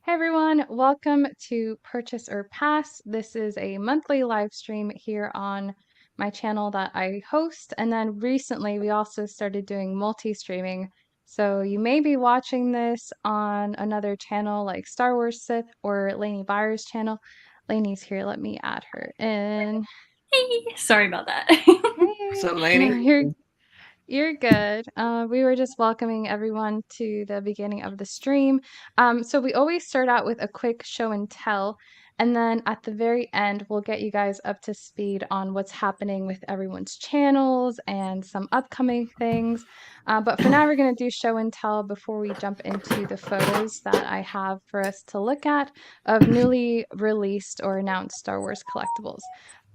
Hey everyone, welcome to Purchase or Pass. This is a monthly live stream here on my channel that I host. And then recently we also started doing multi-streaming. So you may be watching this on another channel like Star Wars Sith or Lainey Byers' channel. Lainey's here, let me add her in. Hey, sorry about that. Hey, So, no, Lainey? you're good. We were just welcoming everyone to the beginning of the stream. So we always start out with a quick show and tell, and then at the very end, we'll get you guys up to speed on what's happening with everyone's channels and some upcoming things. But for now, we're going to do show and tell before we jump into the photos that I have for us to look at of newly released or announced Star Wars collectibles.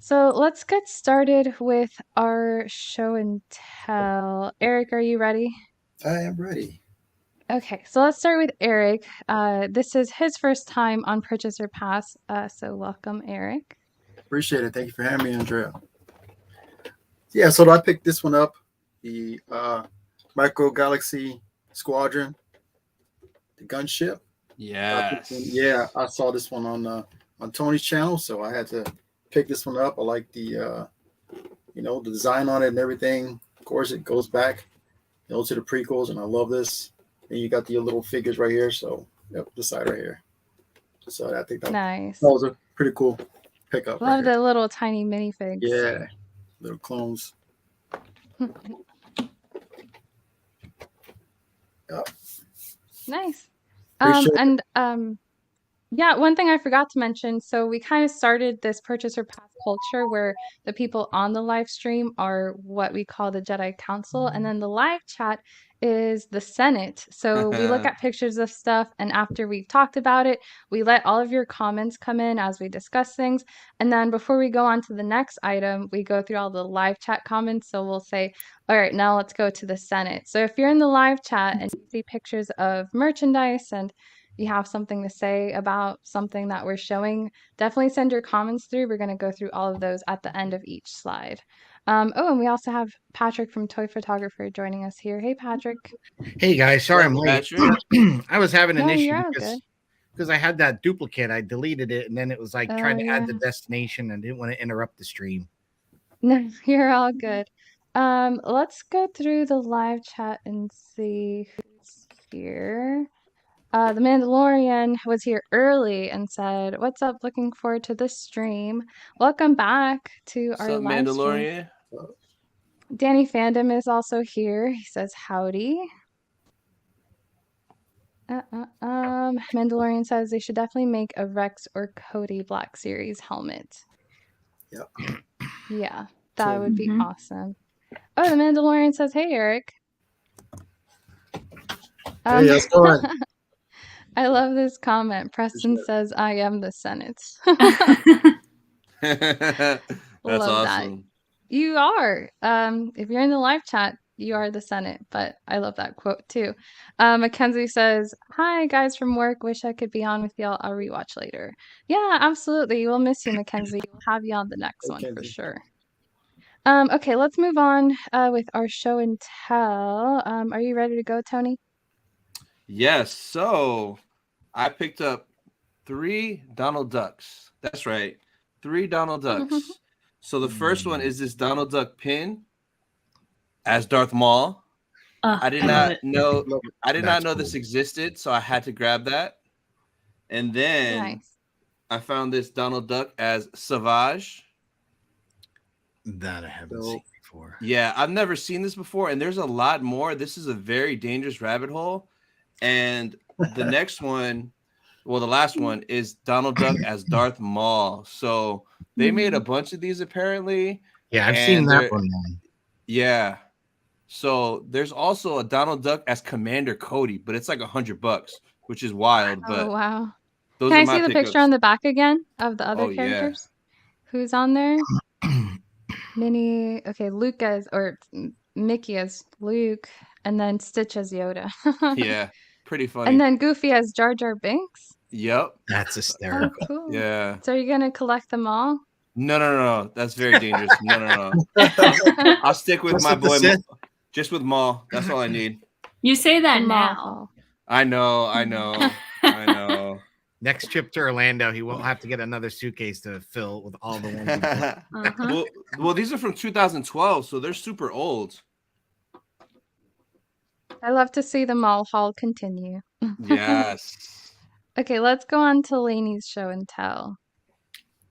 So let's get started with our show and tell. Eric, are you ready? I am ready. Okay, so let's start with Eric. This is his first time on Purchase or Pass, so welcome, Eric. Appreciate it. Thank you for having me, Andrea. Yeah, so I picked this one up, the Micro Galaxy Squadron, the gunship. Yes. I saw this one on Tony's channel, so I had to pick this one up. I like the the design on it and everything. Of course, it goes back, to the prequels, and I love this. And you got the little figures right here, so the side right here. So I think Nice. that was a pretty cool pickup. Love right the little tiny minifigs. Yeah, little clones. Yep. Nice. Appreciate Yeah, one thing I forgot to mention, so we kind of started this Purchase or Pass culture where the people on the live stream are what we call the Jedi Council, and then the live chat is the Senate. So we look at pictures of stuff, and after we've talked about it, we let all of your comments come in as we discuss things. And then before we go on to the next item, we go through all the live chat comments. So we'll say, all right, now let's go to the Senate. So if you're in the live chat and you see pictures of merchandise and you have something to say about something that we're showing, definitely send your comments through. We're going to go through all of those at the end of each slide. And we also have Patrick from Toy Photographer joining us here. Hey, Patrick. Hey guys, sorry I'm late. I was having an No, issue you're all good. because I had that duplicate. I deleted it, and then it was like trying to add the Yeah. destination, and didn't want to interrupt the stream. No, you're all good. Let's go through the live chat and see who's here. The Mandalorian was here early and said, "What's up? Looking forward to this stream. Welcome back to What's our up, live stream." Mandalorian? Danny Fandom is also here. He says, "Howdy." Mandalorian says they should definitely make a Rex or Cody Black Series helmet. Yep. Yeah, that would be awesome. Oh, the Mandalorian says, "Hey, Eric." Hey, how's it going? I love this comment. Preston says, "I am the Senate." That's Love awesome. that. You are. If you're in the live chat, you are the Senate, but I love that quote too. Mackenzie says, "Hi guys from work. Wish I could be on with y'all. I'll rewatch later." Yeah, absolutely. We'll miss you, Mackenzie. We'll have you on the next one for sure. Okay, let's move on with our show and tell. Are you ready to go, Tony? Yes. So I picked up 3 Donald Ducks. That's right. 3 Donald Ducks. So the first one is this Donald Duck pin as Darth Maul. I did not know this existed, so I had to grab that. And then I found this Donald Duck as Savage. That I haven't seen before. Yeah, I've never seen this before, and there's a lot more. This is a very dangerous rabbit hole. And the next one, well, the last one is Donald Duck as Darth Maul. So they made a bunch of these apparently. Yeah, I've seen that one. Yeah. So there's also a Donald Duck as Commander Cody, but it's like $100, which is wild. But wow. Those Can are I my see the pickups. picture on the back again of the other Oh, characters? Who's on there? Minnie. Okay, Luke or Mickey as Luke, and then Stitch as Yoda. Yeah, pretty funny. And then Goofy as Jar Jar Binks. Yep. That's hysterical. Oh, cool. Yeah. So are you gonna collect them all? No. That's very dangerous. No. I'll stick with my boy. Just with Maul. That's all I need. You say that now. I know. Next trip to Orlando, he won't have to get another suitcase to fill with all the ones. He bought. Uh-huh. well, these are from 2012, so they're super old. I love to see the mall haul continue. Yes. Okay, let's go on to Lainey's show and tell.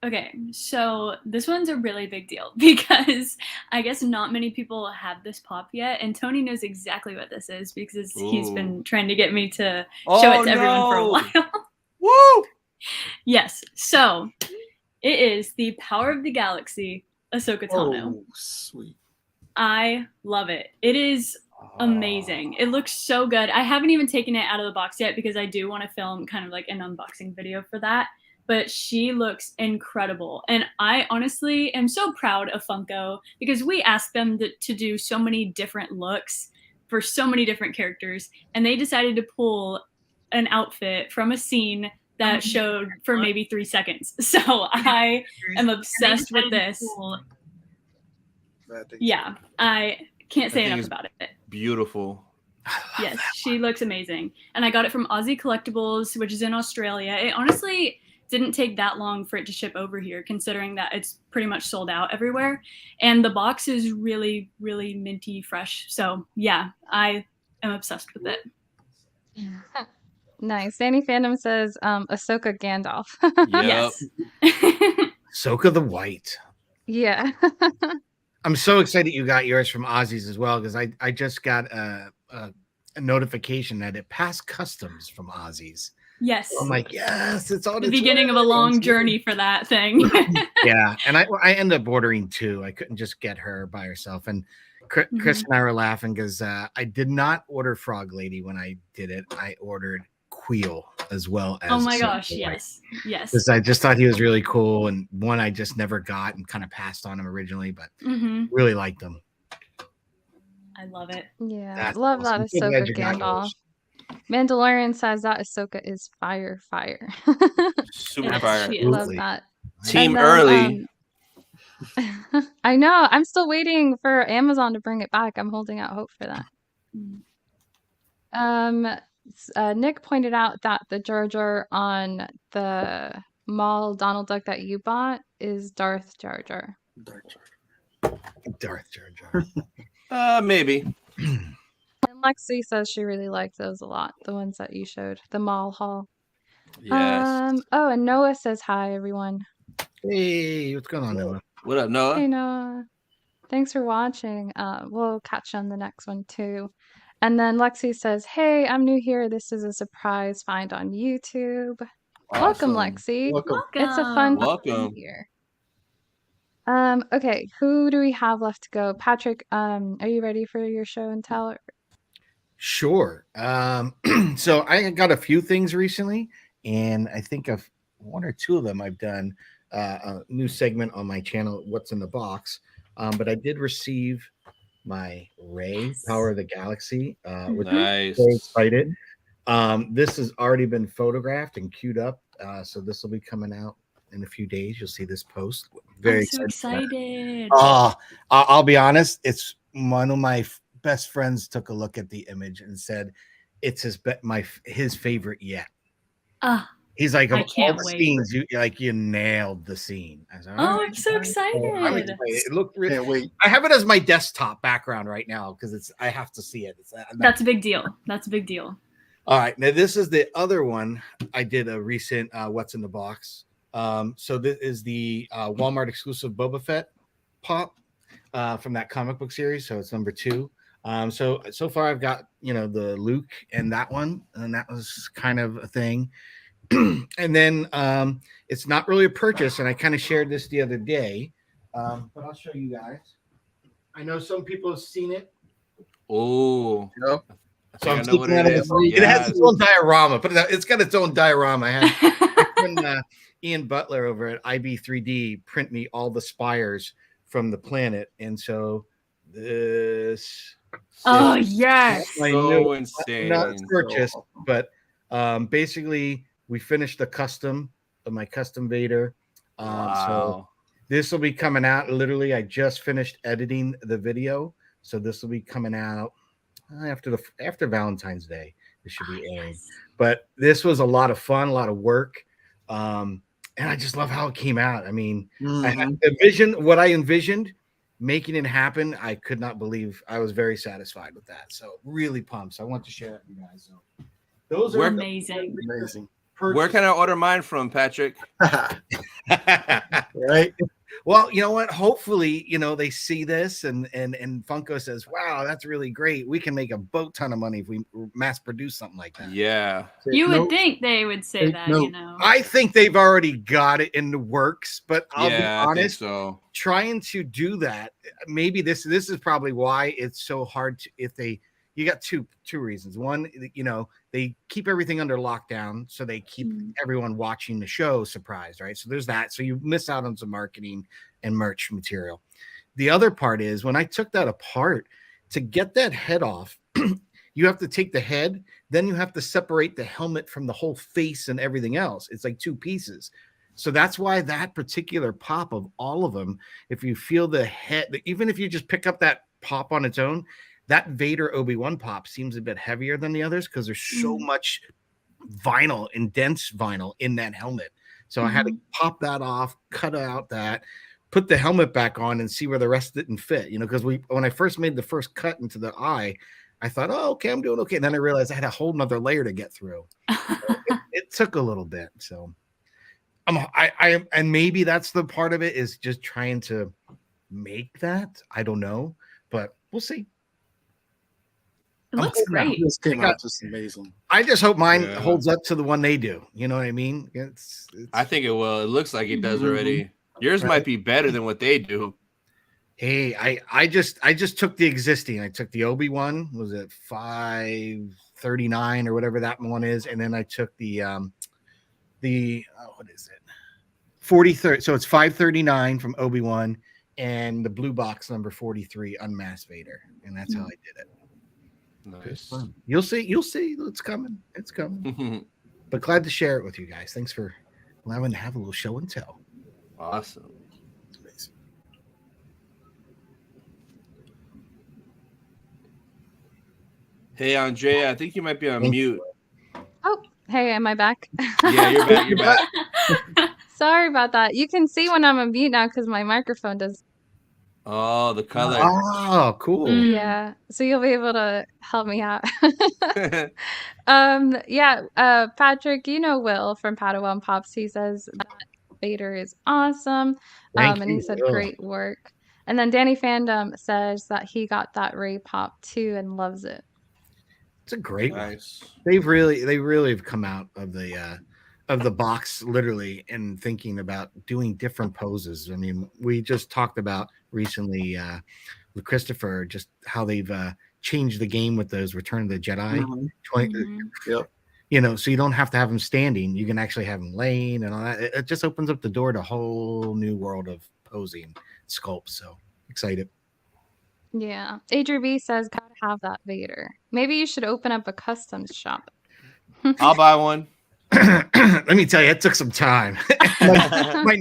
Okay, so this one's a really big deal because I guess not many people have this pop yet, and Tony knows exactly what this is because he's been trying to get me to show it to everyone for a while. Woo! Yes, so it is the Power of the Galaxy Ahsoka Tano. Oh, sweet. I love it. It is amazing. It looks so good. I haven't even taken it out of the box yet because I do want to film kind of like an unboxing video for that. But she looks incredible. And I honestly am so proud of Funko because we asked them to do so many different looks for so many different characters. And they decided to pull an outfit from a scene that showed for maybe 3 seconds. So I am obsessed with this. Yeah, I can't say enough about it. Beautiful. Yes, she looks amazing. And I got it from Aussie Collectibles, which is in Australia. It honestly didn't take that long for it to ship over here, considering that it's pretty much sold out everywhere. And the box is really, really minty fresh. So yeah, I am obsessed with it. Nice. Danny Fandom says Ahsoka Gandalf. Yep. Yes. Ahsoka the White. Yeah. I'm so excited you got yours from Aussies as well because I just got a notification that it passed customs from Aussies. Yes. I'm like, yes, it's on the beginning of a long journey for that thing. Yeah, and I ended up ordering 2. I couldn't just get her by herself. And Chris and I were laughing because I did not order Frog Lady when I did it. I ordered Queel as well as. Oh my gosh! Yes, yes. Because I just thought he was really cool, and one I just never got and kind of passed on him originally, but really liked him. I love it. Yeah, That's love awesome. that Ahsoka Gandalf. Mandalorian says that Ahsoka is fire. Super Yes, fire. she I is. love that. Team And then, early. I know. I'm still waiting for Amazon to bring it back. I'm holding out hope for that. Nick pointed out that the Jar Jar on the mall Donald Duck that you bought is Darth Jar Jar. Darth Jar Jar. Maybe. And Lexi says she really liked those a lot, the ones that you showed, the mall haul. Yes. Oh, and Noah says hi, everyone. Hey, what's going on, Noah? What up, Noah? Hey, Noah. Thanks for watching. We'll catch you on the next one, too. And then Lexi says, hey, I'm new here. This is a surprise find on YouTube. Welcome, Lexi. Welcome. It's a fun Welcome. here. Okay, who do we have left to go? Patrick, are you ready for your show and tell? Sure. So I got a few things recently, and I think of 1 or 2 of them I've done a new segment on my channel, What's in the Box. But I did receive my Ray Power of the Galaxy, which Nice. I'm very excited. This has already been photographed and queued up, so this will be coming out in a few days. You'll see this post. Very I'm so excited. I'll be honest. It's one of my best friends took a look at the image and said it's his favorite yet. He's like, of all the scenes, you nailed the scene. I was like, I'm so excited. It looked really. Can't wait. I have it as my desktop background right now because I have to see it. That's a big deal. That's a big deal. All right, now this is the other one. I did a recent What's in the Box. So this is the Walmart exclusive Boba Fett pop from that comic book series. So it's number 2. So far I've got the Luke and that one, and that was kind of a thing. And then it's not really a purchase, and I kind of shared this the other day, but I'll show you guys. I know some people have seen it. Oh, Yep. So I'm know what taking it out of is. the- It has its own diorama, but it's got its own diorama. I had my friend, Ian Butler over at IB3D print me all the spires from the planet, and so this. Oh yes. So insane. Not purchased, but basically we finished the custom of my custom Vader. So this will be coming out. Literally, I just finished editing the video, so this will be coming out after Valentine's Day This should be A. But this was a lot of fun, a lot of work. And I just love how it came out. I mean, I had the vision, what I envisioned, making it happen. I could not believe. I was very satisfied with that. So really pumped. So I want to share it with you guys. So those are amazing. Amazing. Where can I order mine from, Patrick? Right. Well, you know what? Hopefully, you know, they see this and Funko says, wow, that's really great. We can make a boat ton of money if we mass produce something like that. Yeah. You would think they would say that, you know. I think they've already got it in the works, but I'll be I think honest, so. trying to do that, maybe this is probably why it's so hard to, if they, you got two reasons. One, you know, they keep everything under lockdown, so they keep everyone watching the show surprised, right? So there's that. So you miss out on some marketing and merch material. The other part is when I took that apart, to get that head off, you have to take the head, then you have to separate the helmet from the whole face and everything else. It's like two pieces. So that's why that particular pop of all of them, if you feel the head, even if you just pick up that pop on its own, that Vader Obi-Wan pop seems a bit heavier than the others because there's so much vinyl and dense vinyl in that helmet. So I had to pop that off, cut out that, put the helmet back on and see where the rest didn't fit, you know, because when I first made the first cut into the eye, I thought, oh, okay, I'm doing okay. And then I realized I had a whole nother layer to get through. It took a little bit. So and maybe that's the part of it, is just trying to make that. I don't know, but we'll see. It looks great. This came out just amazing. I just hope mine holds up to the one they do. You know what I mean? It's I think it will. It looks like it does already. Yours might be better than what they do. Hey, I just took the existing. I took the Obi-Wan, was it 539 or whatever that one is, and then I took the what is it? 43. So it's 539 from Obi-Wan and the blue box number 43 Unmasked Vader, and that's how I did it. Nice. You'll see. It's coming. It's coming. But glad to share it with you guys. Thanks for allowing to have a little show and tell. Awesome. Hey, Andrea, I think you might be on mute. Oh, hey, am I back? Yeah, you're back. You're back. Sorry about that. You can see when I'm on mute now because my microphone does. Oh, the color. Oh, cool. Yeah, so you'll be able to help me out. Patrick, you know Will from Padawan Pops. He says that Vader is awesome. Thank and you, he said Will. great work. And then Danny Fandom says that he got that Ray pop too and loves it. It's a great one. They really have come out of the box literally and thinking about doing different poses. I mean, we just talked about recently with Christopher just how they've changed the game with those Return of the Jedi. Yep. You know, so you don't have to have them standing. You can actually have them laying and all that. It just opens up the door to a whole new world of posing sculpts. So excited. Yeah. Adrian B says, gotta have that Vader. Maybe you should open up a customs shop. I'll buy one. Let me tell you, it took some time. my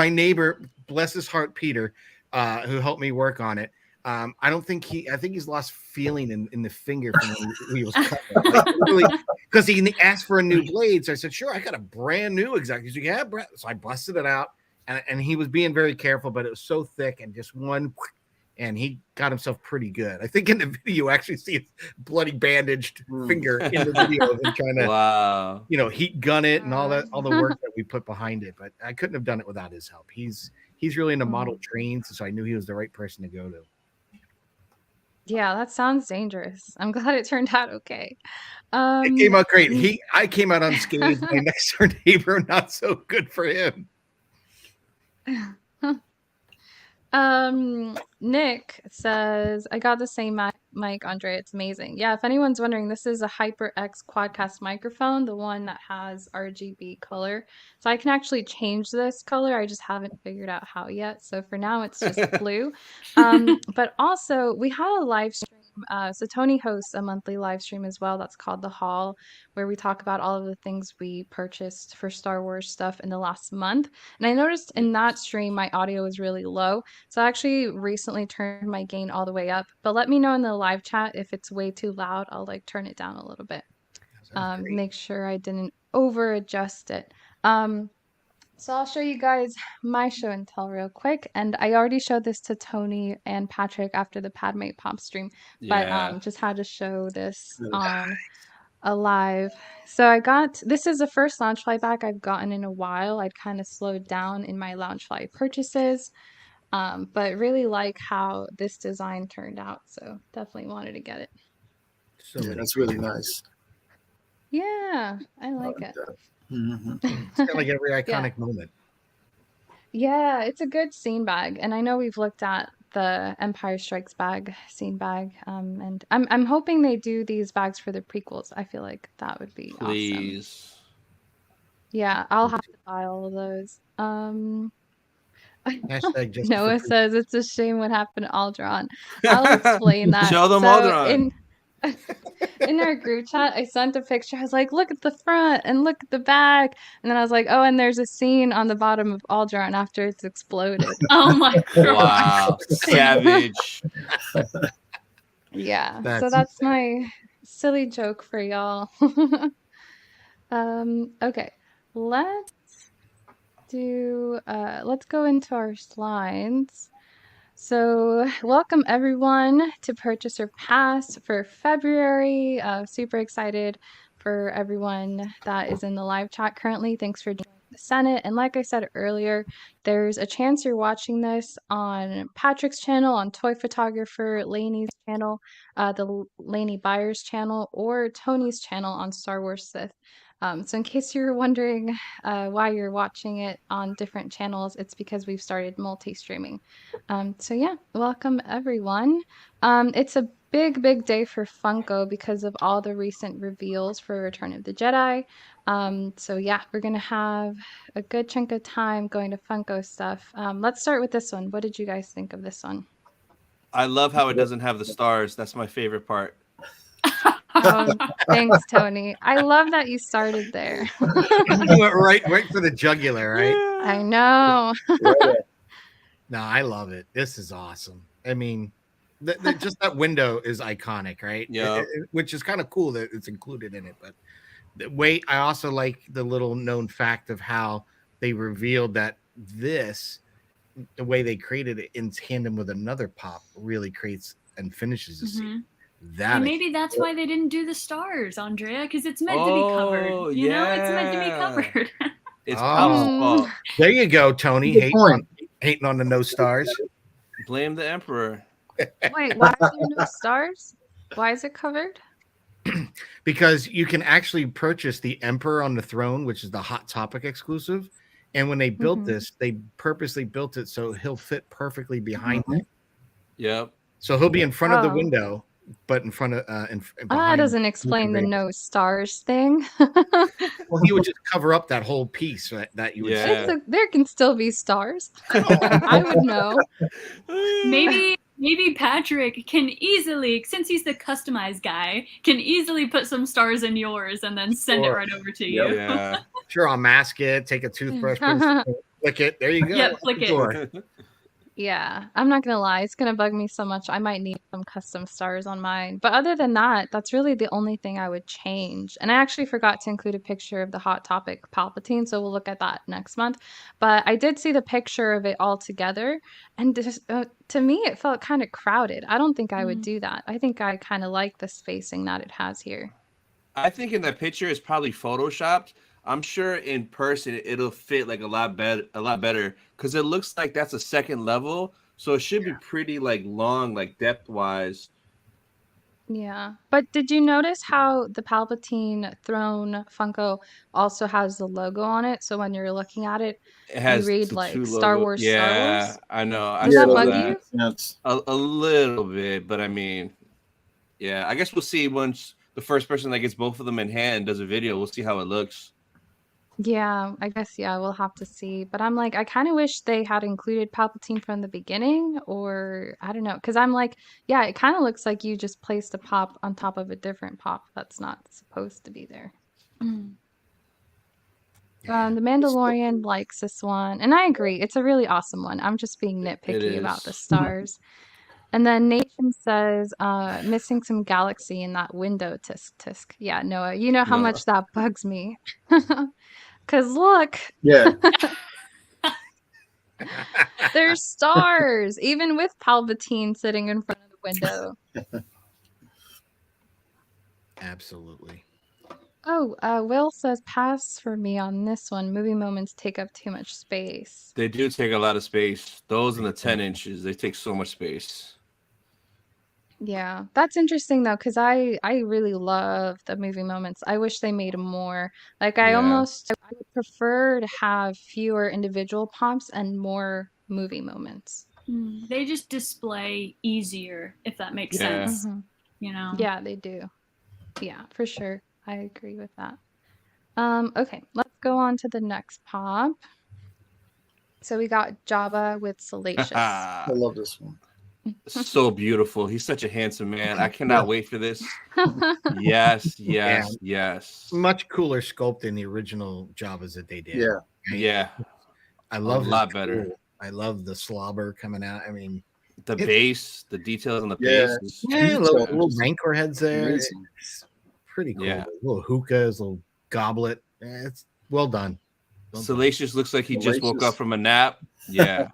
neighbor, bless his heart, Peter, who helped me work on it. I think he's lost feeling in the finger from when he was cutting. Like, really, because he asked for a new blade. So I said, sure, I got a brand new exact. He's like, yeah, so I busted it out, and he was being very careful, but it was so thick and just one. And he got himself pretty good. I think in the video, you actually see his bloody bandaged finger in the video of him trying to, heat gun it and all the work that we put behind it. But I couldn't have done it without his help. He's really into model trains, so I knew he was the right person to go to. Yeah, that sounds dangerous. I'm glad it turned out okay. It came out great. I came out unscathed. My next door neighbor, not so good for him. Nick says, I got the same mic, Andre. It's amazing. Yeah, if anyone's wondering, this is a HyperX Quadcast microphone, the one that has RGB color. So I can actually change this color. I just haven't figured out how yet. So for now, it's just blue. But also, we had a live stream. So Tony hosts a monthly live stream as well. That's called The Haul, where we talk about all of the things we purchased for Star Wars stuff in the last month. And I noticed in that stream, my audio was really low. So I actually recently turned my gain all the way up. But let me know in the live chat if it's way too loud. I'll turn it down a little bit. make sure I didn't over adjust it. So I'll show you guys my show and tell real quick. And I already showed this to Tony and Patrick after the Padme Pop stream, but Yeah. just had to show this on a live. So this is the first Loungefly bag I've gotten in a while. I'd kind of slowed down in my Loungefly purchases, but really like how this design turned out. So definitely wanted to get it. So many. That's really nice. Yeah, I like it. Mm-hmm. It's got like every Yeah. iconic moment. Yeah, it's a good scene bag, and I know we've looked at the Empire Strikes bag, scene bag, and I'm hoping they do these bags for the prequels. I feel like that would be awesome. Please. Yeah, I'll have to buy all of those. Hashtag just Noah for says it's a shame what happened to Aldron. I'll explain that. Show them So Aldron. in our group chat, I sent a picture. I was like, look at the front and look at the back. And then I was like, oh, and there's a scene on the bottom of Aldron after it's exploded. Oh my god. Wow. Savage. Yeah. That's So that's my silly joke for y'all. Okay. Let's go into our slides. So, welcome everyone to Purchaser Pass for February. Super excited for everyone that is in the live chat currently. Thanks for joining the Senate. And like I said earlier, there's a chance you're watching this on Patrick's channel, on Toy Photographer Laney's channel, the Laney Byers channel, or Tony's channel on Star Wars Sith. So in case you're wondering why you're watching it on different channels, it's because we've started multi-streaming. So yeah, welcome everyone. It's a big day for Funko because of all the recent reveals for Return of the Jedi. So yeah, we're gonna have a good chunk of time going to Funko stuff. Let's start with this one. What did you guys think of this one? I love how it doesn't have the stars. That's my favorite part. Oh, thanks, Tony. I love that you started there. You went right for the jugular, right? I know. No, I love it. This is awesome. I mean, just that window is iconic, right? Yeah. Which is kind of cool that it's included in it. But I also like the little known fact of how they revealed that the way they created it in tandem with another pop, really creates and finishes the scene. And maybe that's why they didn't do the stars, Andrea, because it's meant to be covered. You know, it's meant to be covered. It's Pop's fault. There you go, Tony. Hating on the no stars. Blame the Emperor. Wait, why are there no stars? Why is it covered? Because you can actually purchase the Emperor on the Throne, which is the Hot Topic exclusive. And when they built this, they purposely built it so he'll fit perfectly behind them. Yep. So he'll be in front of the window, but in front of that doesn't explain the no stars thing. Well, he would just cover up that whole piece that you would see. There can still be stars. I would know. Maybe Patrick can easily, since he's the customized guy, can easily put some stars in yours and then send it right over to you. Yeah. Sure, I'll mask it, take a toothbrush, flick it. There you go. Yep, flick it. Yeah, I'm not gonna lie, it's gonna bug me so much. I might need some custom stars on mine. But other than that, that's really the only thing I would change. And I actually forgot to include a picture of the Hot Topic Palpatine, so we'll look at that next month. But I did see the picture of it all together, and to me, it felt kind of crowded. I don't think I would do that. I think I kind of like the spacing that it has here. I think in that picture it's probably photoshopped. I'm sure in person it'll fit like a lot better because it looks like that's a second level, so it should be pretty like long, like depth wise. Yeah, but did you notice how the Palpatine throne Funko also has the logo on it? So when you're looking at it, It has you read the like two Star logo. Wars, Yeah, Star Wars. I know. Does that bug that. you? A little bit, but I mean, yeah. I guess we'll see once the first person that gets both of them in hand does a video. We'll see how it looks. Yeah, I guess, yeah, we'll have to see. But I'm like, I kind of wish they had included Palpatine from the beginning, or I don't know. Because I'm like, yeah, it kind of looks like you just placed a pop on top of a different pop that's not supposed to be there. The Mandalorian likes this one, and I agree. It's a really awesome one. I'm just being nitpicky about the stars. And then Nation says, missing some galaxy in that window, tisk tisk. Yeah, Noah, you know how No. much that bugs me. Cause look, Yeah. there's stars, even with Palpatine sitting in front of the window. Absolutely. Oh, Will says pass for me on this one. Movie moments take up too much space. They do take a lot of space. Those in the 10 inches, they take so much space. Yeah, that's interesting though, because I really love the movie moments. I wish they made more. Like I Yeah. would prefer to have fewer individual pops and more movie moments. They just display easier, if that makes Yeah. sense. Mhm. You know? Yeah, they do. Yeah, for sure. I agree with that. Okay, let's go on to the next pop. So we got Jabba with Salacious. I love this one. So beautiful. He's such a handsome man. I Yeah. cannot wait for this. Yes, yes, yes. Much cooler sculpt than the original Jabas that they did. Yeah. Right? Yeah, I love a lot his better. tool. I love the slobber coming out. I mean, The It's- base, the details on the Yeah. base. Is, yeah, little, Detail. little rancor heads there. Amazing. It's pretty cool. Yeah. Little hookahs, little goblet. It's well done. Well done. Salacious looks like he just woke Salacious. up from a nap. Yeah,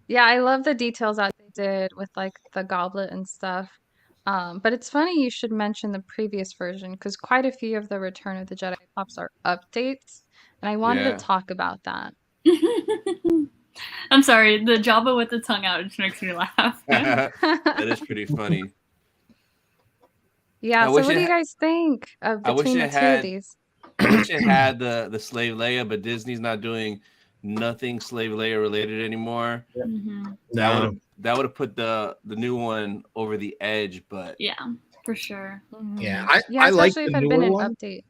Yeah, I love the details that they did with like the goblet and stuff. But it's funny you should mention the previous version because quite a few of the Return of the Jedi pops are updates, and I wanted Yeah. to talk about that. I'm sorry, the Jabba with the tongue out just makes me laugh. that is pretty funny. Yeah, I so wish what it do you ha- guys think of I wish between the it two of had- these? I wish it had the slave Leia, but Disney's not doing nothing slave Leia related anymore. Mhm. No, That would have put the new one over the edge, but Yeah, for sure. yeah, Mhm. I like especially the if it had been newer an one. update.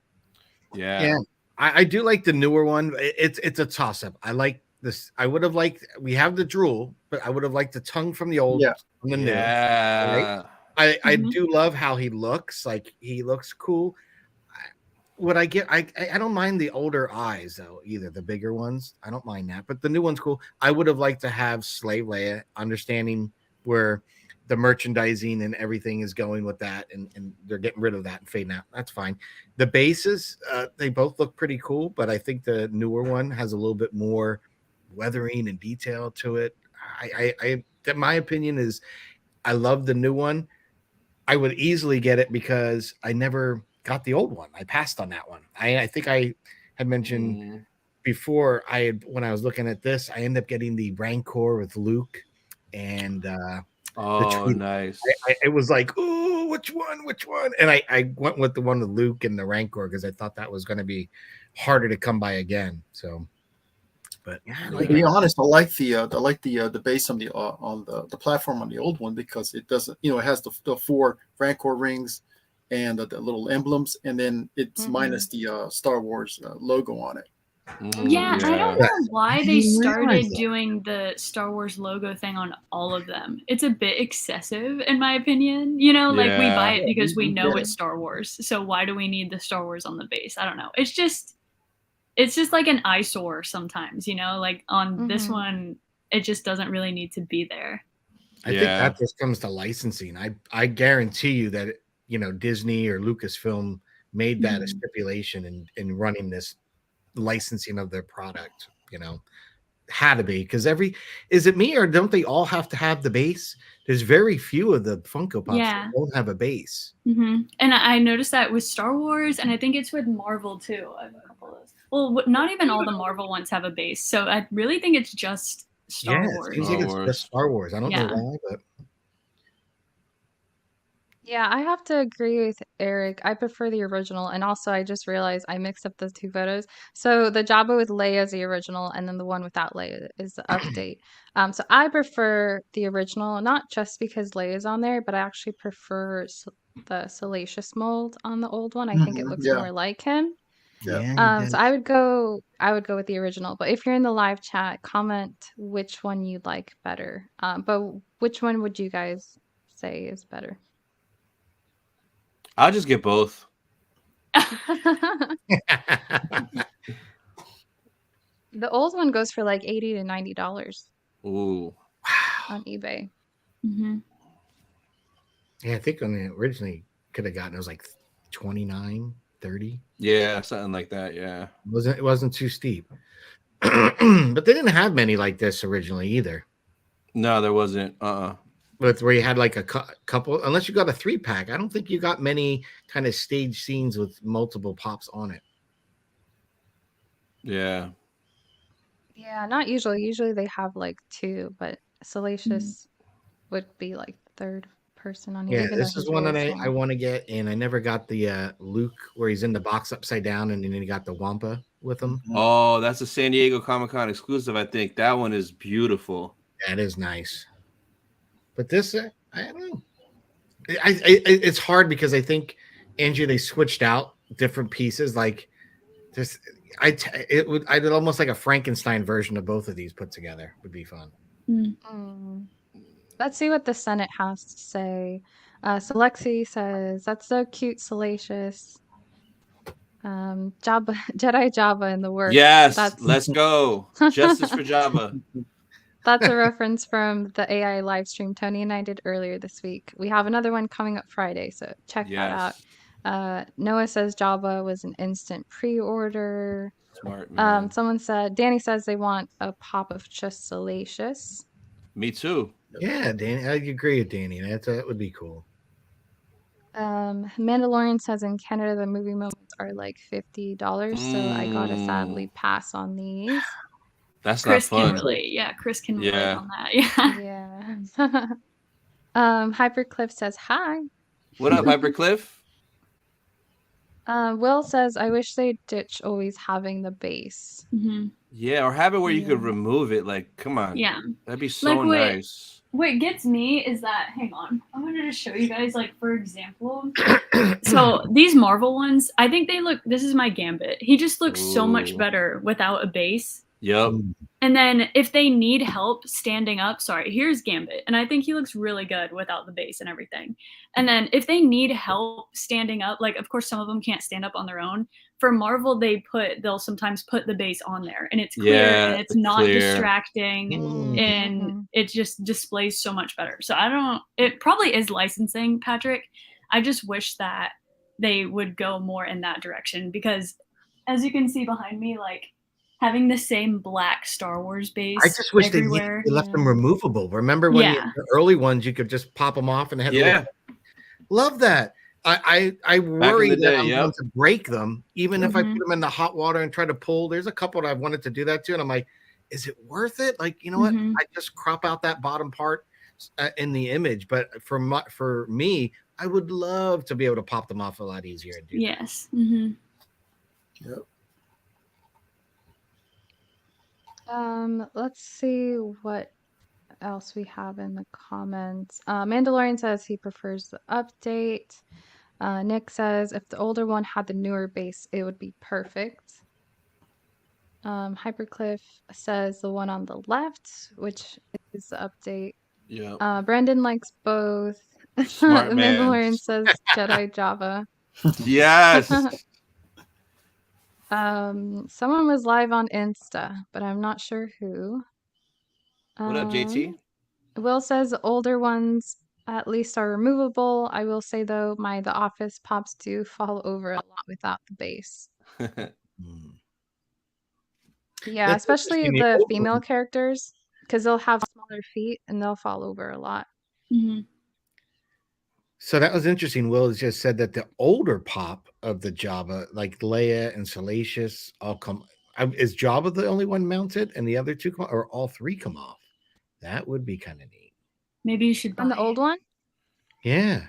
yeah. I do like the newer one. It's a toss up. I like this. I would have liked. We have the drool, but I would have liked the tongue from the old, Yeah. from the new. Yeah. I Mhm. do love how he looks. Like he looks cool. What I get, I don't mind the older eyes though either. The bigger ones, I don't mind that. But the new one's cool. I would have liked to have Slave Leia, understanding where the merchandising and everything is going with that, and they're getting rid of that and fading out. That's fine. The bases, they both look pretty cool, but I think the newer one has a little bit more weathering and detail to it. That my opinion is, I love the new one. I would easily get it because I never got the old one. I passed on that one. I think I had mentioned Mm. before when I was looking at this, I ended up getting the Rancor with Luke, and Oh, truth. nice. it was like, oh, which one? And I went with the one with Luke and the Rancor because I thought that was going to be harder to come by again. So, but yeah, I To like be it. honest, I like the base on the platform on the old one because it doesn't, it has the four Rancor rings and the little emblems, and then it's minus the Star Wars logo on it. Yeah, I don't know why I they didn't started realize that. doing the Star Wars logo thing on all of them. It's a bit excessive, in my opinion. Like we buy it because we know it's Star Wars. So why do we need the Star Wars on the base? I don't know. It's just like an eyesore sometimes, like on this one, it just doesn't really need to be there. I think that just comes to licensing. I guarantee you that Disney or Lucasfilm made that a stipulation in running this licensing of their product. Had to be, because is it me or don't they all have to have the base? There's very few of the Funko Pops that don't have a base. And I noticed that with Star Wars, and I think it's with Marvel too. I have a couple of those. Well, not even all the Marvel ones have a base, so I really think it's just Star Wars. It seems like it's just Star Wars. I don't know why, but Yeah, I have to agree with Eric. I prefer the original, and also I just realized I mixed up the two photos. So the Jabba with Leia is the original, and then the one without Leia is the update. So I prefer the original, not just because Leia's on there, but I actually prefer the Salacious mold on the old one. I think it looks more like him. Yeah. So I would go with the original. But if you're in the live chat, comment which one you like better. But which one would you guys say is better? I'll just get both. The old one goes for like $80 to $90. Ooh. on eBay. Mm-hmm. Yeah, I think when they originally could have gotten it was like 29, 30. Yeah, something like that. Yeah. It wasn't too steep. But they didn't have many like this originally either. No, there wasn't. With where you had like a couple, unless you got a 3-pack. I don't think you got many kind of stage scenes with multiple pops on it. Yeah. Yeah, not usually. Usually they have like two, but Salacious would be like the third person on here, Yeah, even though this is he's one really that I small. want to get, and I never got the Luke where he's in the box upside down, and then he got the Wampa with him. Oh, that's a San Diego Comic-Con exclusive, I think. That one is beautiful. That is nice. But this, I don't know. It's hard because I think, Andrew, they switched out different pieces. Like this, I'd almost like a Frankenstein version of both of these put together would be fun. Mm. Let's see what the Senate has to say. So Lexi says, "That's so cute, Salacious." Jabba, Jedi Jabba in the works. Yes, let's go. Justice for Jabba. That's a reference from the AI live stream Tony and I did earlier this week. We have another one coming up Friday, so check that out. Noah says Jabba was an instant pre-order. Smart man. Someone said, Danny says they want a pop of just Salacious. Me too. Yeah, Danny, I agree with Danny. That would be cool. Mandalorian says in Canada the movie moments are like $50, so I gotta sadly pass on these. That's Chris not fun. can relate. Yeah, Chris can relate on that. Yeah. Yeah. Hypercliff says hi. What up, Hypercliff? Will says, I wish they'd ditch always having the base. Mm-hmm. Yeah, or have it where you could Yeah. remove it. Like, come on. Yeah. That'd be so Like, nice. What gets me is that, hang on, I wanted to show you guys, like, for example, so these Marvel ones, I think they look, this is my Gambit. He just looks so much Ooh. better without a base. Yep. And then if they need help standing up, sorry, here's Gambit. And I think he looks really good without the base and everything. And then if they need help standing up, like, of course, some of them can't stand up on their own. For Marvel, they'll sometimes put the base on there, and it's clear, and it's not clear. distracting, and it just displays so much better. So it probably is licensing, Patrick. I just wish that they would go more in that direction, because as you can see behind me, like, having the same black Star Wars base I just wish they left them removable. Remember when the early ones you could just pop them off and they had love that. I worry that I'm going to break them, even if I put them in the hot water and try to pull. There's a couple that I've wanted to do that to, and I'm like, is it worth it? Like, you know what? I just crop out that bottom part in the image. But for me, I would love to be able to pop them off a lot easier and do yes. Yep. Let's see what else we have in the comments. Mandalorian says he prefers the update. Nick says if the older one had the newer base, it would be perfect. Hypercliff says the one on the left, which is the update. Yeah. Brendan likes both. Smart the man. Mandalorian says Jedi Java. Yes. Someone was live on Insta, but I'm not sure who. What up, JT? Will says the older ones at least are removable. I will say though, The Office pops do fall over a lot without the base. Yeah, especially the female characters, because they'll have smaller feet and they'll fall over a lot. So that was interesting. Will just said that the older pop of the Jabba, like Leia and Salacious, all come. Is Jabba the only one mounted, and the other two come, or all three come off? That would be kind of neat. Maybe you should buy on the old one. Yeah,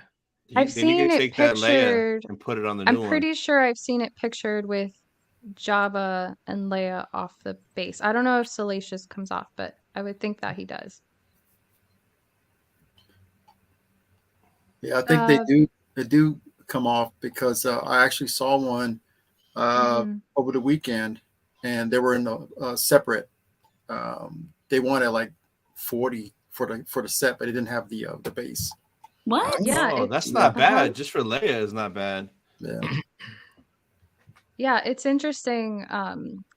I've seen it pictured and put it on the. I'm pretty sure I've seen it pictured with Jabba and Leia off the base. I don't know if Salacious comes off, but I would think that he does. Yeah, I think they do come off, because I actually saw one over the weekend, and they were in the separate. They wanted like 40 for the set, but it didn't have the base. What? Yeah, that's not bad. Just for Leia is not bad. Yeah. Yeah, it's interesting.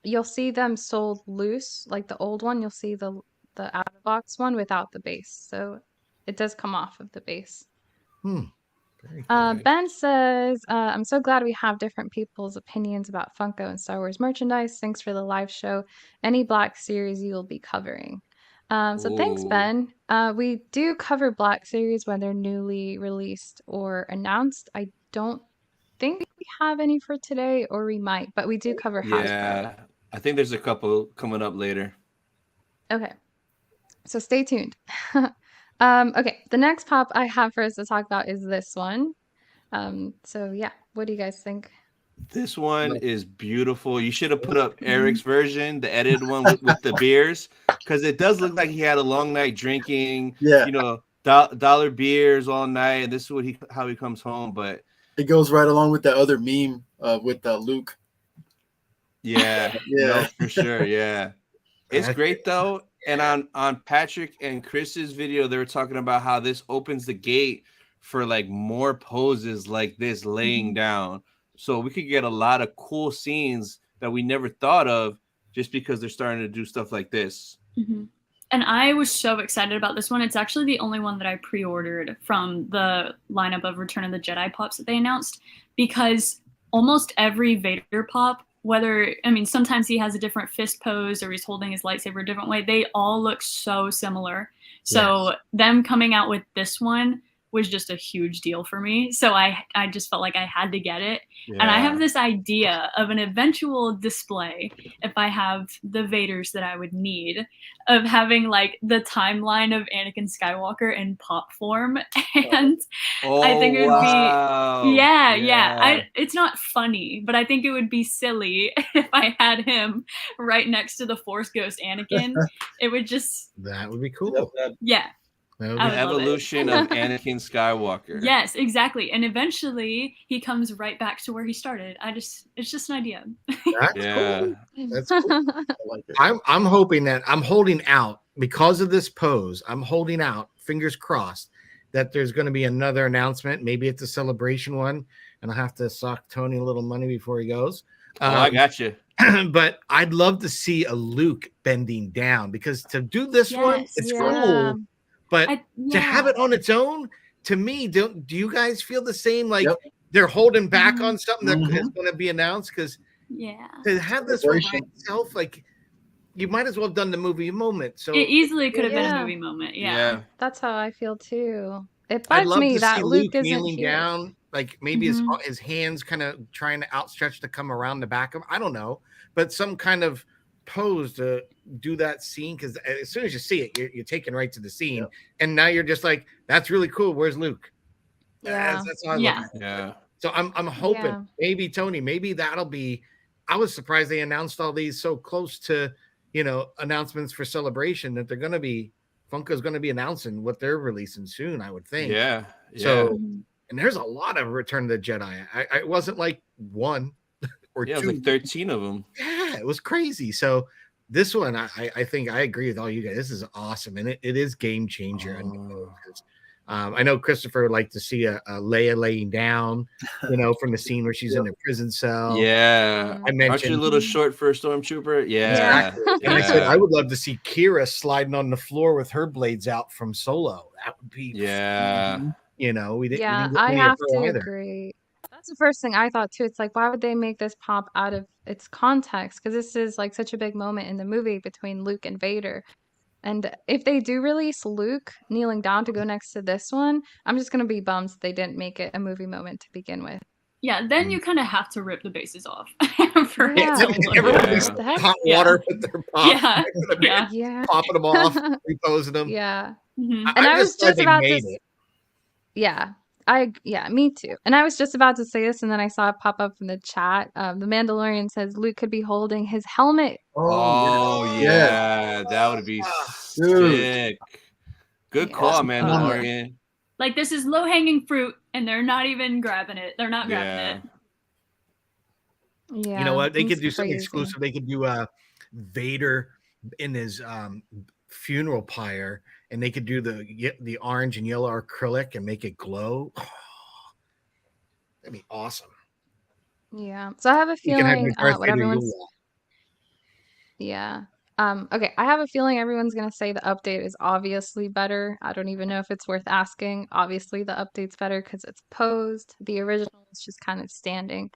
You'll see them sold loose, like the old one. You'll see the the out of the box one without the base. So it does come off of the base. Very cool. Ben says, I'm so glad we have different people's opinions about Funko and Star Wars merchandise. Thanks for the live show. Any Black Series you will be covering. So thanks, Ooh. Ben. We do cover Black Series when they're newly released or announced. I don't think we have any for today, or we might, but we do cover Hasbro. Yeah, I think there's a couple coming up later. Okay, so stay tuned. Okay, the next pop I have for us to talk about is this one. So yeah, what do you guys think? This one is beautiful. You should have put up Eric's version, the edited one with the beers, because it does look like he had a long night drinking. Yeah. You know, dollar beers all night, and this is what how he comes home. But It goes right along with that other meme with Luke. yeah, Yeah. no, for sure, yeah. It's That's- great though. And on Patrick and Chris's video, they were talking about how this opens the gate for like more poses like this laying down. So we could get a lot of cool scenes that we never thought of just because they're starting to do stuff like this. And I was so excited about this one. It's actually the only one that I pre-ordered from the lineup of Return of the Jedi pops that they announced, because almost every Vader pop, sometimes he has a different fist pose or he's holding his lightsaber a different way, they all look so similar. So them coming out with this one was just a huge deal for me. So I just felt like I had to get it. Yeah. And I have this idea of an eventual display, if I have the Vaders that I would need, of having like the timeline of Anakin Skywalker in pop form. And I think it would be, it's not funny, but I think it would be silly if I had him right next to the Force Ghost Anakin. It would just, That would be cool. yeah. That would I be- would love it. Evolution of Anakin Skywalker. Yes, exactly. And eventually he comes right back to where he started. It's just an idea. That's Yeah. cool. That's cool. I like it. I'm hoping that I'm holding out because of this pose. I'm holding out, fingers crossed, that there's going to be another announcement. Maybe it's a celebration one, and I'll have to sock Tony a little money before he goes. I got you. But I'd love to see a Luke bending down, because to do this one, Yes. it's Yeah. cool. But to Yeah. have it on its own, to me, do you guys feel the same? Like Yep. they're holding back on something that Mhm. is going to be announced? Because Yeah. to have this one by Celebration. itself, like you might as well have done the movie moment. So It easily could have been Yeah. a movie moment. Yeah. That's how I feel too. It I'd bugs love me to that see Luke Luke isn't kneeling here. down, like maybe Mhm. his hands kind of trying to outstretch to come around the back of him. I don't know, but some kind of pose to do that scene, because as soon as you see it, you're taken right to the scene, Yep. and now you're just like, that's really cool. Where's Luke? Yeah. That's how I Yeah. look at it. Yeah. So I'm hoping Yeah. maybe Tony, maybe that'll be. I was surprised they announced all these so close to announcements for Celebration, that they're going to be Funko's going to be announcing what they're releasing soon, I would think. Yeah. So Mhm. and there's a lot of Return of the Jedi. I it wasn't like one or Yeah, it two. was like 13 of them. Yeah, it was crazy. So this one, I think I agree with all you guys. This is awesome, and it is game changer. I know Christopher would like to see a Leia laying down, from the scene where she's in the prison cell. Yeah. I Aren't mentioned you a little short for a stormtrooper? Yeah. Exactly. And I said I would love to see Kira sliding on the floor with her blades out from Solo. That would be, Yeah. we didn't. we Yeah, didn't get I many of have her to either. agree. That's the first thing I thought too. It's like, why would they make this pop out of its context? Because this is like such a big moment in the movie between Luke and Vader. And if they do release Luke kneeling down to go next to this one, I'm just gonna be bummed they didn't make it a movie moment to begin with. Yeah, then you kind of have to rip the bases off for Yeah. it to look Everybody's good. What the heck? hot Yeah. water with their pop. Yeah. Yeah. Yeah. Popping them off, reposing them. Yeah. Mhm. And I was glad just they about made to it. Yeah. Yeah, me too. And I was just about to say this, and then I saw it pop up in the chat. The Mandalorian says Luke could be holding his helmet. Oh, yeah. That would be Dude. sick. Good Yeah. call, Awesome. Mandalorian. Like, this is low hanging fruit, and they're not even grabbing it. They're not grabbing Yeah. it. Yeah. You know what? They could it's do something crazy. exclusive. They could do Vader in his funeral pyre, and they could do the orange and yellow acrylic and make it glow. That'd be awesome. Yeah. So I have a You can have feeling your Darth what Vader everyone's Yule. Yeah. Okay, I have a feeling everyone's gonna say the update is obviously better. I don't even know if it's worth asking. Obviously, the update's better because it's posed. The original is just kind of standing,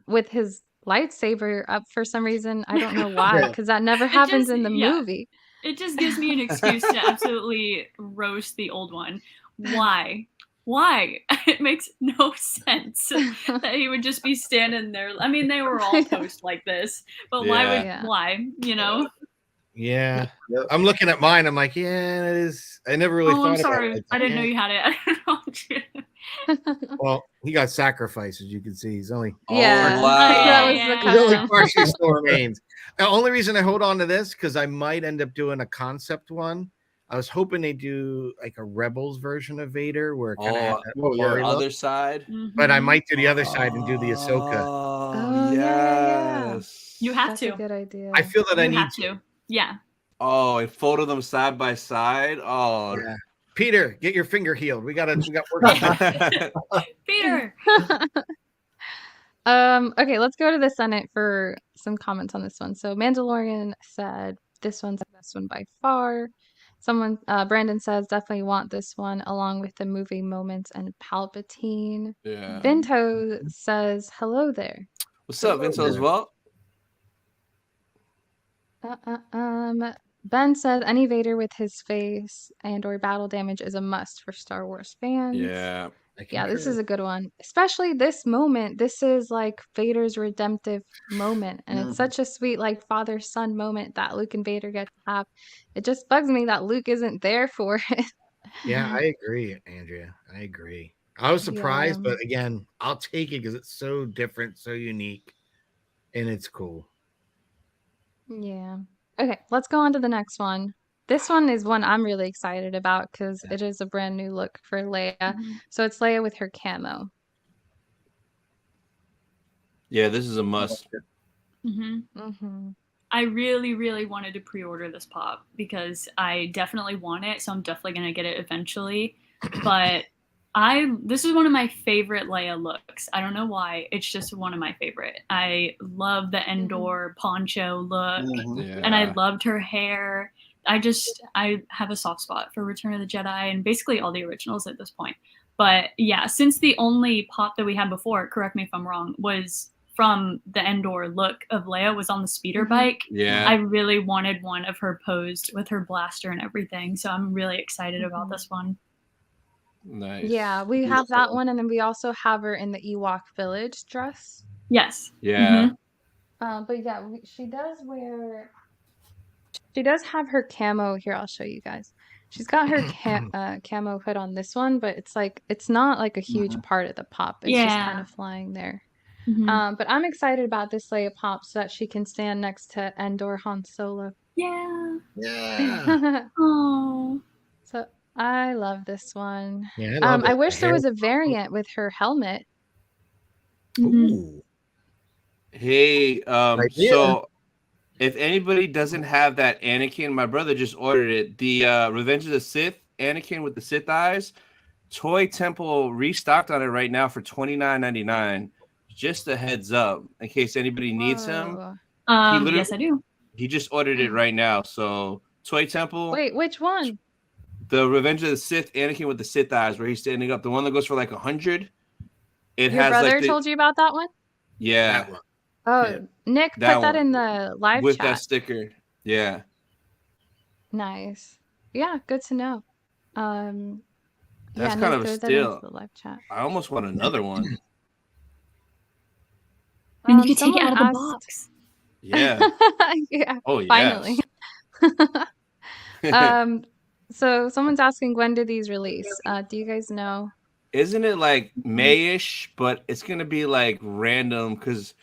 with his lightsaber up for some reason. I don't know why, Yeah. because that never It happens just, in the yeah. movie. It just gives me an excuse to absolutely roast the old one. Why? Why? It makes no sense that he would just be standing there. I mean, they were all posed like this, but Yeah. Yeah. why? You know? Yeah. Yep. I'm looking at mine. I'm like, yeah, it is. I never really Oh, thought I'm about sorry. it. I didn't know Yeah. you had it. I don't know. Well, he got sacrificed, as you can see. He's only Yeah, Oh that wow. was the he's only custom. partially still remains. The only reason I hold on to this because I might end up doing a concept one. I was hoping they do like a Rebels version of Vader where it kind of had Oh, that Oh, yeah. Atari look. other side. But I Mhm. might do the other side and do the Ahsoka. Oh, Oh, yeah. yes. You have That's a to. good idea. I feel that I You need have to. to. Yeah. Oh, and photo them side by side. Oh. Yeah. Peter, get your finger healed. We got work to do. Peter. Okay, let's go to the Senate for some comments on this one. So Mandalorian said this one's the best one by far. Someone, Brandon says, definitely want this one along with the movie moments and Palpatine. Yeah. Vinto says, hello there. What's up, Vinto as well? Ben says any Vader with his face and or battle damage is a must for Star Wars fans. Yeah. Yeah, this is a good one. Especially this moment. This is like Vader's redemptive moment. And it's such a sweet, like, father-son moment that Luke and Vader get to have. It just bugs me that Luke isn't there for it. Yeah, I agree, Andrea. I agree. I was surprised, Yeah. but again, I'll take it because it's so different, so unique, and it's cool. Yeah. Okay, let's go on to the next one. This one is one I'm really excited about because it is a brand new look for Leia. Mhm. So it's Leia with her camo. Yeah, this is a must. Mhm. Mm-hmm. I really, really wanted to pre-order this pop because I definitely want it, so I'm definitely gonna get it eventually. But this is one of my favorite Leia looks. I don't know why. It's just one of my favorite. I love the Endor poncho look, Yeah. and I loved her hair. I have a soft spot for Return of the Jedi and basically all the originals at this point. But yeah, since the only pop that we had before, correct me if I'm wrong, was from the Endor look of Leia was on the speeder bike. Yeah. I really wanted one of her posed with her blaster and everything. So I'm really excited about this one. Nice. Yeah, we have that one, and then we also have her in the Ewok village dress. Yes. Yeah. But yeah, she does have her camo here. I'll show you guys. She's got her camo hood on this one, but it's not like a huge part of the pop. It's just kind Yeah. of flying there. Mhm. But I'm excited about this Leia pop so that she can stand next to Endor Han Solo. Yeah. Yeah. Oh. So I love this one. Yeah, I love it. I The wish there hair- was a variant with her helmet. Mhm. Ooh. Hey, Idea. so if anybody doesn't have that Anakin, my brother just ordered it. The Revenge of the Sith Anakin with the Sith eyes. Toy Temple restocked on it right now for $29.99. Just a heads up in case anybody needs him. Whoa. Yes, I do. He just ordered it right now. So Toy Temple, Wait, which one? the Revenge of the Sith Anakin with the Sith eyes, where he's standing up, the one that goes for like 100. It Your has brother like the told you about that one? yeah That one. Oh, Yeah. Nick put that that one in the live with chat. that sticker. Yeah, Nice. Yeah, good to know. that's Yeah, kind Nick of a threw that into steal. the live chat. I almost want another one. And you can take it Someone out of the asked. box. Yeah. Yeah, Oh yes. finally. So someone's asking when do these release? Do you guys know? Isn't it like Mayish, but it's gonna be like random because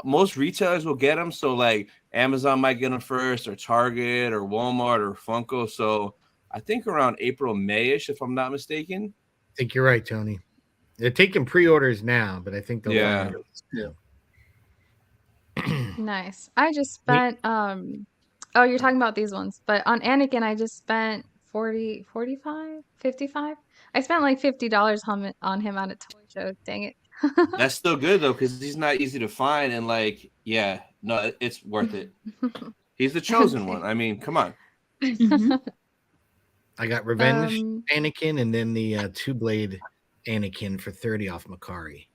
most retailers will get them. So like Amazon might get them first, or Target, or Walmart, or Funko. So I think around April, Mayish, if I'm not mistaken. I think you're right, Tony. They're taking pre-orders now, but I think they'll Yeah. Nice. I just spent oh, you're talking about these ones, but on Anakin I just spent 40, 45, 55. I spent like $50 on him at a toy show. Dang it. That's still good though, because he's not easy to find, and like, yeah, no, it's worth it. He's the chosen one. I mean, come on. Mhm. I got Revenge Um, Anakin and then the two blade Anakin for 30 off Macari.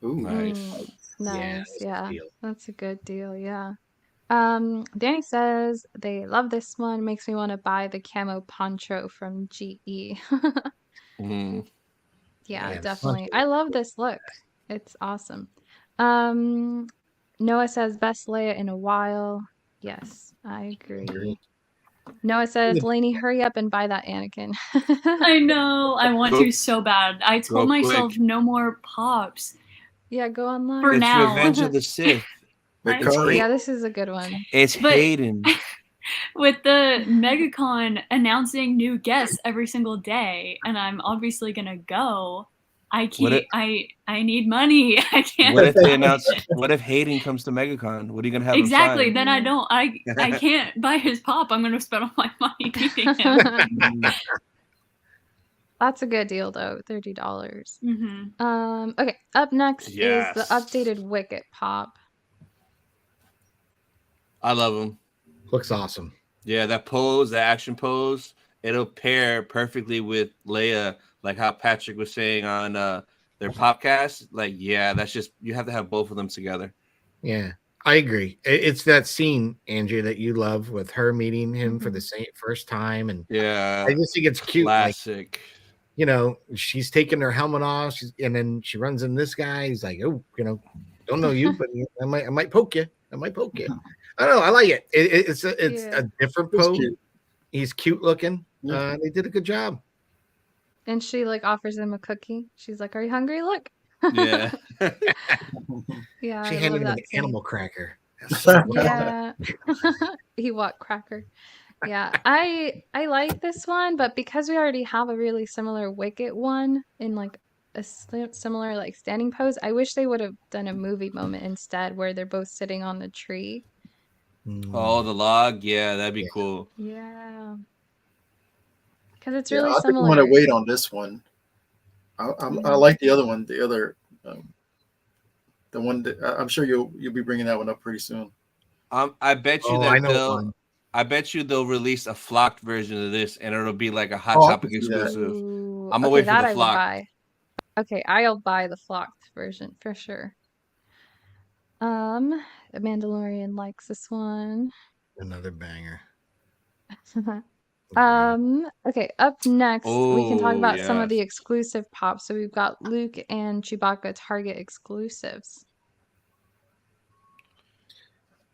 Ooh. Nice. nice. That's a Yeah, deal. that's a good deal. Yeah. Danny says they love this one. Makes me want to buy the camo poncho from GE. Mhm. Yeah, Yeah, definitely. I love this look. It's awesome. Um, Noah says best Leia in a while. Yes, I agree. Noah says, Lainey, hurry up and buy that Anakin. I know. I want Go- to so bad. I told go myself quick. no more pops Yeah, go online. for It's now. Revenge of the Sith. It's Macari. Yeah, this is a good one. It's But- Hayden. With the MegaCon announcing new guests every single day, and I'm obviously gonna go. I What can't. I need money. I can't. What if they announce? What if Hayden comes to MegaCon? What are you gonna have Exactly. him Then I don't. I can't buy his pop. I'm gonna spend all my money meeting him. sign? That's a good deal though, $30. Hmm. Okay, up next is the Yes. updated Wicket pop. I love him. Looks awesome. Yeah, that pose, that action pose, it'll pair perfectly with Leia, like how Patrick was saying on their podcast. Like, yeah, that's just you have to have both of them together. Yeah, I agree. It's that scene, Andrea, that you love with her meeting him for the same first time, and Yeah, I just think it's cute. Like, classic. you know, she's taking her helmet off, and then she runs in this guy. He's like, "Oh, you know, don't know you, but I might poke you. I might poke you." I don't know. I like it. It's Yeah. a different It's pose. cute. He's cute looking. Yeah. They did a good job. And she like offers him a cookie. She's like, "Are you hungry? Look." Yeah. Yeah, She I handed love him that an scene. animal cracker. That's so cool. Yeah. He what cracker? Yeah, I like this one, but because we already have a really similar Wicket one in like a similar like standing pose, I wish they would have done a movie moment instead where they're both sitting on the tree. Oh, the log. Yeah, that'd be Yeah. cool. Yeah. Because it's Yeah, really I think I'm similar. gonna wait on this one. I like the other one. The other, the one that I'm sure you'll be bringing that one up pretty soon. I bet you Oh, I that know they'll. one. I bet you they'll release a flocked version of this, and it'll be like a Hot Oh, I Topic can see that. exclusive. Ooh, I'm gonna okay, wait for that the I would flock. buy. Okay, I'll buy the flocked version for sure. The Mandalorian likes this one. Another banger. Okay, up next, we can talk Oh about some of the yes. exclusive pops. So we've got Luke and Chewbacca Target exclusives.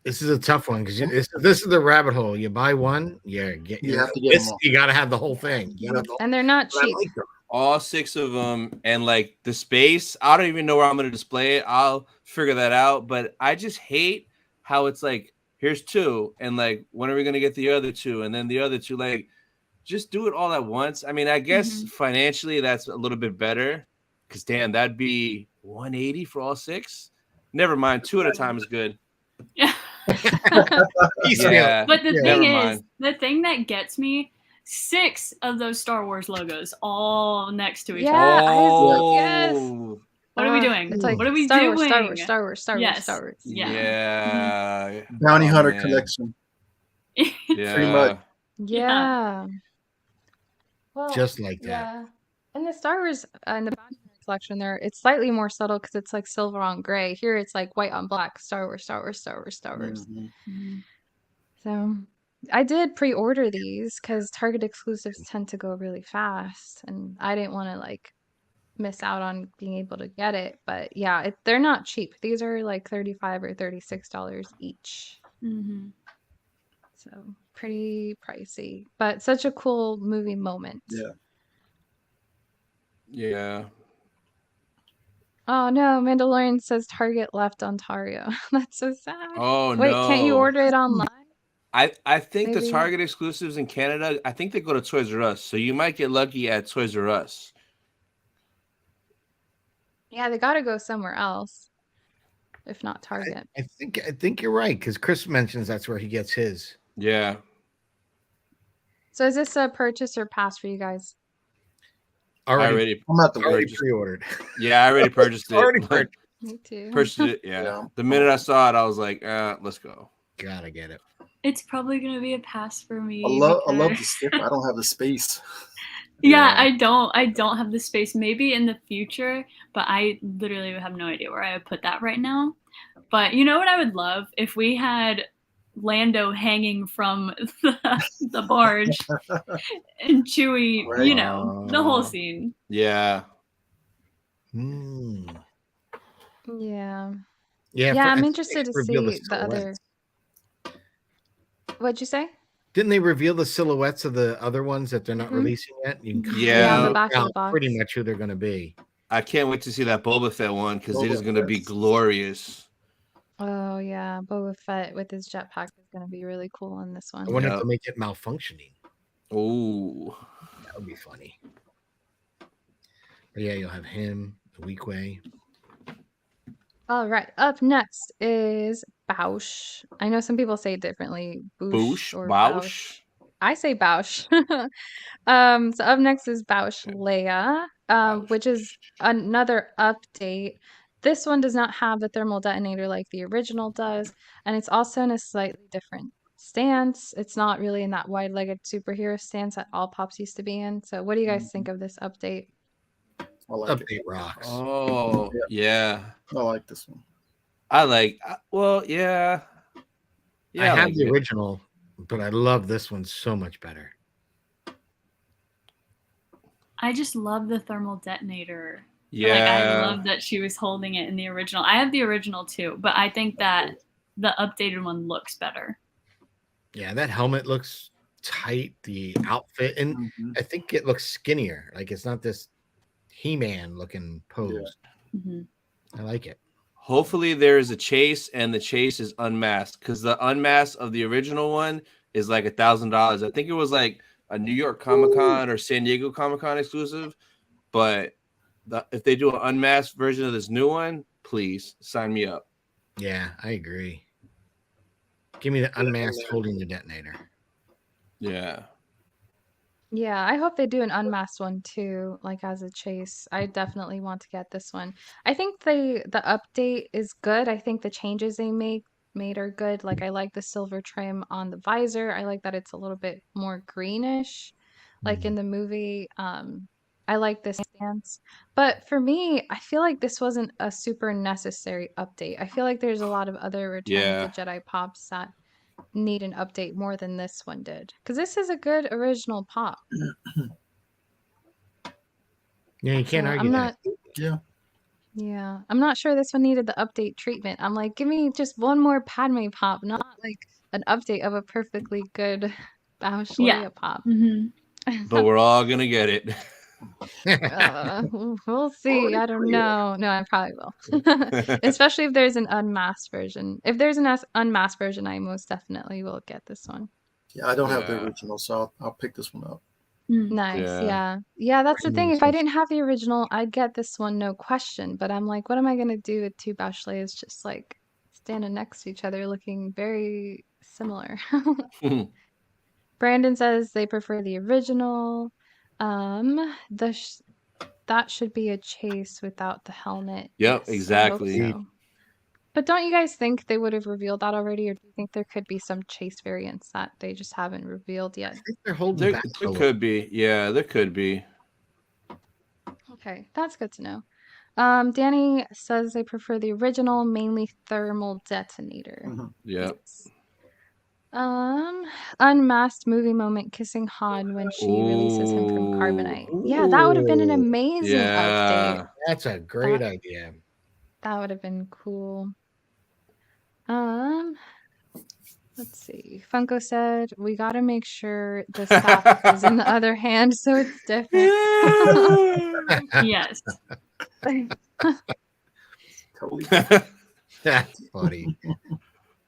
This is a tough one because this is the rabbit hole. You buy one, You have to get them all. You got to have the whole thing. You gotta have the whole- And they're not but I cheap. like them. All 6 of them, and like the space. I don't even know where I'm gonna display it. I'll figure that out. But I just hate how it's like here's 2, and like when are we gonna get the other 2, and then the other 2? Like, just do it all at once. I mean, I guess financially that's a little bit better. Cause damn, that'd be 180 for all 6. Never mind, 2 at a time is good. Yeah. Yeah, But the Yeah. thing Never is, mind. the thing that gets me, 6 of those Star Wars logos all next to each Yeah, other. yes. Oh, What are we doing? It's like What are we Star doing? Wars, Star Wars, Star Wars, Star Wars, Yes. Star Wars. Yeah. yeah. Bounty Oh, Hunter man. collection. Yeah. Pretty much. Yeah. Well, Just like that. yeah. And the Star Wars in the Bounty Hunter collection there, it's slightly more subtle because it's like silver on gray. Here it's like white on black. Star Wars, Star Wars, Star Wars, Star Wars. Mhm. So I did pre-order these because Target exclusives tend to go really fast, and I didn't want to like miss out on being able to get it. But yeah, they're not cheap. These are like $35 or $36 each. Mm-hmm. So pretty pricey, but such a cool movie moment. Yeah. Yeah. Oh no, Mandalorian says Target left Ontario. That's so sad. Oh Wait, can't you no. order it online? I think the Maybe. Target exclusives in Canada, I think they go to Toys R Us. So you might get lucky at Toys R Us. Yeah, they gotta go somewhere else. If not Target. I think you're right because Chris mentions that's where he gets his. Yeah. So is this a purchase or pass for you guys? I already I'm not the already purchased. pre-ordered. Yeah, I already purchased it. Already purchased. Me too. Purchased it, yeah. Yeah. The minute I saw it, I was like, let's go. Gotta get it. It's probably gonna be a pass for me. I love the because- stick, but I don't have the space. Yeah, Yeah. I don't have the space. Maybe in the future, but I literally have no idea where I would put that right now. But you know what I would love if we had Lando hanging from the barge and Chewie, Right. you know, the whole scene. Yeah. Hmm. Yeah. Yeah, Yeah, I I'm think interested to they revealed the see the other. silhouettes. What'd you say? Didn't they reveal the silhouettes of the other ones that they're not Mhm. releasing yet? You can Yeah, on the Yeah. back of the out pretty box. much who they're going to be. I can't wait to see that Boba Fett one because it Boba is going to be Fett. glorious. Oh yeah, Boba Fett with his jetpack is gonna be really cool in this I one. wonder if Yep. they'll make it malfunctioning. Ooh. That would be funny. But yeah, you'll have him, the weak way. All right, up next is Bausch. I know some people say it differently, Boosh Boosh. or Bausch. Bausch. I say Bausch. So up next is Bausch Leia, Bausch. which is another update. This one does not have the thermal detonator like the original does, and it's also in a slightly different stance. It's not really in that wide-legged superhero stance that all pops used to be in. So what do you guys think of this update? I like it. Update rocks. Oh, yeah. I like this one. I like, well, yeah. I Yeah, have like the it. original, but I love this one so much better. I just love the thermal detonator. Yeah. Like I love that she was holding it in the original. I have the original too, but I think that the updated one looks better. Yeah, that helmet looks tight, the outfit, and Mhm. I think it looks skinnier. Like it's not this He-Man looking pose. Mhm. I like it. Hopefully there is a chase and the chase is unmasked because the unmasked of the original one is like $1,000. I think it was like a New York Comic-Con or San Diego Comic-Con exclusive. But if they do an unmasked version of this new one, please sign me up. Yeah, I agree. Give me the unmasked holding the detonator. Yeah. Yeah, I hope they do an unmasked one too, like as a chase. I definitely want to get this one. I think the update is good. I think the changes they made are good. Like I like the silver trim on the visor. I like that it's a little bit more greenish, like in the movie. I like this stance. But for me, I feel like this wasn't a super necessary update. I feel like there's a lot of other Return of the Yeah. Jedi pops that need an update more than this one did. Because this is a good original pop. Yeah, you So can't argue I'm that. not, Yeah. yeah, I'm not sure this one needed the update treatment. I'm like, give me just one more Padme pop, not like an update of a perfectly good Bausch Yeah. Leia pop. Mm-hmm. But we're all going to get it. We'll see. I don't know. No, I probably will. Especially if there's an unmasked version. If there's an unmasked version, I most definitely will get this one. Yeah, I don't have the Yeah. original, so I'll pick this one up. Nice. Yeah. Yeah. Yeah, that's the thing. If I Premium didn't have the original, I'd get this one, no question. But I'm like, what am I gonna do with two Bausch Leias just like standing next to each other looking very similar? Brandon says they prefer the original. The that should be a chase without the helmet. Yep, Yes, I hope exactly. so. But don't you guys think they would have revealed that already, or do you think there could be some chase variants that they just haven't revealed yet? I think they're holding There, back. there could be. Yeah, there could be. Okay, that's good to know. Danny says they prefer the original, mainly thermal detonator. Mhm. Yep. Yes. Unmasked movie moment kissing Han when she releases him from carbonite. Yeah, that would have been an Ooh, amazing update. Yeah. that's a great idea. That would have been cool. Let's see. Funko said we got to make sure the staff is in the other hand so it's different. Yes. Totally. That's funny.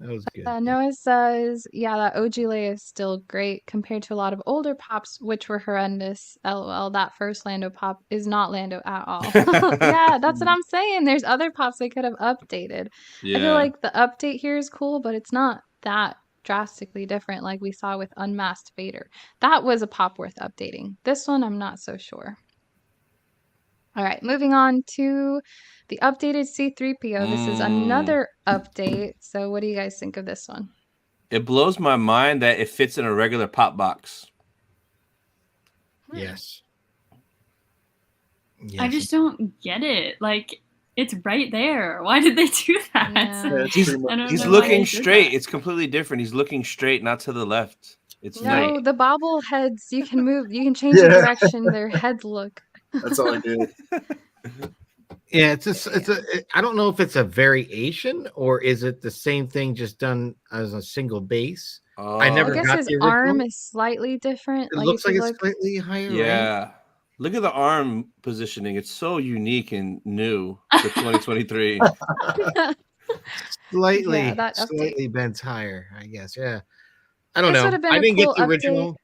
That was good. Noah says, yeah, that OG Leia is still great compared to a lot of older pops, which were horrendous. LOL, that first Lando pop is not Lando at all. Yeah, that's what I'm saying. There's other pops they could have updated. I feel Yeah. like the update here is cool, but it's not that drastically different like we saw with Unmasked Vader. That was a pop worth updating. This one, I'm not so sure. All right, moving on to the updated C3PO. This is another update. So what do you guys think of this one? It blows my mind that it fits in a regular pop box. Yes. I just don't get it. Like, it's right there. Why did they do that? Yeah. Yeah, it's He's pretty much. I don't he's know why looking they did straight. that. It's completely different. He's looking straight, not to the left. It's No, right. the bobbleheads, you can move, you can change the Yeah, direction their heads look. that's all I did. Yeah, I don't know if it's a variation or is it the same thing just done as a single base. I I never Oh, guess got his the arm original. is slightly different. It Like looks if like you it's look, slightly higher, right? yeah. Look at the arm positioning. It's so unique and new for 2023. yeah, Slightly, that update. slightly bent higher, I guess. Yeah. I don't This would know. have been I a didn't get cool the update. original.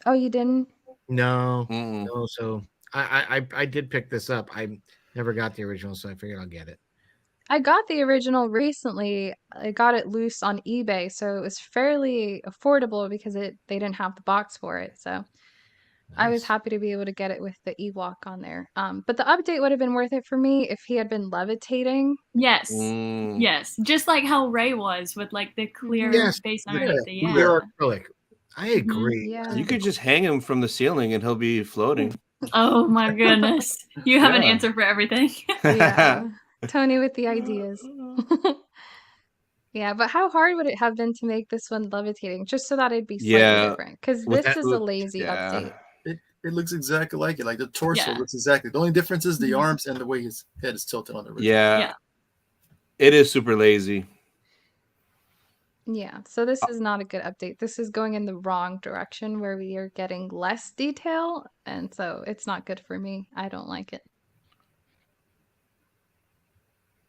Oh, you didn't? No, Mm-mm. no. So I did pick this up. I never got the original, so I figured I'll get it. I got the original recently. I got it loose on eBay, so it was fairly affordable because they didn't have the box for it. So I was Nice. happy to be able to get it with the Ewok on there. But the update would have been worth it for me if he had been levitating. Yes. Mm. Yes. Just like how Ray was with like the clear Yes. face Yeah. underneath the Clear acrylic. I Mhm. agree. Yeah. You could just hang him from the ceiling and he'll be floating. Oh my goodness. You have an Yeah. answer for everything. Yeah. Tony with the ideas. Yeah, but how hard would it have been to make this one levitating just so that it'd be slightly Yeah. different? Because With this that is a look, lazy update. It looks exactly like it. Like the torso Yeah. looks exactly. The only difference is the Mhm. arms and the way his head is tilted on the original. Yeah. Yeah. It is super lazy. Yeah, so this is not a good update. This is going in the wrong direction where we are getting less detail, and so it's not good for me. I don't like it.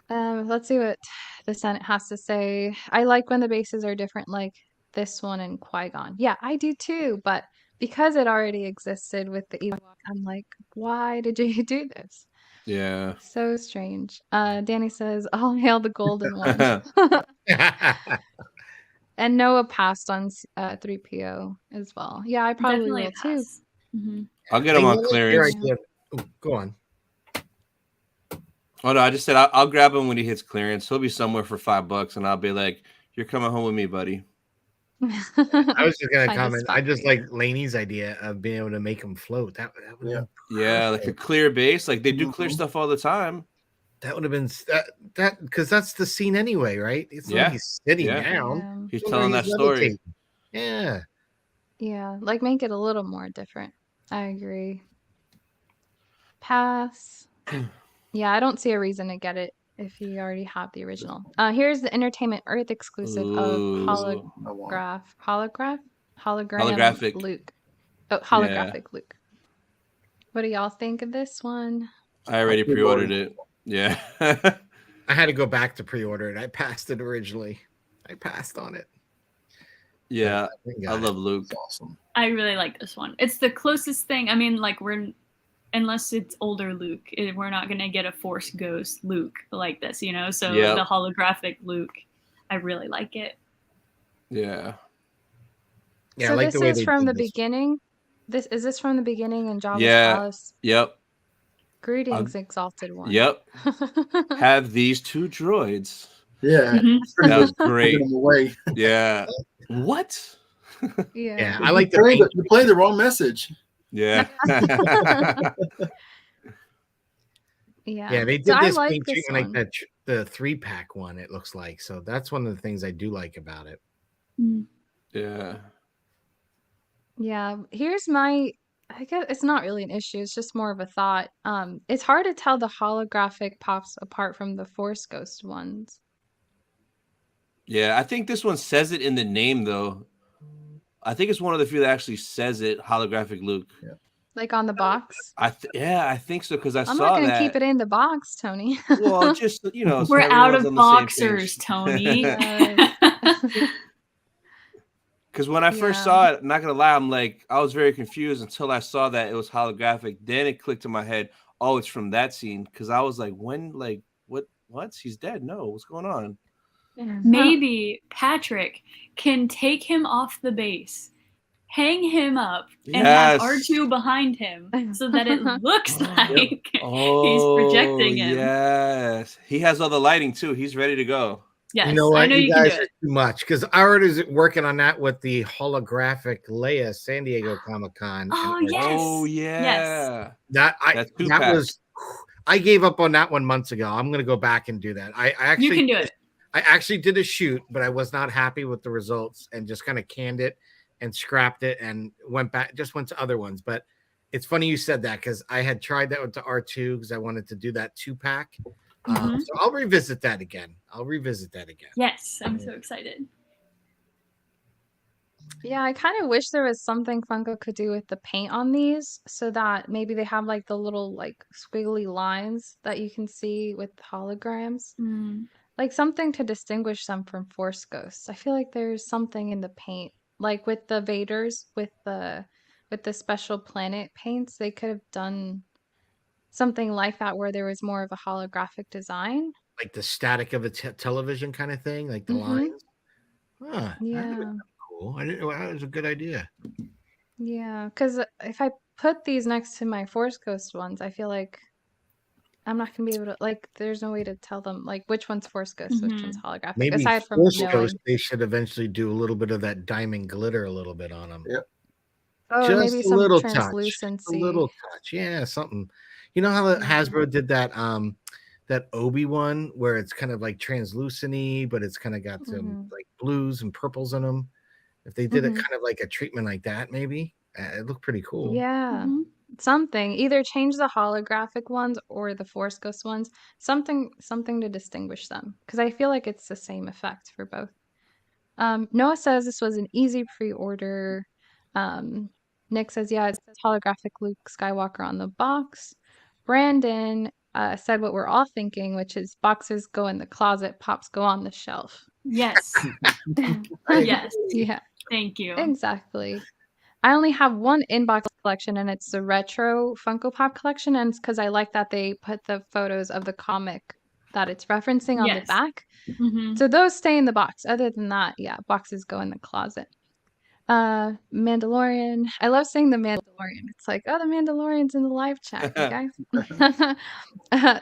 Let's see what the Senate has to say. I like when the bases are different, like this one and Qui-Gon. Yeah, I do too, but because it already existed with the Ewok, I'm like, why did you do this? Yeah. So strange. Danny says, "All hail the golden one." And Noah passed on 3PO as well. Yeah, I probably Definitely a will too. pass. Mhm. I'll get him I on like your clearance. idea. Ooh, go on. Oh no, I just said I'll grab him when he hits clearance. He'll be somewhere for $5, and I'll be like, "You're coming home with me, buddy." I was just gonna Find a comment. spot I for just you. like Laney's idea of being able to make him float. That would Yeah. have Yeah, like a clear base. Like they do clear Mhm. stuff all the time. that would have been that because that's the scene anyway, right? It's not Yeah. like he's sitting Yeah. down. Yeah. He's It's telling where that story. levitating. Yeah. Yeah, like make it a little more different. I agree. Pass. Yeah, I don't see a reason to get it if you already have the original. Here's the Entertainment Earth exclusive of Ooh. I want it. hologram Holographic. Luke. Oh, Yeah. holographic Luke. What do y'all think of this one? I already pre-ordered it. Yeah. I had to go back to pre-order it. I passed it originally. I passed on it. Yeah. But I got love it. Luke. It's awesome. I really like this one. It's the closest thing. I mean, like unless it's older Luke, we're not gonna get a Force Ghost Luke like this, you know. So Yep. the holographic Luke, I really like it. Yeah. Yeah, So I like this the way is they from did the this. beginning. Is this from the beginning in Jabba's Yeah. palace? Yep. Greetings, exalted one. Yep. Have these two droids. Yeah. Mhm. That was Giving great. them away. Yeah. What? Yeah. Yeah, I like the You played the wrong message. Yeah. Yeah, they So did I this like paint this treatment one. like the 3-pack one, it looks like. So that's one of the things I do like about it. Yeah. Yeah, here's my I guess it's not really an issue, it's just more of a thought. It's hard to tell the holographic pops apart from the Force Ghost ones. Yeah. I think this one says it in the name though. I think it's one of the few that actually says it, holographic Luke. Yeah. Like on the box. I think so because I I'm saw not gonna that. keep it in the box, Tony. Well, just so We're out everyone's of on the same boxers, page. Tony. Because when I first Yeah. saw it, I'm not gonna lie, I'm like, I was very confused until I saw that it was holographic. Then it clicked in my head, oh, it's from that scene. Because I was like, when, like, what? He's dead? No, what's going on? Maybe Patrick can take him off the base, hang him up, and have Yes. R2 behind him so that it looks like Oh, he's projecting him. Yes, he has all the lighting too. He's ready to go. Yes, You know I what? know You you can do guys are it. too much because I already working on that with the holographic Leia San Diego Comic Con. Oh And yes, Oh yes. yeah, that that two that pack. was I gave up on that one months ago. I'm gonna go back and do that. You can do it. I actually did a shoot, but I was not happy with the results and just kind of canned it and scrapped it and went to other ones. But it's funny you said that because I had tried that with the R2 because I wanted to do that 2-pack. Mhm. So I'll revisit that again. Yes, I'm so excited. Yeah, I kind of wish there was something Funko could do with the paint on these so that maybe they have like the little like squiggly lines that you can see with holograms. Mm. Like something to distinguish them from Force Ghosts. I feel like there's something in the paint. Like with the Vaders with the special planet paints, they could have done something like that where there was more of a holographic design. Like the static of a television kind of thing, like the Mm-hmm. lines. Huh, that'd be Yeah. cool. I didn't. Well, that was a good idea. Yeah. Because if I put these next to my Force Ghost ones, I feel like I'm not gonna be able to like. There's no way to tell them like which one's Force Ghost, which one's Mhm. holographic, Maybe aside from Force Ghost, knowing. they should eventually do a little bit of that diamond glitter a little bit on them. Yep. Oh, or Just maybe a some little touch. A translucency. little touch. Yeah, something. You know how the Yeah. Hasbro did that Obi one where it's kind of like translucent but it's kind of got some Hmm. like blues and purples in them. If they did it Hmm. kind of like a treatment like that, maybe it looked pretty cool. Yeah. Mhm. Something. Either change the holographic ones or the Force Ghost ones. Something to distinguish them. Because I feel like it's the same effect for both. Noah says this was an easy pre-order. Um, Nick says, yeah, it says holographic Luke Skywalker on the box. Brandon said what we're all thinking, which is boxes go in the closet, pops go on the shelf. Yes. I Yes. agree. Yeah, Thank you. exactly. I only have one inbox collection, and it's the retro Funko Pop collection, and it's because I like that they put the photos of the comic that it's referencing on the Yes. back. Mhm. So those stay in the box. Other than that, yeah, boxes go in the closet. Mandalorian. I love saying the Mandalorian. It's like, oh, the Mandalorian's in the live chat, you guys.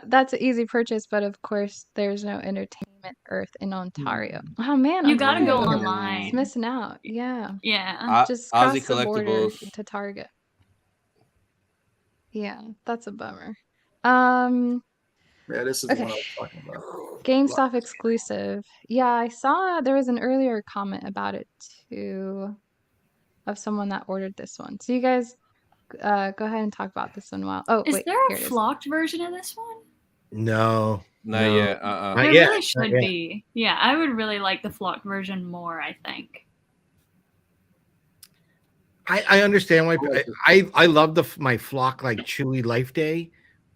That's an easy purchase, but of course, there's no Entertainment Earth in Ontario. Oh man, You gotta go Ontario is online. missing out. Yeah, Yeah. just Aussie cross the border Collectibles. to Target. Yeah, that's a bummer. Um, Yeah, this is the one I okay. was talking about. GameStop exclusive. Yeah, I saw there was an earlier comment about it too of someone that ordered this one. So you guys go ahead and talk about this one while. Oh, Is wait, there here a it is. flocked version of this one? No, Not no, yet. not There yet, really not should yet. be. Yeah, I would really like the flocked version more, I think. I understand why I love my flock like Chewy Life Day,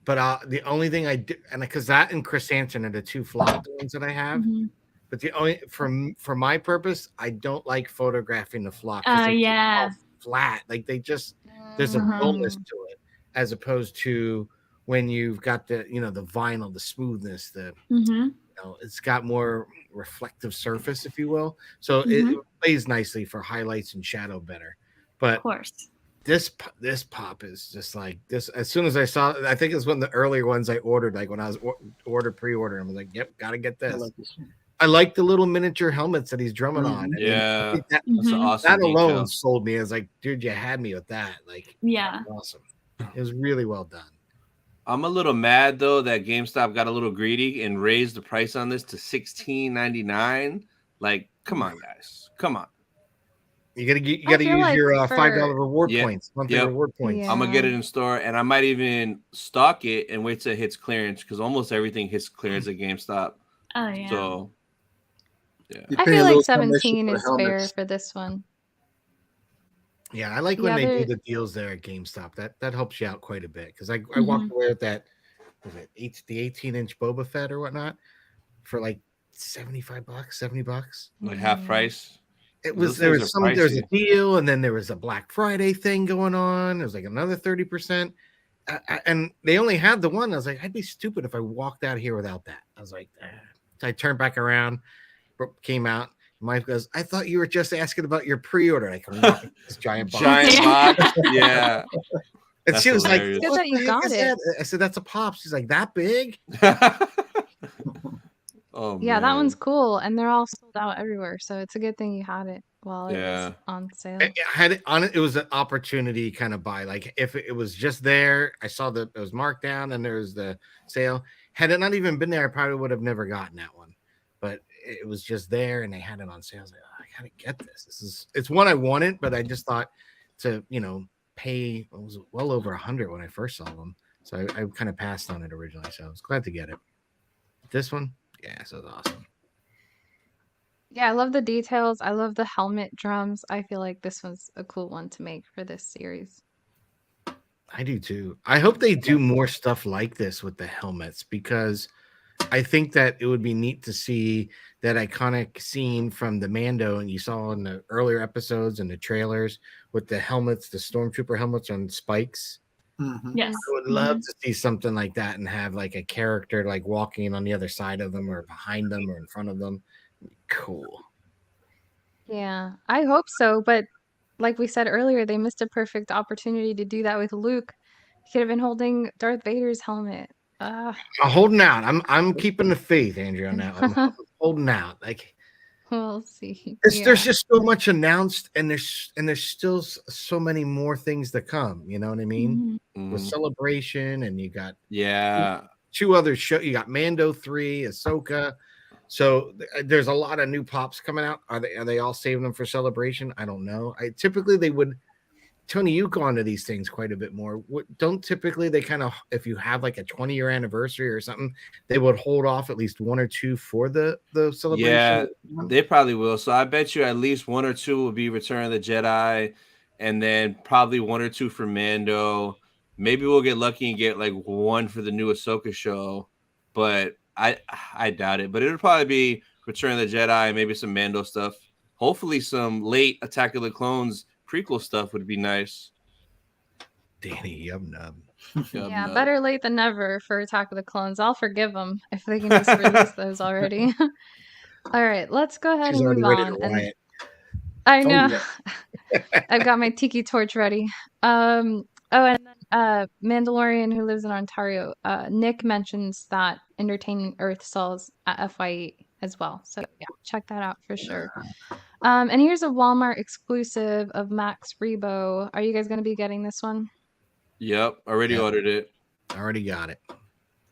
but the only thing I do and because that and Chris Hansen are the two flocked ones that I have. Mhm. But the only for my purpose, I don't like photographing the flock because they're Yeah. all flat. Like there's a dullness Mhm. to it, as opposed to when you've got the the vinyl, the smoothness, Mhm. it's got more reflective surface, if you will. So it Mhm. plays nicely for highlights and shadow better. But Of course. this pop is just like this. As soon as I saw it, I think it's one of the earlier ones I ordered. Like when I was pre-order, I was like, "Yep, gotta get I this." like this one. I like the little miniature helmets that he's drumming on. I mean, I Yeah, think that that's an Mhm. awesome alone detail. sold me. I was like, dude, you had me with that. Like, Yeah. awesome. It was really well done. I'm a little mad though that GameStop got a little greedy and raised the price on this to $16.99. Like, come on, guys, come on. You gotta I feel use like your for $5 reward Yeah, points, monthly yep. reward points. I'm gonna get yeah. it in store, and I might even stock it and wait till it hits clearance because almost everything hits clearance at GameStop. Oh yeah. So, yeah, You I pay a feel little like commission 17 for the is fair helmets. for this one. Yeah, I like when Yeah, they do they're the deals there at GameStop. That helps you out quite a bit because I Mhm. walked away with that. Was it the 18-inch Boba Fett or whatnot for like $75, $70? like half mm, price. It Those was there things was are there's a pricey. deal, and then there was a Black Friday thing going on. There was like another 30%. And they only had the one. I was like, I'd be stupid if I walked out here without that. I was like, So I turned back around, came out. My wife goes, I thought you were just asking about your pre-order. I come walking this giant box. Giant box. Yeah, And that's she was like, hilarious. good what that you the heck got is it. that? I said, that's a pop. She's like, that big? Oh, Oh Yeah, that one's man. cool, and they're all sold out everywhere. So it's a good thing you had it while it was Yeah. on sale. I had it on it. It was an opportunity kind of buy. Like if it was just there, I saw that it was marked down and there was the sale. Had it not even been there, I probably would have never gotten that one. But it was just there and they had it on sale. I was like, oh, I gotta get this. It's one I wanted, but I just thought to pay. It was well over 100 when I first saw them, so I kind of passed on it originally. So I was glad to get it. This one, yeah, so it's awesome. Yeah, I love the details. I love the helmet drums. I feel like this was a cool one to make for this series. I do too. I hope they do more stuff like this with the helmets because I think that it would be neat to see that iconic scene from the Mando and you saw in the earlier episodes and the trailers with the helmets, the stormtrooper helmets on spikes. Mhm. Yes. I would love to see something like that and have like a character like walking on the other side of them or behind them or in front of them. Cool. Yeah, I hope so. But like we said earlier, they missed a perfect opportunity to do that with Luke. He could have been holding Darth Vader's helmet. I'm holding out. I'm keeping the faith, Andrew, on that. I'm holding out. Like We'll see. there's just so much announced, and there's still so many more things to come. You know what I mean? With Celebration, and you got two other shows. You got Mando 3, Ahsoka. So there's a lot of new pops coming out. Are they all saving them for Celebration? I don't know. Typically they would. Tony, you go onto these things quite a bit more. Don't typically they kind of, if you have like a 20-year anniversary or something, they would hold off at least one or two for the celebration? Yeah, they probably will. So I bet you at least one or two will be Return of the Jedi, and then probably one or two for Mando. Maybe we'll get lucky and get like one for the new Ahsoka show, but I doubt it. But it'll probably be Return of the Jedi, maybe some Mando stuff. Hopefully some late Attack of the Clones prequel stuff would be nice. Danny, yum nub. Yeah, better late than never for Attack of the Clones. I'll forgive them if they can just release those already. All right, let's go ahead and move on. And I know I've got my tiki torch ready. And then Mandalorian who lives in Ontario, Nick mentions that Entertainment Earth sells at FY8 as well. So yeah, check that out for sure. And here's a Walmart exclusive of Max Rebo. Are you guys going to be getting this one? Yep, already ordered it. Already got it.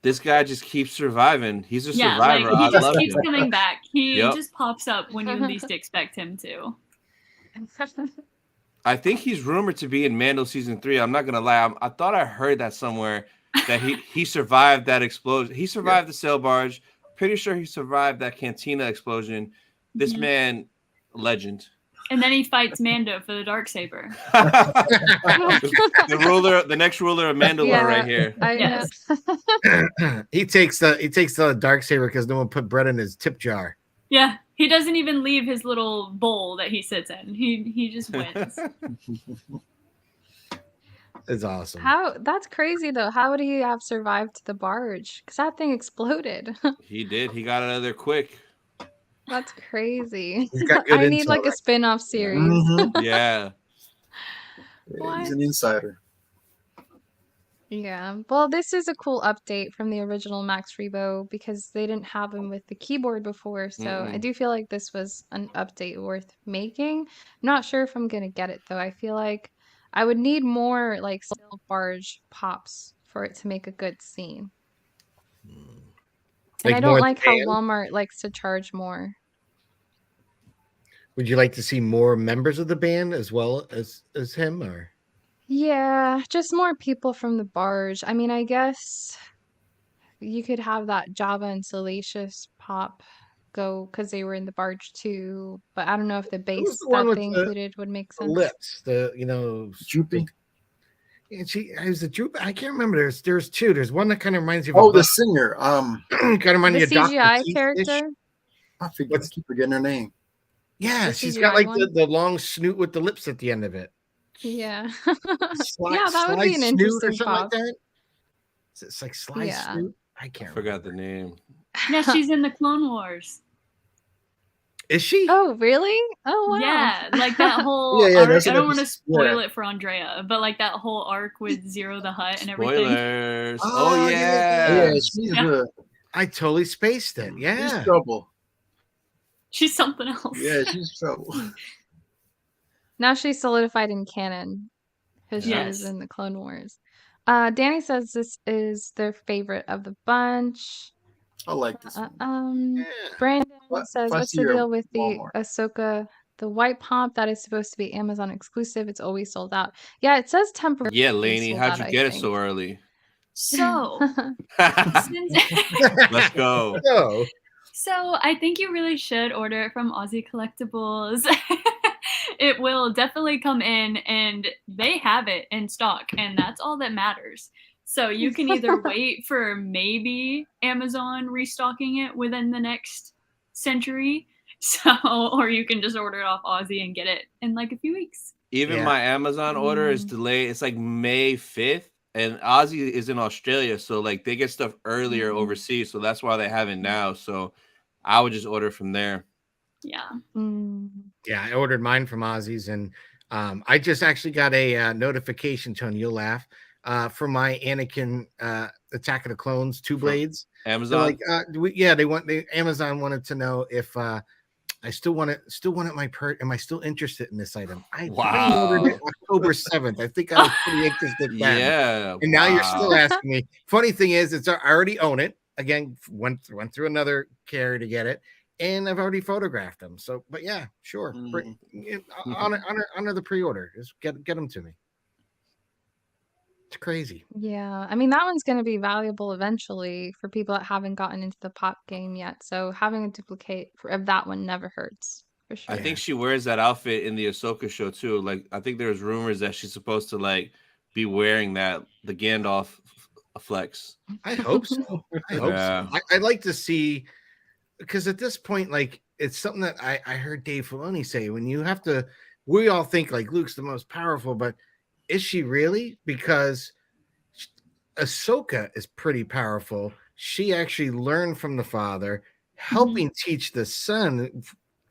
This guy just keeps surviving. He's a survivor. Like, he just love keeps him. coming back. He just pops up when you least expect him to. I think he's rumored to be in Mando season 3. I'm not gonna lie. I thought I heard that somewhere that he survived that explosion. He survived the sail barge. Pretty sure he survived that cantina explosion. This man, legend. And then he fights Mando for the Darksaber. the next ruler of Mandalore, right here. Yes. he takes the Darksaber because no one put bread in his tip jar. Yeah, he doesn't even leave his little bowl that he sits in. He just wins. It's awesome. That's crazy though. How would he have survived the barge? Because that thing exploded. He did. He got out of there quick. That's crazy. I need like a spin-off series. Yeah. He's an insider. Yeah. Well, this is a cool update from the original Max Rebo because they didn't have him with the keyboard before. So I do feel like this was an update worth making. I'm not sure if I'm going to get it though. I feel like I would need more like still barge pops for it to make a good scene. And I don't like how Walmart likes to charge more. Would you like to see more members of the band as well as him, or? Yeah, just more people from the barge. I mean, I guess you could have that Java and Salacious pop go because they were in the barge too. But I don't know if the bass that they included would make sense. Lips, droopy. It was a droop. I can't remember. There's two. There's one that kind of reminds you of the singer. Kind of reminds you of CGI character. I keep forgetting her name. Yeah, she's got like the long snoot with the lips at the end of it. Yeah. Yeah, that would be an interesting pop. Like it's like Sly Snoot. I forgot the name. Yeah, she's in the Clone Wars. Is she? Oh, really? Oh, wow. Yeah, like that whole arc. I don't want to spoil it for Andrea, but like that whole arc with Zero the Hutt and everything. Spoilers. Oh, yeah. I totally spaced it. She's Yeah. trouble. She's something else. Yeah, she's trouble. Now she's solidified in canon because she was Yes. in the Clone Wars. Danny says this is their favorite of the bunch. I like this one. Yeah. Brandon If says, I "What's see the her at deal with the Walmart. Ahsoka, the white pump that is supposed to be Amazon exclusive? It's always sold out." Yeah, it says temporarily Yeah, Lainey, sold how'd out, you I get it think. so early? So, Let's since go. So I think you really should order it from Aussie Collectibles. It will definitely come in, and they have it in stock, and that's all that matters. So you can either wait for maybe Amazon restocking it within the next century, or you can just order it off Aussie and get it in like a few weeks. Even Yeah. my Amazon order is Mm. delayed. It's like May 5th, and Ozzy is in Australia, so like they get stuff earlier Mm. overseas, so that's why they have it now. So I would just order from there. Yeah. Mm. Yeah, I ordered mine from Ozzy's, and I just actually got a notification, Tony, you'll laugh, for my Anakin Attack of the Clones 2 blades. They're Amazon. like, Amazon wanted to know if I still want my am I still interested in this item? I pre-ordered it October 7th. I think I was pretty interested then. Yeah. And now you're still asking me. Funny thing is, I already own it. Again, went through another carrier to get it, and I've already photographed them. So, but yeah, sure. Honor the pre-order. Just get them to me. It's crazy. Yeah, I mean that one's going to be valuable eventually for people that haven't gotten into the pop game yet. So having a duplicate of that one never hurts for sure. I think she wears that outfit in the Ahsoka show too. Like I think there's rumors that she's supposed to like be wearing the Gandalf flex. I hope so. I hope so. I'd like to see, because at this point, like it's something that I heard Dave Filoni say, when you have to, we all think like Luke's the most powerful, but is she really? Because Ahsoka is pretty powerful. She actually learned from the father, helping teach the son.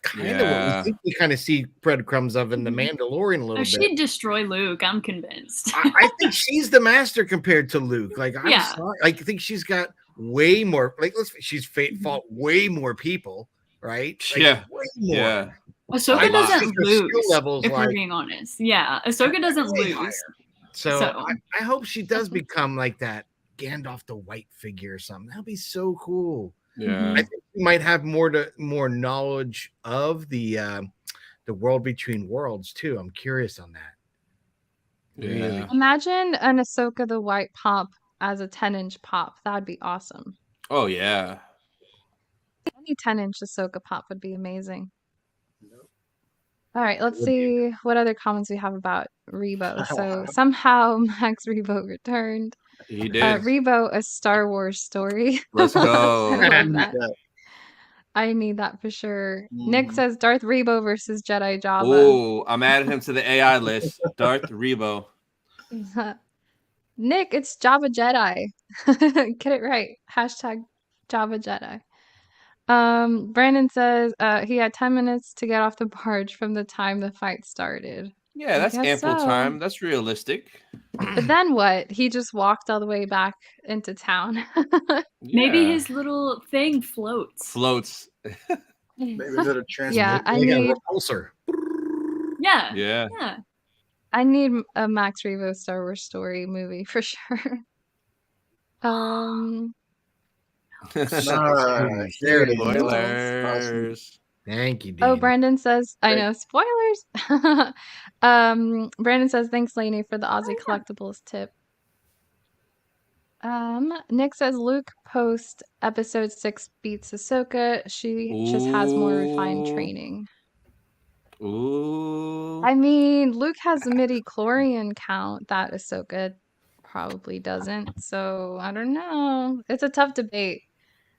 Kind of what we think we kind of see breadcrumbs of in the Mandalorian a little bit. She'd destroy Luke, I'm convinced. I think she's the master compared to Luke. Like, I'm sorry. I think she's got way more. Like, she's fought way more people, right? Like, way more. Yeah. Ahsoka doesn't lose. Levels, if we're being honest, yeah, Ahsoka doesn't lose. Higher. So I hope she does become like that Gandalf the White figure or something. That'd be so cool. Yeah, I think we might have more knowledge of the world between worlds too. I'm curious on that. Yeah. Really. Imagine an Ahsoka the White pop as a 10-inch pop. That'd be awesome. Oh yeah. Any 10-inch Ahsoka pop would be amazing. All right, let's see what other comments we have about Rebo. So somehow Max Rebo returned. He did. Rebo, a Star Wars story. Let's go. I love that. I need that for sure. Nick says Darth Rebo versus Jedi Jabba. Oh, I'm adding him to the AI list. Darth Rebo. Nick, it's Jabba Jedi. Get it right. Hashtag Jabba Jedi. Brandon says he had 10 minutes to get off the barge from the time the fight started. Yeah, that's ample time. That's realistic. But then what? He just walked all the way back into town. Maybe his little thing floats. Maybe they're transmitting. Yeah, I need a repulsor. Yeah. I need a Max Rebo Star Wars story movie for sure. Nice. There it is. Spoilers. Thank you, Dean. Oh, Brandon says, I know, spoilers. Brandon says, thanks, Lainey, for the Aussie Collectibles tip. Nick says, Luke post episode 6 beats Ahsoka. She just has more refined training. Ooh. I mean, Luke has a midi-chlorian count that Ahsoka probably doesn't. So I don't know. It's a tough debate.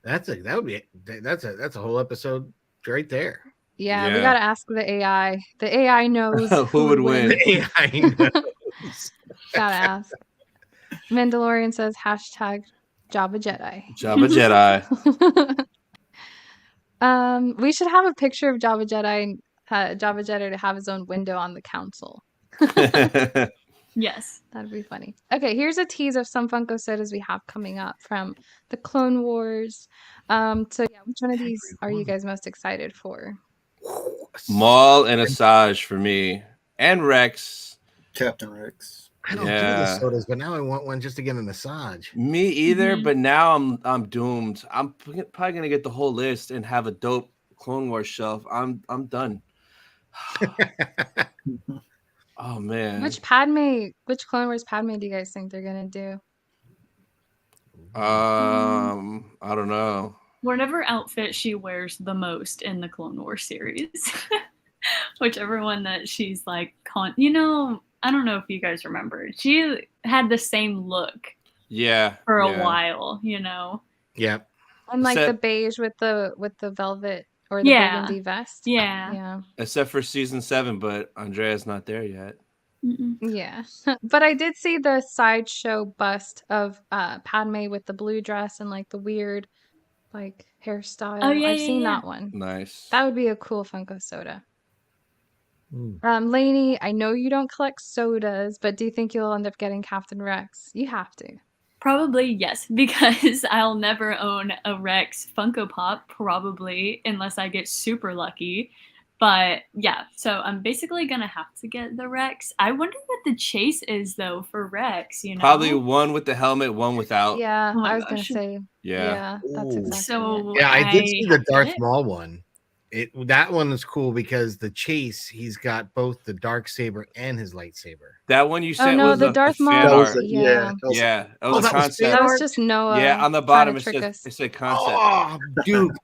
That's a whole episode right there. Yeah, we gotta ask the AI. The AI knows who would win. The AI knows. Gotta ask. Mandalorian says hashtag Jabba Jedi. Jabba Jedi. We should have a picture of Jabba Jedi to have his own window on the council. Yes. That'd be funny. Okay, here's a tease of some Funko sodas we have coming up from the Clone Wars. So yeah, which one of these are you guys most excited for? Maul and Asajj for me, and Rex. Captain Rex. I don't do the sodas, but now I want one just to get an Asajj. Me either, but now I'm doomed. I'm probably gonna get the whole list and have a dope Clone Wars shelf. I'm done. Oh man. Which Clone Wars Padme do you guys think they're gonna do? I don't know. Whatever outfit she wears the most in the Clone Wars series. Whichever one that she's like, you know, I don't know if you guys remember. She had the same look. Yeah. For a while, you know. Yeah. And like the beige with the velvet or the burgundy vest. Yeah. Yeah. Except for season 7, but Andrea's not there yet. Yeah. But I did see the sideshow bust of Padme with the blue dress and like the weird like hairstyle. Oh, yeah, I've seen yeah. that one. Nice. That would be a cool Funko soda. Lainey, I know you don't collect sodas, but do you think you'll end up getting Captain Rex? You have to. Probably yes, because I'll never own a Rex Funko Pop, probably, unless I get super lucky. But yeah, so I'm basically gonna have to get the Rex. I wonder what the chase is though for Rex, you know? Probably one with the helmet, one without. Yeah, Oh my I was gonna gosh. say. Yeah. That's exactly So it. Yeah, I did see the have to Darth get it. Maul one. That one is cool because the chase, he's got both the dark saber and his lightsaber. That one you Oh sent no, was the a Darth fan Maul. art. Yeah. Yeah, that was Oh, a that was concept. That was just Noah. Yeah, on the trying bottom to it trick said, us. it said concept. Oh, duped.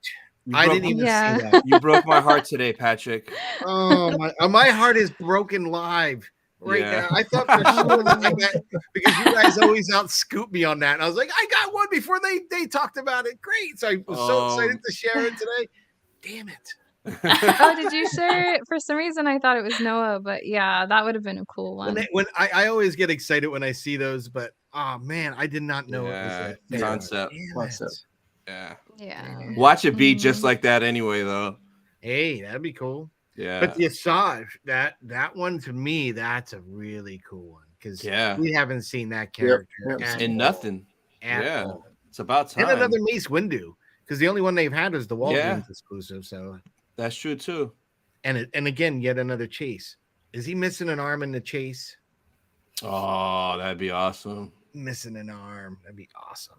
I didn't even Yeah. see that. You broke my heart today, Patrick. Oh my heart is broken live right Yeah. now. I thought for sure that I got, because you guys always outscoop me on that. And I was like, I got one before they talked about it. Great. So I was so excited to share it today. Damn it. Oh, did you share it? For some reason, I thought it was Noah, but yeah, that would have been a cool one. When I always get excited when I see those, but oh man, I did not know it was a fan art. Concept. Damn it. Yeah. Yeah. Watch it be just like that anyway, though. Hey, that'd be cool. Yeah. But the Asajj, that one to me, that's a really cool one because we haven't seen that character in nothing. At all. It's about time. And another Mace Windu, because the only one they've had is the Walgreens exclusive. So that's true too. And again, yet another chase. Is he missing an arm in the chase? Oh, that'd be awesome. Missing an arm. That'd be awesome.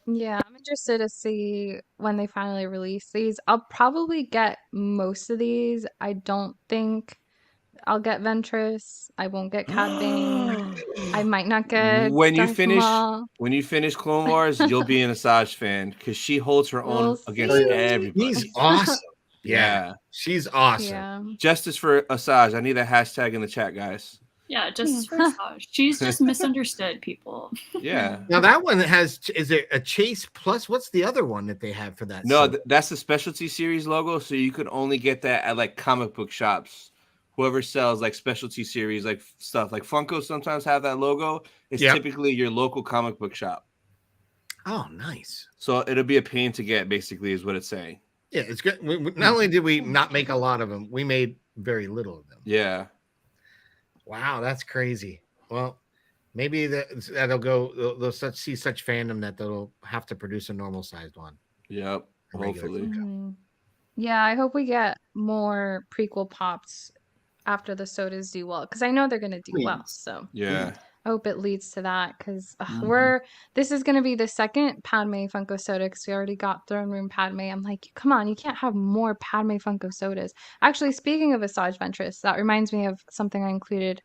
Yeah, I'm interested to see when they finally release these. I'll probably get most of these. I don't think I'll get Ventress. I won't get Cad Bane. I might not get when you Darth finish Maul. when you finish Clone Wars, you'll be an Asajj fan because she holds her own We'll against see. everybody. He's awesome. Yeah, she's awesome. Yeah. Justice for Asajj. I need that hashtag in the chat, guys. Yeah, just for Asajj. She's just misunderstood, people. Yeah. Now that one has, is it a chase plus? What's the other one that they have for that? No, that's the specialty series logo. So you could only get that at like comic book shops. Whoever sells like specialty series, like stuff like Funko sometimes have that logo. It's typically your local comic book shop. Oh, nice. So it'll be a pain to get, basically, is what it's saying. Yeah, it's good. Not only did we not make a lot of them, we made very little of them. Yeah. Wow, that's crazy. Well, maybe that'll go. They'll see such fandom that they'll have to produce a normal sized one. Yep. Hopefully. Yeah, I hope we get more prequel pops after the sodas do well, because I know they're gonna do well. So yeah, I hope it leads to that, because this is gonna be the second Padme Funko soda, because we already got Throne Room Padme. I'm like, come on, you can't have more Padme Funko sodas. Actually, speaking of Asajj Ventress, that reminds me of something I included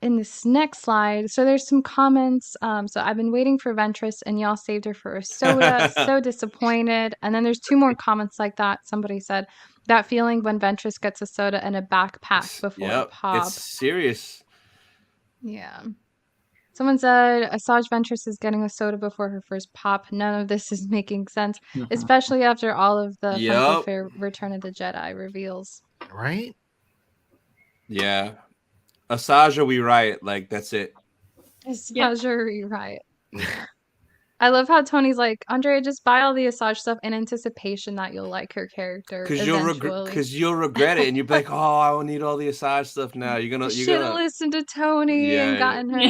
in this next slide. So there's some comments. So I've been waiting for Ventress and y'all saved her for a soda. So disappointed. And then there's 2 more comments like that. Somebody said that feeling when Ventress gets a soda and a backpack before a pop. It's serious. Yeah. Someone said Asajj Ventress is getting a soda before her first pop. None of this is making sense, especially after all of the Funko Fair Return of the Jedi reveals. Right? Yeah. Asajj or we riot. Like, that's it. Asajj or we riot. I love how Tony's like, Andrea, just buy all the Asajj stuff in anticipation that you'll like her character eventually. Because you'll regret it, and you'll be like, "Oh, I don't need all the Asajj stuff now." You should have listened to Tony and gotten her.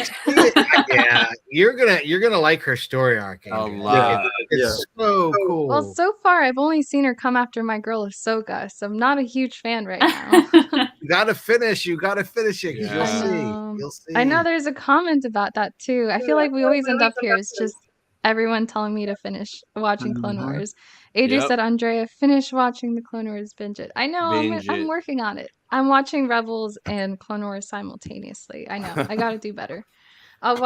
Yeah, you're gonna like her story arc, Andrea. lot. It's so cool. Well, so far I've only seen her come after my girl Ahsoka, so I'm not a huge fan right now. You gotta finish it. 'Cause Yeah. You'll see. I know there's a comment about that too. I feel like we always end up here. It's just everyone telling me to finish watching Clone Wars. Adri Yep. said, Andrea, finish watching the Clone Wars, binge it. I know, Binge I'm it. working on it. I'm watching Rebels and Clone Wars simultaneously. I know, I gotta do better. I'll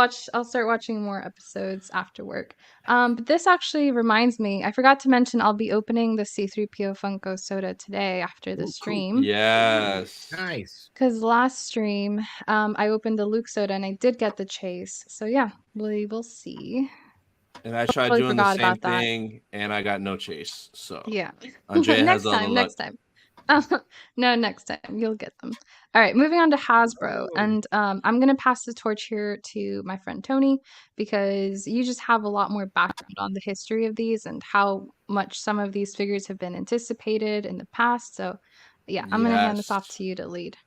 start watching more episodes after work. But this actually reminds me, I forgot to mention I'll be opening the C3PO Funko Soda today after the stream. Yes. Nice. Because last stream, I opened the Luke soda and I did get the chase. So yeah, we will see. And I tried Totally doing the forgot same about that. thing, and I got no chase. So Yeah. Andrea next has all the time, luck. next time. No, next time you'll get them. All right, moving on to Hasbro, and I'm gonna pass the torch here to my friend Tony because you just have a lot more background on the history of these and how much some of these figures have been anticipated in the past. So, yeah, I'm gonna hand this off Yes. to you to lead.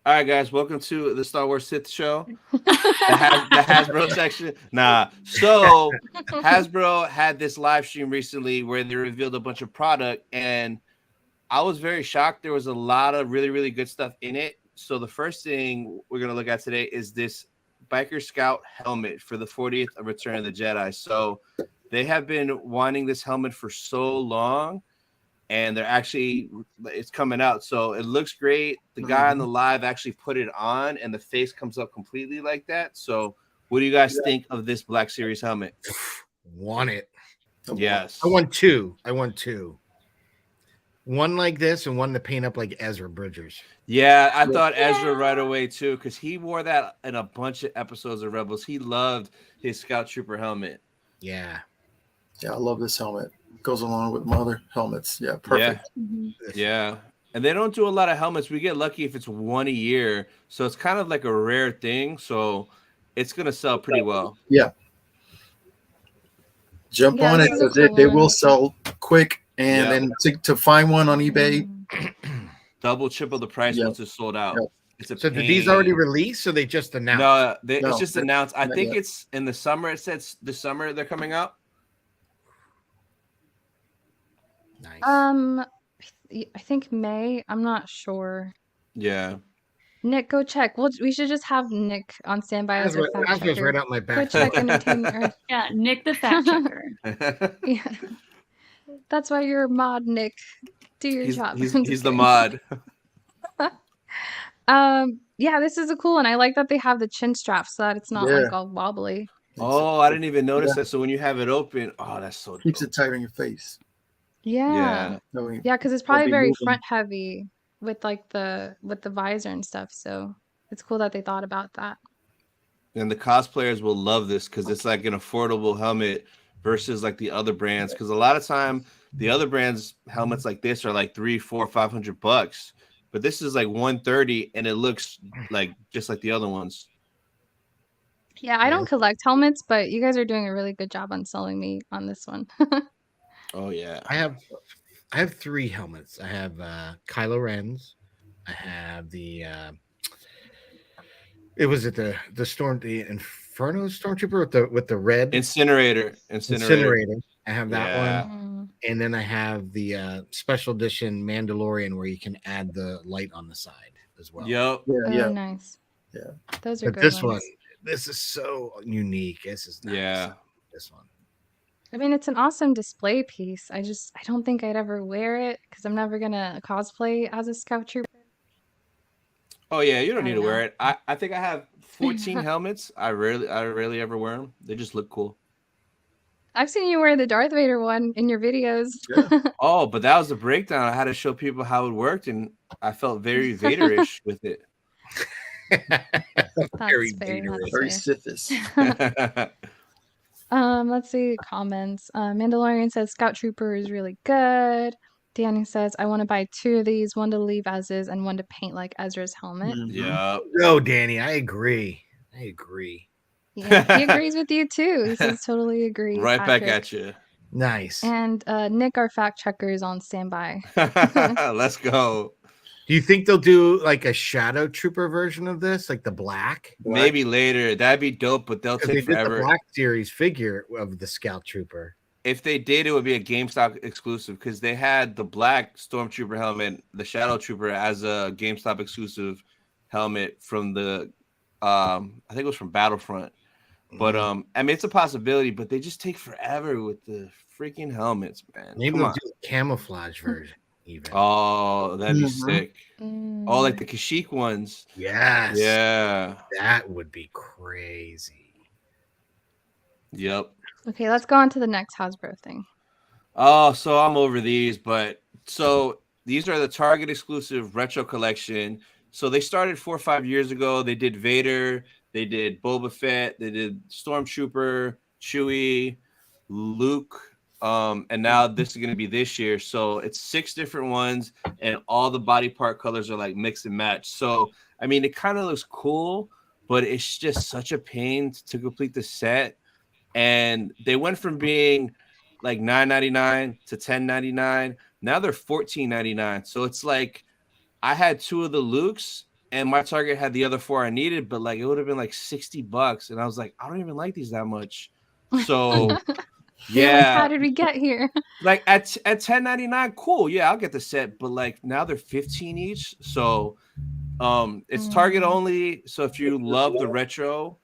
All right, guys, welcome to the Star Wars Sith Show, the Hasbro section. Nah, so Hasbro had this live stream recently where they revealed a bunch of product, and I was very shocked. There was a lot of really, really good stuff in it. So the first thing we're gonna look at today is this Biker Scout helmet for the 40th of Return of the Jedi. So they have been wanting this helmet for so long, and it's coming out. So it looks great. The guy on the live actually put it on, and the face comes up completely like that. So what do you guys think of this Black Series helmet? Want it. Yes. I want two. One like this and one to paint up like Ezra Bridgers. Yeah, I thought Ezra right away too, because he wore that in a bunch of episodes of Rebels. He loved his Scout Trooper helmet. Yeah. Yeah, I love this helmet. Goes along with my other helmets. Yeah, perfect. Yeah. And they don't do a lot of helmets. We get lucky if it's one a year. So it's kind of like a rare thing. So it's going to sell pretty well. Yeah. Jump on it because they will sell quick. And then to find one on eBay, double, triple the price once it's sold out. It's a so did these already release or they just announced? No, it's just announced. I think it's in the summer. It says the summer they're coming out. Nice. I think May. I'm not sure. Yeah. Nick, go check. We should just have Nick on standby as our fact checker. Right out my back. Go check Entertainment. Yeah, Nick the fact checker. Yeah. That's why you're a mod, Nick. Do your job. He's the mod. Yeah, this is a cool one. I like that they have the chin strap so that it's not like all wobbly. Oh, I didn't even notice that. So when you have it open, that's so dope. Keeps it tight on your face. Yeah. Yeah, because it's probably very front heavy with like the visor and stuff. So it's cool that they thought about that. And the cosplayers will love this because it's like an affordable helmet versus like the other brands. Because a lot of time the other brands helmets like this are like $300, $400, $500, but this is like $130 and it looks like just like the other ones. Yeah, I don't collect helmets, but you guys are doing a really good job on selling me on this one. Oh yeah. I have 3 helmets. I have Kylo Ren's. I have the it was at the Inferno Stormtrooper with the red Incinerator. I have that one. And then I have the special edition Mandalorian where you can add the light on the side as well. Yep. Yeah. Nice. Yeah. Those are but good ones. This is so unique. This is nice. This one. I mean, it's an awesome display piece. I don't think I'd ever wear it because I'm never gonna cosplay as a Scout Trooper. Oh yeah, you don't need to wear it. I think I have 14 helmets. I rarely ever wear them. They just look cool. I've seen you wear the Darth Vader one in your videos. Yeah. Oh, but that was the breakdown. I had to show people how it worked, and I felt very Vaderish with it. Very Vaderish. Very Sithish. Let's see comments. Mandalorian says Scout Trooper is really good. Danny says I want to buy 2 of these, one to leave as is and one to paint like Ezra's helmet. Yeah. No, Danny, I agree. Yeah, he agrees with you too. He says totally agree, Right back Patrick. at you. Nice. And Nick, our fact checker, is on standby. Let's go. Do you think they'll do like a Shadow Trooper version of this, like the black? Maybe later. That'd be dope, but they'll Because take they did the forever. Black Series figure of the Scout Trooper. If they did, it would be a GameStop exclusive because they had the black Stormtrooper helmet, the Shadow Trooper, as a GameStop exclusive helmet from the, I think it was from Battlefront. But I mean, it's a possibility, but they just take forever with the freaking helmets, man. Maybe Come they'll on. do a camouflage version, even. Oh, that'd be sick. Oh, like Mm. the Kashyyyk ones. Yes. Yeah. That would be crazy. Yep. Okay, let's go on to the next Hasbro thing. Oh, so I'm over these, but so these are the Target exclusive retro collection. So they started 4 or 5 years ago. They did Vader, they did Boba Fett, they did Stormtrooper, Chewie, Luke, and now this is going to be this year. So it's 6 different ones, and all the body part colors are like mix and match. So I mean, it kind of looks cool, but it's just such a pain to complete the set. And they went from being like $9.99 to $10.99. Now they're $14.99. So it's like I had 2 of the Lukes and my Target had the other 4 I needed, but like it would have been like $60. And I was like, I don't even like these that much. So You're like, how yeah, did we get here? like at $10.99, cool. Yeah, I'll get the set, but like now they're 15 each. So it's Target only. So if you love the retro,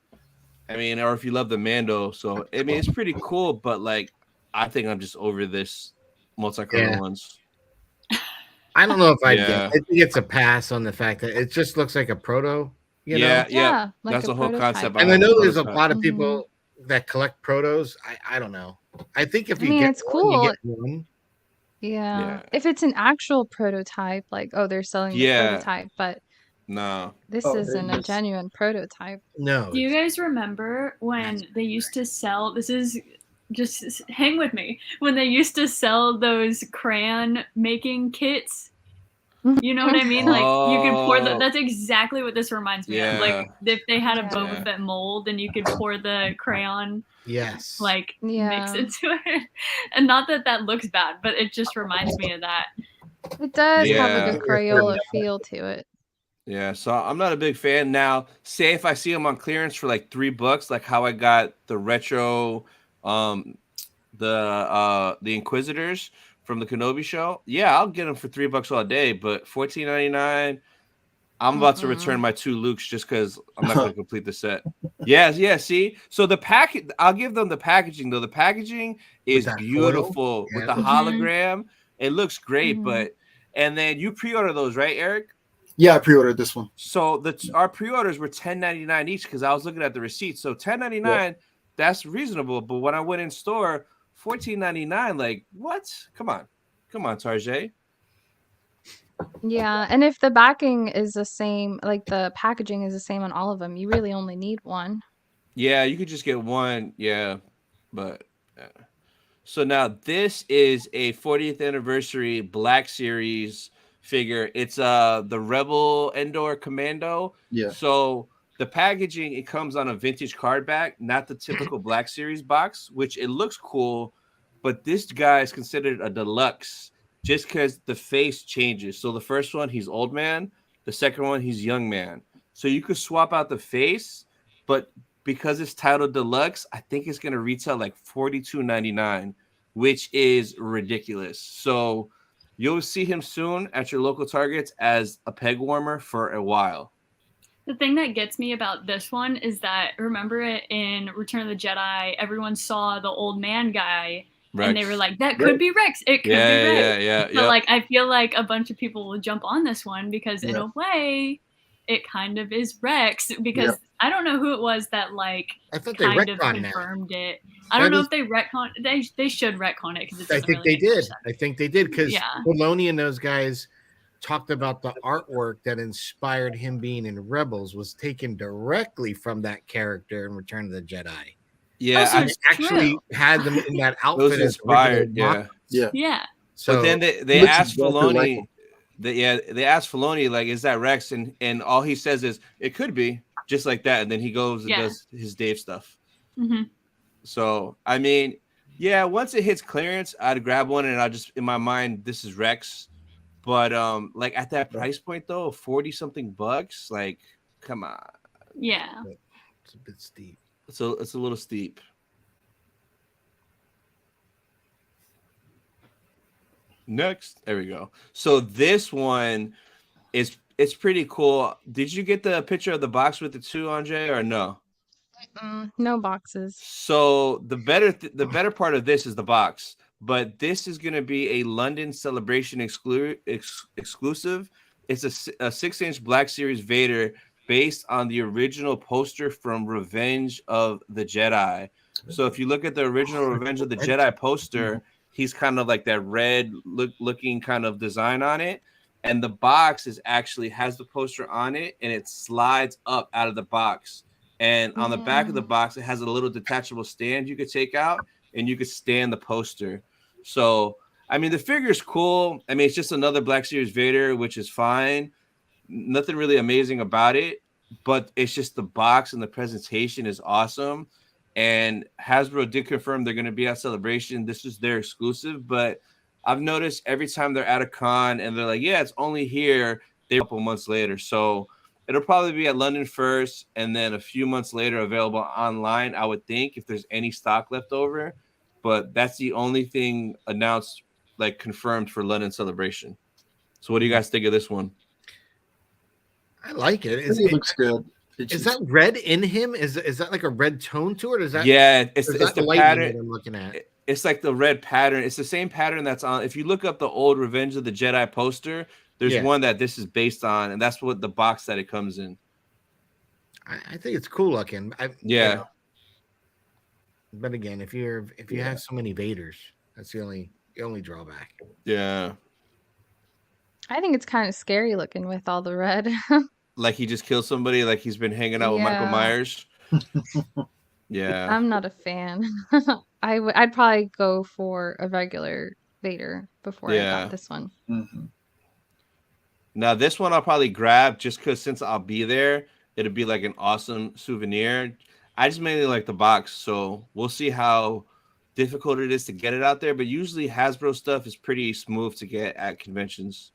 I mean, or if you love the Mando, so I mean, it's pretty cool, but like, I think I'm just over this multicolor ones. I don't know if I'd get. Yeah. I think it's a pass on the fact that it just looks like a proto. You know? Yeah, Yeah, like that's a the whole prototype. concept. And I behind know the there's a prototype. lot of people that collect protos. I don't know. I think if I you mean, get it's one, you cool. get one. Yeah. Yeah. If it's an actual prototype, like, oh, they're selling the Yeah. prototype, but No. this Oh, isn't a yes. genuine prototype. No. Do you it's- guys remember when they used to sell? This is just hang with me. When they used to sell those crayon making kits. You know what I mean? Like you could pour the. Oh. That's exactly what this reminds me of. Yeah. Like if they had a Yeah. Boba Fett mold and you could pour the crayon Yes. like mix Yeah. into it, and not that that looks bad, but it just reminds me of that. It does have Yeah. a good Crayola feel to it. Yeah, so I'm not a big fan now. Say if I see them on clearance for like $3, like how I got the retro, the Inquisitors from the Kenobi show. Yeah, I'll get them for $3 all day. But $14.99, I'm about to return my 2 Lukes just because I'm not going to complete the set. Yeah. See, so the package, I'll give them the packaging though. The packaging is that beautiful foil? with Yeah. the hologram. It looks great, but and then you pre-order those, right, Eric? Yeah, I pre-ordered this one. So our pre-orders were $10.99 each because I was looking at the receipt. So $10.99, that's reasonable. But when I went in store, $14.99, like what? Come on, Tarjay. Yeah, and if the backing is the same, like the packaging is the same on all of them, you really only need one. Yeah, you could just get one. Yeah, but so now this is a 40th anniversary Black Series figure. It's the Rebel Endor Commando. Yeah. So the packaging, it comes on a vintage card back, not the typical Black Series box, which it looks cool, but this guy is considered a deluxe just because the face changes. So the first one, he's old man. The second one, he's young man. So you could swap out the face, but because it's titled deluxe, I think it's gonna retail like $42.99, which is ridiculous. So you'll see him soon at your local Targets as a peg warmer for a while. The thing that gets me about this one is that, remember it in Return of the Jedi, everyone saw the old man guy Rex. and they were like, that could be Rex. It could be Rex. Yeah. But like, I feel like a bunch of people will jump on this one because in a way, it kind of is Rex, because I don't know who it was that like I thought they kind of retconned that. confirmed it. I don't know if they retcon. They should retcon it because I think they did. I think they did because Filoni and those guys talked about the artwork that inspired him being in Rebels was taken directly from that character in Return of the Jedi. Yeah, so I it's actually true. had them in that outfit. Those as inspired. original Yeah. Yeah. So but then they looks asked exactly Filoni. like him. They asked Filoni, like, is that Rex? And all he says is, it could be. just like that, and then he goes and Yeah. does his Dave stuff. Mm-hmm. So I mean, yeah, once it hits clearance, I'd grab one, and I just in my mind, this is Rex. But like at that price point though, 40 something bucks, like come on. Yeah. It's a bit steep. It's a little steep. Next, there we go. So this one is it's pretty cool. Did you get the picture of the box with the two, Andre, or no? No boxes. So the better part of this is the box, but this is going to be a London Celebration exclusive. It's a 6-inch Black Series Vader based on the original poster from Revenge of the Jedi. So if you look at the original Revenge of the Jedi poster, he's kind of like that red looking kind of design on it. And the box is actually has the poster on it, and it slides up out of the box. And on the back of the box, it has a little detachable stand you could take out, and you could stand the poster. So, I mean, the figure is cool. I mean, it's just another Black Series Vader, which is fine. Nothing really amazing about it, but it's just the box and the presentation is awesome. And Hasbro did confirm they're going to be at Celebration. This is their exclusive, but I've noticed every time they're at a con and they're like, yeah, it's only here, they're a couple months later. So it'll probably be at London first, and then a few months later available online, I would think, if there's any stock left over. But that's the only thing announced, like confirmed for London Celebration. So what do you guys think of this one? I like it. It looks good. Is that red in him? Is that like a red tone to it? Or is that it's the lightning pattern that I'm looking at? It's like the red pattern. It's the same pattern that's on. If you look up the old Revenge of the Jedi poster, there's one that this is based on, and that's what the box that it comes in. I think it's cool looking. Yeah. You know, but again, if you have so many Vaders, that's the only drawback. Yeah. I think it's kind of scary looking with all the red. Like he just killed somebody, like he's been hanging out with Michael Myers. Yeah. I'm not a fan. I'd probably go for a regular Vader before I got this one. Mm-hmm. Now this one I'll probably grab just because since I'll be there, it'll be like an awesome souvenir. I just mainly like the box, so we'll see how difficult it is to get it out there. But usually Hasbro stuff is pretty smooth to get at conventions.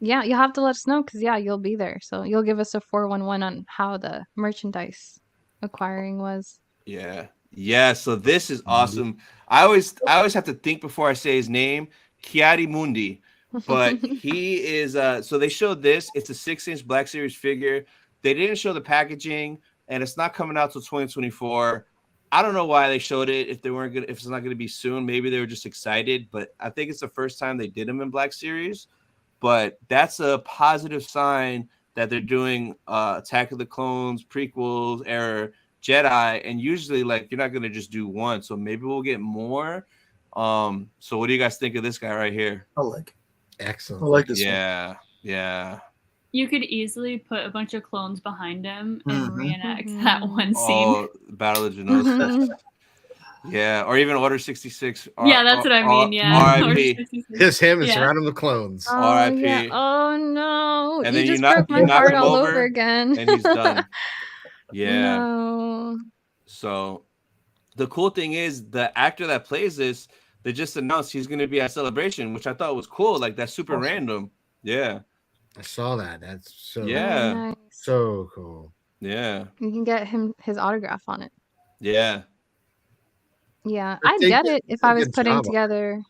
Yeah, you'll have to let us know because you'll be there. So you'll give us a 411 on how the merchandise acquiring was. Yeah. So this is awesome. I always have to think before I say his name, Kiadi Mundi. But he is so they showed this. It's a 6-inch Black Series figure. They didn't show the packaging, and it's not coming out till 2024. I don't know why they showed it if it's not gonna be soon. Maybe they were just excited, but I think it's the first time they did them in Black Series. But that's a positive sign that they're doing Attack of the Clones, prequels, era Jedi, and usually like you're not gonna just do one, so maybe we'll get more. So what do you guys think of this guy right here? I like it. Excellent. I like this one. Yeah. You could easily put a bunch of clones behind him and reenact that one scene. Oh, Battle of Geonosis. Yeah, or even Order 66. Yeah, that's what I mean. Yeah, R.I.P. Just him and surround him with clones. R.I.P. Yeah. Oh no! And you then just broke my heart all over again. And he's done. Yeah. No. So the cool thing is the actor that plays this, they just announced he's going to be at Celebration, which I thought was cool. Like that's super random. Yeah. I saw that. That's so Nice. so cool. Yeah. You can get him his autograph on it. Yeah. Yeah, I'd get it if I was putting together.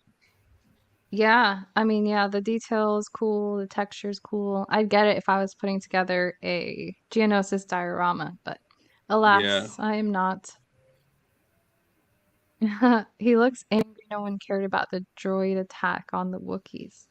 Yeah, I mean, the detail's cool, the texture's cool. I'd get it if I was putting together a Geonosis diorama, but alas, I am not. He looks angry no one cared about the droid attack on the Wookiees.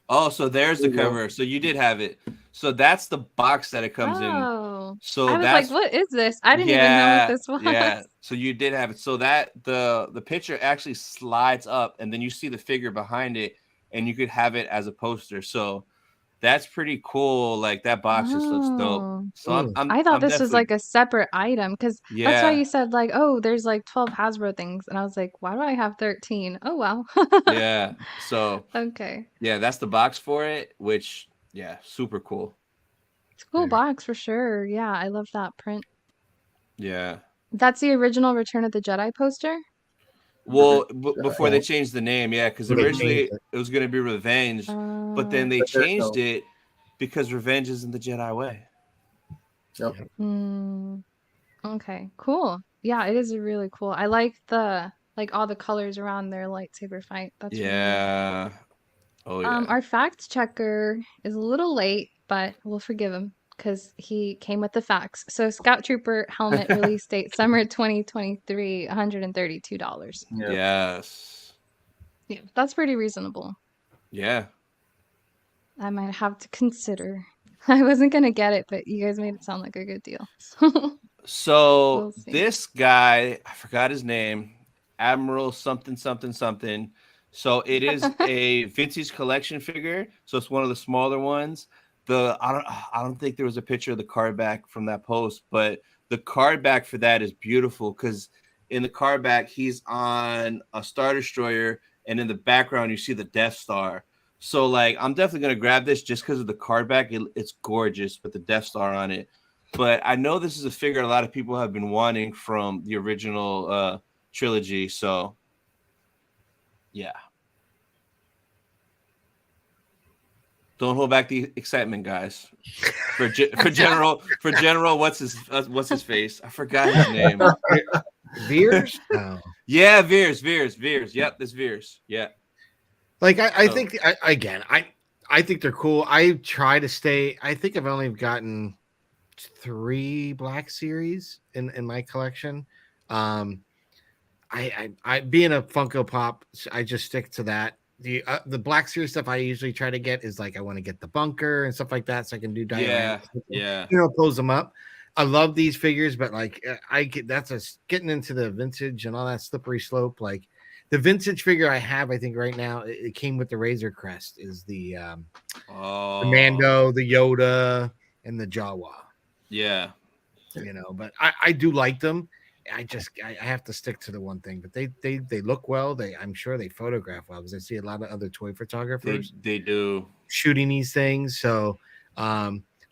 Oh, so there's the cover. So you did have it. So that's the box that it comes in. So I was like, what is this? I didn't even know what this was. Yeah. So you did have it. So that the picture actually slides up, and then you see the figure behind it, and you could have it as a poster. So that's pretty cool. Like that box just looks dope. Oh. So I'm Ooh. I'm I thought I'm this was definitely like a separate item because that's why yeah you said like, oh, there's like 12 Hasbro things. And I was like, why do I have 13? Oh, wow. yeah. So Okay. yeah, that's the box for it. Which yeah, super cool. It's a cool Very box for sure. Yeah, I love that print. Yeah. That's the original Return of the Jedi poster? Well, before they Well, changed the name, yeah, because Well, they changed originally it. it was gonna be Revenge, but then they Uh, but there's changed no. it because revenge isn't the Jedi way. Yep. Yep. hmm. Okay, cool. Yeah, it is really cool. I like all the colors around their lightsaber fight. That's really neat. Yeah. Oh yeah. Our fact checker is a little late, but we'll forgive him because he came with the facts. So Scout Trooper helmet release date summer 2023, $132. Yeah. Yes. Yeah, that's pretty reasonable. Yeah. I might have to consider. I wasn't gonna get it, but you guys made it sound like a good deal. So We'll see. this guy, I forgot his name, Admiral something something something. So it is a vintage collection figure. So it's one of the smaller ones. I don't think there was a picture of the card back from that post, but the card back for that is beautiful because in the card back he's on a Star Destroyer, and in the background you see the Death Star. So like I'm definitely gonna grab this just because of the card back. It's gorgeous with the Death Star on it. But I know this is a figure a lot of people have been wanting from the original trilogy. So yeah, don't hold back the excitement, guys. For general, what's his face? I forgot his name. Veers? No. Yeah, Veers. Yep, this Veers. Yeah. Like I So, think I think they're cool. I try to stay. I think I've only gotten 3 Black Series in my collection. Um, I being a Funko Pop, I just stick to that. The Black Series stuff I usually try to get is like I want to get the bunker and stuff like that, so I can do yeah, dioramas, yeah, close them up. I love these figures, but like I get getting into the vintage and all that slippery slope. Like the vintage figure I have, I think right now it came with the Razor Crest is the oh, Mando, the Yoda, and the Jawa. yeah, But I do like them. I have to stick to the one thing, but they look well. I'm sure they photograph well because I see a lot of other toy photographers they do. shooting these things. So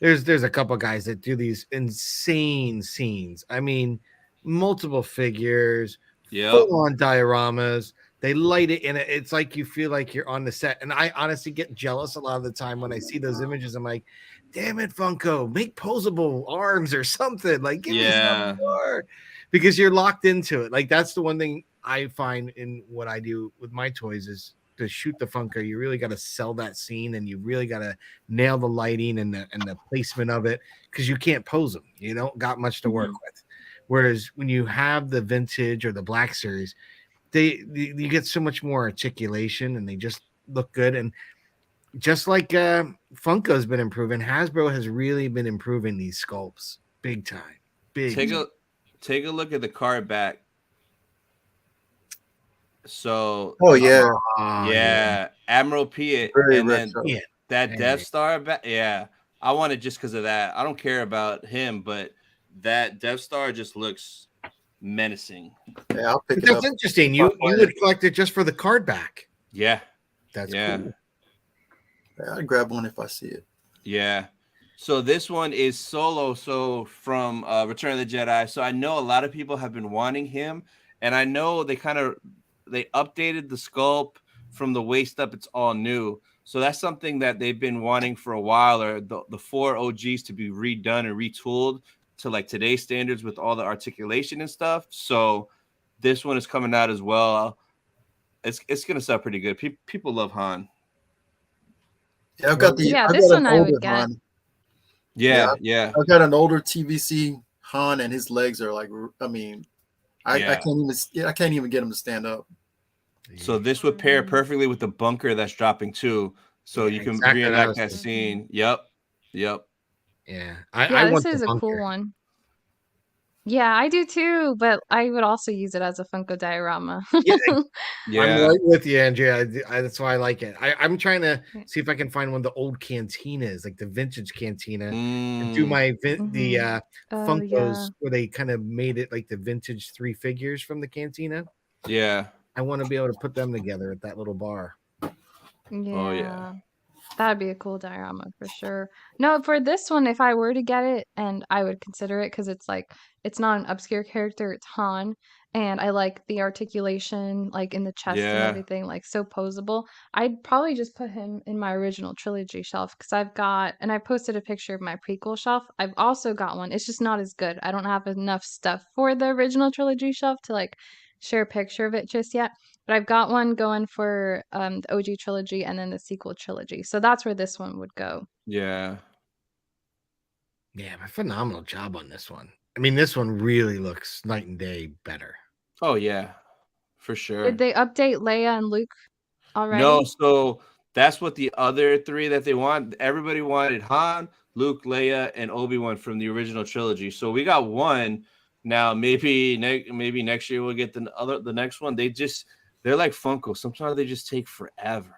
there's a couple guys that do these insane scenes. I mean, multiple figures, Yep. full on dioramas. They light it, and it's like you feel like you're on the set. And I honestly get jealous a lot of the time when I see those images. I'm like, damn it, Funko, make posable arms or something. Like, give me Yeah. something more, because you're locked into it. Like that's the one thing I find in what I do with my toys is to shoot the Funko. You really got to sell that scene, and you really got to nail the lighting and the placement of it, because you can't pose them. You don't got much to work with. Whereas when you have the vintage or the Black Series, you get so much more articulation, and they just look good. And just like Funko's been improving, Hasbro has really been improving these sculpts big time. Take a look at the card back. So Oh yeah. yeah, Admiral Piet, Very and then retro. Yeah. that Death Star back. Yeah, I want it just because of that. I don't care about him, but that Death Star just looks menacing. Yeah, I'll pick But it that's up. interesting. You would collect it just for the card back. Yeah, That's yeah, cool. Yeah, I'd grab one if I see it. yeah. So this one is Solo. So from Return of the Jedi. So I know a lot of people have been wanting him, and I know they updated the sculpt from the waist up. It's all new. So that's something that they've been wanting for a while, or the 4 OGs to be redone and retooled to like today's standards with all the articulation and stuff. So this one is coming out as well. It's gonna sell pretty good. People love Han. Yeah, I've got Yeah, I've this got one an I older would get. Han. Yeah. I've got an older TVC Han, and his legs are like, I mean, I Yeah. I can't even get him to stand up. So this would pair perfectly with the bunker that's dropping too. So Yeah, you can exactly what I reenact was that thinking. scene. Yep. Yeah. Yeah, I this want the is a cool bunker. one. Yeah, I do too, but I would also use it as a Funko diorama. Yeah, I'm Yeah. right with you, Andrea. That's why I like it. I'm trying to see if I can find one of the old cantinas, like the vintage cantina, and do Mm, my Hmm. Oh Funkos yeah, where they kind of made it like the vintage 3 figures from the cantina. yeah. I want to be able to put them together at that little bar. Oh yeah. yeah. That'd be a cool diorama for sure. No, for this one, if I were to get it, and I would consider it because it's like it's not an obscure character, it's Han, and I like the articulation, like in the chest and Yeah. everything, like so posable. I'd probably just put him in my original trilogy shelf because I've got, and I posted a picture of my prequel shelf. I've also got one. It's just not as good. I don't have enough stuff for the original trilogy shelf to like share a picture of it just yet. But I've got one going for the OG trilogy and then the sequel trilogy. So that's where this one would go. Yeah. Yeah, but phenomenal job on this one. I mean, this one really looks night and day better. Oh yeah. For Did sure. they update Leia and Luke No, already? so that's what the other three that they want. Everybody wanted Han, Luke, Leia, and Obi-Wan from the original trilogy. So we got one. Now maybe next year we'll get the next one. They're like Funko. Sometimes they just take forever.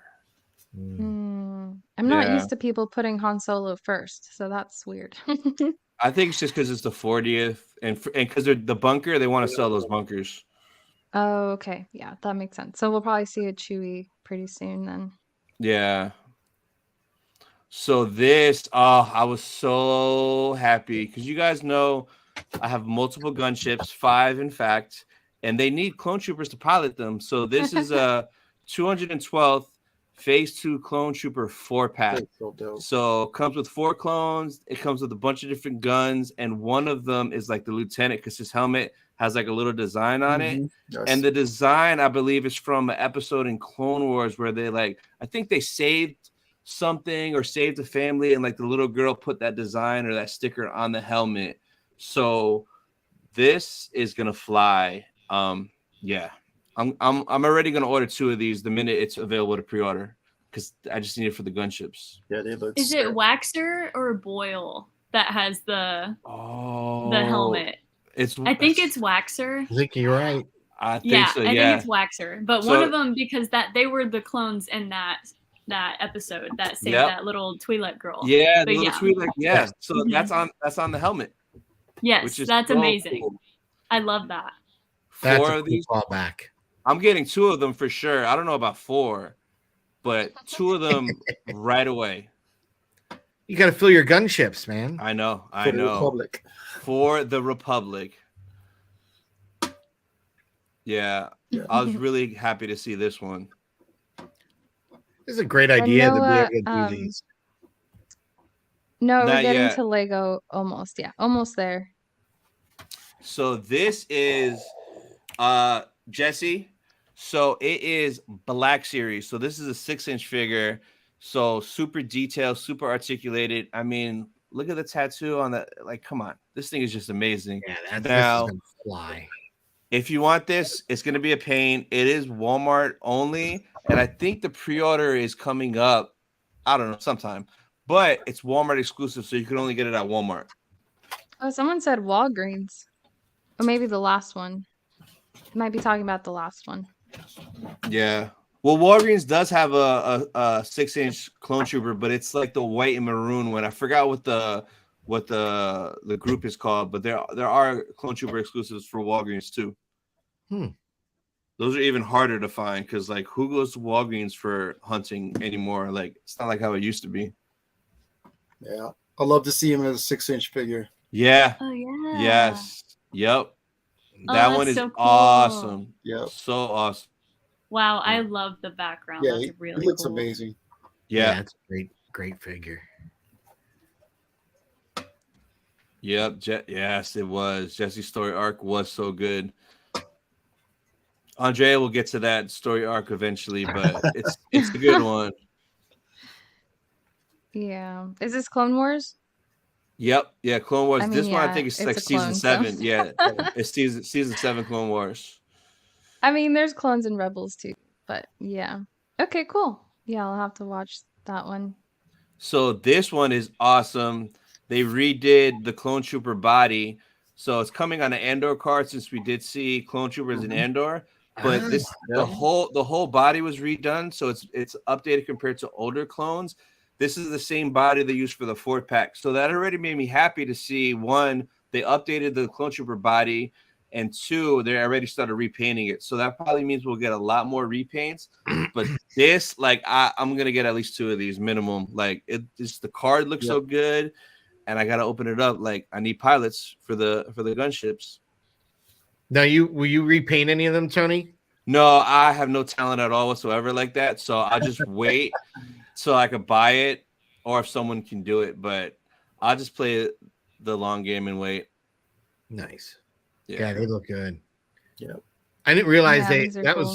Mm. Hmm. I'm not Yeah. used to people putting Han Solo first, so that's weird. I think it's just because it's the 40th and because they're the bunker, they want to sell those bunkers. Oh, okay. Yeah, that makes sense. So we'll probably see a Chewie pretty soon then. Yeah. So this, oh, I was so happy because you guys know I have multiple gunships, 5 in fact, and they need clone troopers to pilot them. So this is a 212th Phase 2 Clone Trooper 4-pack. That's so dope. So it comes with 4 clones. It comes with a bunch of different guns, and one of them is like the lieutenant because his helmet has like a little design on it. Yes. And the design, I believe, is from an episode in Clone Wars where I think they saved something or saved a family, and like the little girl put that design or that sticker on the helmet. So this is gonna fly. Yeah, I'm already gonna order 2 of these the minute it's available to pre-order because I just need it for the gunships. Yeah, they look. Is it Waxer or Boyle that has the Oh, helmet? I think it's Waxer. I think you're right. I think Yeah, so. I Yeah. think it's Waxer. But So- one of them, because they were the clones in that episode that saved Yep. that little Twi'lek girl. Yeah, the But little yeah. tweet, like yeah. So Mhm. that's on the helmet, Yes, which is that's so amazing. cool. I love that. That's 4 a of cool these. callback. I'm getting 2 of them for sure. I don't know about 4, but 2 of them right away. You got to fill your gunships, man. I know. for the Republic. For the Republic. Yeah, Yeah. I was really happy to see this one. This is a great idea to Noah, be able to do these. No, we're Not getting yet. to Lego almost. Yeah, almost there. So this is Jesse. So it is Black Series. So this is a 6-inch figure. So super detailed, super articulated. I mean, look at the tattoo on that. Like, come on, this thing is just amazing. Yeah, this is Now, gonna fly. if you want this, it's going to be a pain. It is Walmart only, and I think the pre-order is coming up. I don't know, sometime, but it's Walmart exclusive, so you can only get it at Walmart. Oh, someone said Walgreens. Or maybe the last one. Might be talking about the last one. Yeah. Well, Walgreens does have a 6-inch clone trooper, but it's like the white and maroon one. I forgot what the group is called, but there are clone trooper exclusives for Walgreens too. Those are even harder to find because like who goes to Walgreens for hunting anymore? Like it's not like how it used to be. Yeah, I love to see him as a 6-inch figure. Yeah. Oh yeah. Yes. Yep. Oh, That that's one is so cool. awesome. Yep. So awesome. Wow, I love the background. Yeah, That's he really looks cool. amazing. Yeah. It's a great figure. Yep. Yes, it was. Jesse's story arc was so good. Andrea will get to that story arc eventually, but it's a good one. Yeah. Is this Clone Wars? Yep. Yeah, Clone Wars. I mean, This one I yeah, think is it's like a season clone, so- 7. Yeah. It's season 7 Clone Wars. I mean, there's clones and rebels too, but yeah. Okay, cool. Yeah, I'll have to watch that one. So this one is awesome. They redid the clone trooper body. So it's coming on an Andor card since we did see Clone Troopers in Andor. But this yeah. the whole body was redone, so it's updated compared to older clones. This is the same body they used for the 4-pack. So that already made me happy to see, one, they updated the Clone Trooper body, and two, they already started repainting it. So that probably means we'll get a lot more repaints. But this, like, I'm gonna get at least 2 of these minimum. Like, the card looks so good, and I gotta open it up. Like, I need pilots for the gunships. Now, will you repaint any of them, Tony? No, I have no talent at all whatsoever like that. So I'll just wait so I could buy it, or if someone can do it. But I'll just play the long game and wait. Nice. Yeah, Yeah, they look good. Yeah. I didn't realize cool.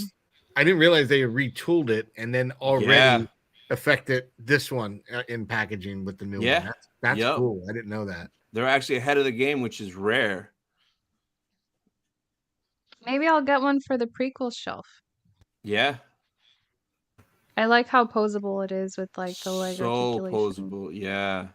I didn't realize they retooled it and then already affected this one in packaging with the new one. That's cool. I didn't know that. They're actually ahead of the game, which is rare. Maybe I'll get one for the prequel shelf. Yeah. I like how posable it is with like the leg so articulation. posable. Yeah.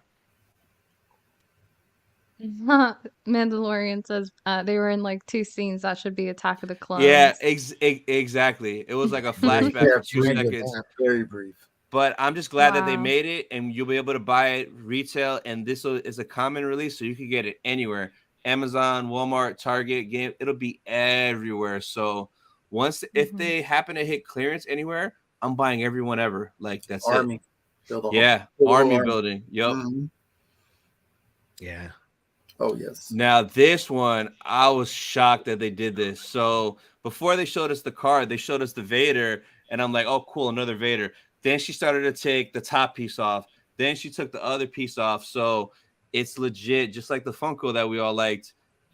Mandalorian says they were in like 2 scenes. That should be Attack of the Clones. Yeah, exactly. It was like a flashback for 2 seconds. Very brief. But I'm just glad that they made it, and you'll be able to buy it retail. And this is a common release, so you can get it anywhere: Amazon, Walmart, Target. Game. It'll be everywhere. So if they happen to hit clearance anywhere, I'm buying everyone ever. Like, that's Army. it. Army building. Yep. Mm-hmm. Yeah. Oh, yes. Now, this one, I was shocked that they did this. So before they showed us the card, they showed us the Vader, and I'm like, oh, cool, another Vader. Then she started to take the top piece off. Then she took the other piece off. So it's legit, just like the Funko that we all liked,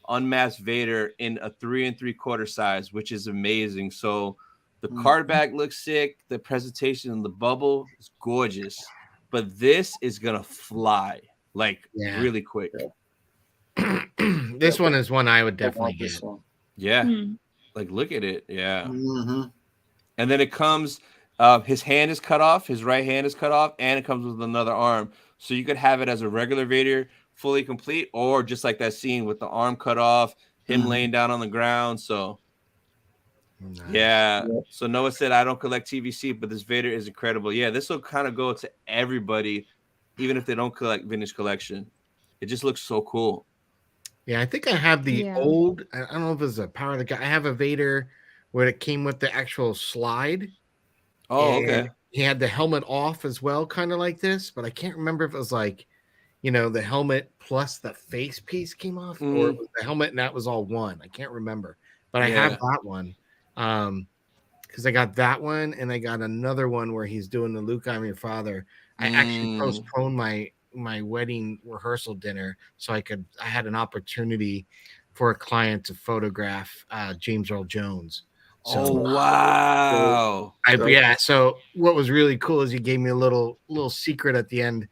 unmasked Vader in a 3 3/4 size, which is amazing. So the card back looks sick. The presentation in the bubble is gorgeous. But this is going to fly, like, really quick. Yeah. This one is one I would definitely get. Yeah. Like, look at it. Yeah. Mm-hmm. And then it comes, his hand is cut off, his right hand is cut off, and it comes with another arm. So you could have it as a regular Vader, fully complete, or just like that scene with the arm cut off, him laying down on the ground. So, So Noah said, I don't collect TVC, but this Vader is incredible. Yeah, this will kind of go to everybody, even if they don't collect vintage collection. It just looks so cool. Yeah, I think I have the old. I don't know if it's a Power of the Guy. I have a Vader where it came with the actual slide. Oh, okay. He had the helmet off as well, kind of like this, but I can't remember if it was like, the helmet plus the face piece came off, or it was the helmet and that was all one. I can't remember, but I have that one because I got that one and I got another one where he's doing the Luke, I'm your father. I actually postponed my wedding rehearsal dinner so I had an opportunity for a client to photograph James Earl Jones. So, wow. So what was really cool is he gave me a little secret at the end.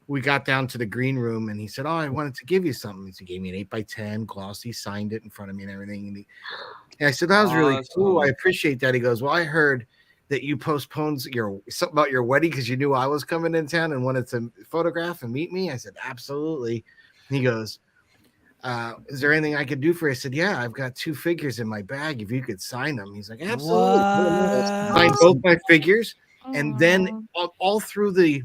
We got down to the green room and he said, oh, I wanted to give you something. So he gave me an 8x10 glossy, signed it in front of me and everything. And I said, that was really cool. I appreciate that. He goes, well, I heard that you postponed something about your wedding because you knew I was coming in town and wanted to photograph and meet me. I said, absolutely. And he goes, is there anything I could do for you? I said, yeah, I've got 2 figures in my bag. If you could sign them. He's like, absolutely. Signed both my figures. And then all through the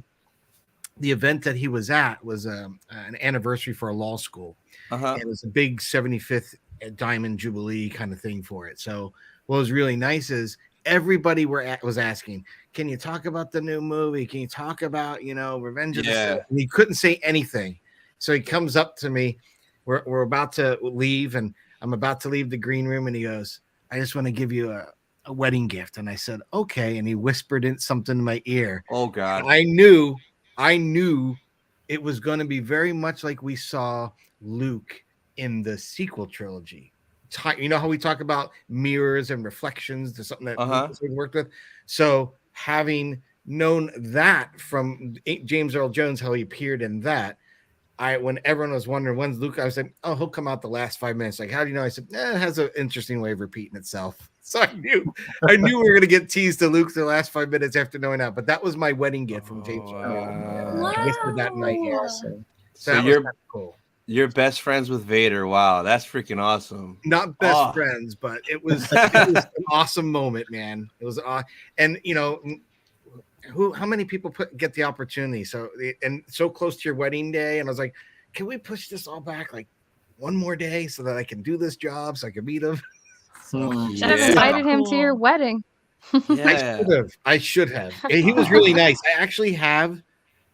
event that he was at was an anniversary for a law school. And it was a big 75th Diamond Jubilee kind of thing for it. So what was really nice is everybody was asking, can you talk about the new movie? Can you talk about, Revenge of the Sith? And he couldn't say anything. So he comes up to me. We're about to leave, and I'm about to leave the green room, and he goes, I just want to give you a wedding gift. And I said, okay. And he whispered in something in my ear. Oh, God. And I knew it was going to be very much like we saw Luke in the sequel trilogy. You know how we talk about mirrors and reflections to something that Lucas had worked with. So having known that from James Earl Jones, how he appeared in that, when everyone was wondering when's Luke, I was like, oh, he'll come out the last 5 minutes. Like, how do you know? I said, it has an interesting way of repeating itself. So I knew we were going to get teased to Luke the last 5 minutes after knowing that. But that was my wedding gift from James Earl. I whispered that in my ear. So that was cool. You're best friends with Vader. Wow, that's freaking awesome. Not best Oh. friends, but it was an awesome moment, man. It was and how many people get the opportunity? So and so close to your wedding day, and I was like, can we push this all back like one more day so that I can do this job so I can meet him? Should have invited him to your wedding. Yeah. I should have. He was really nice. I actually have.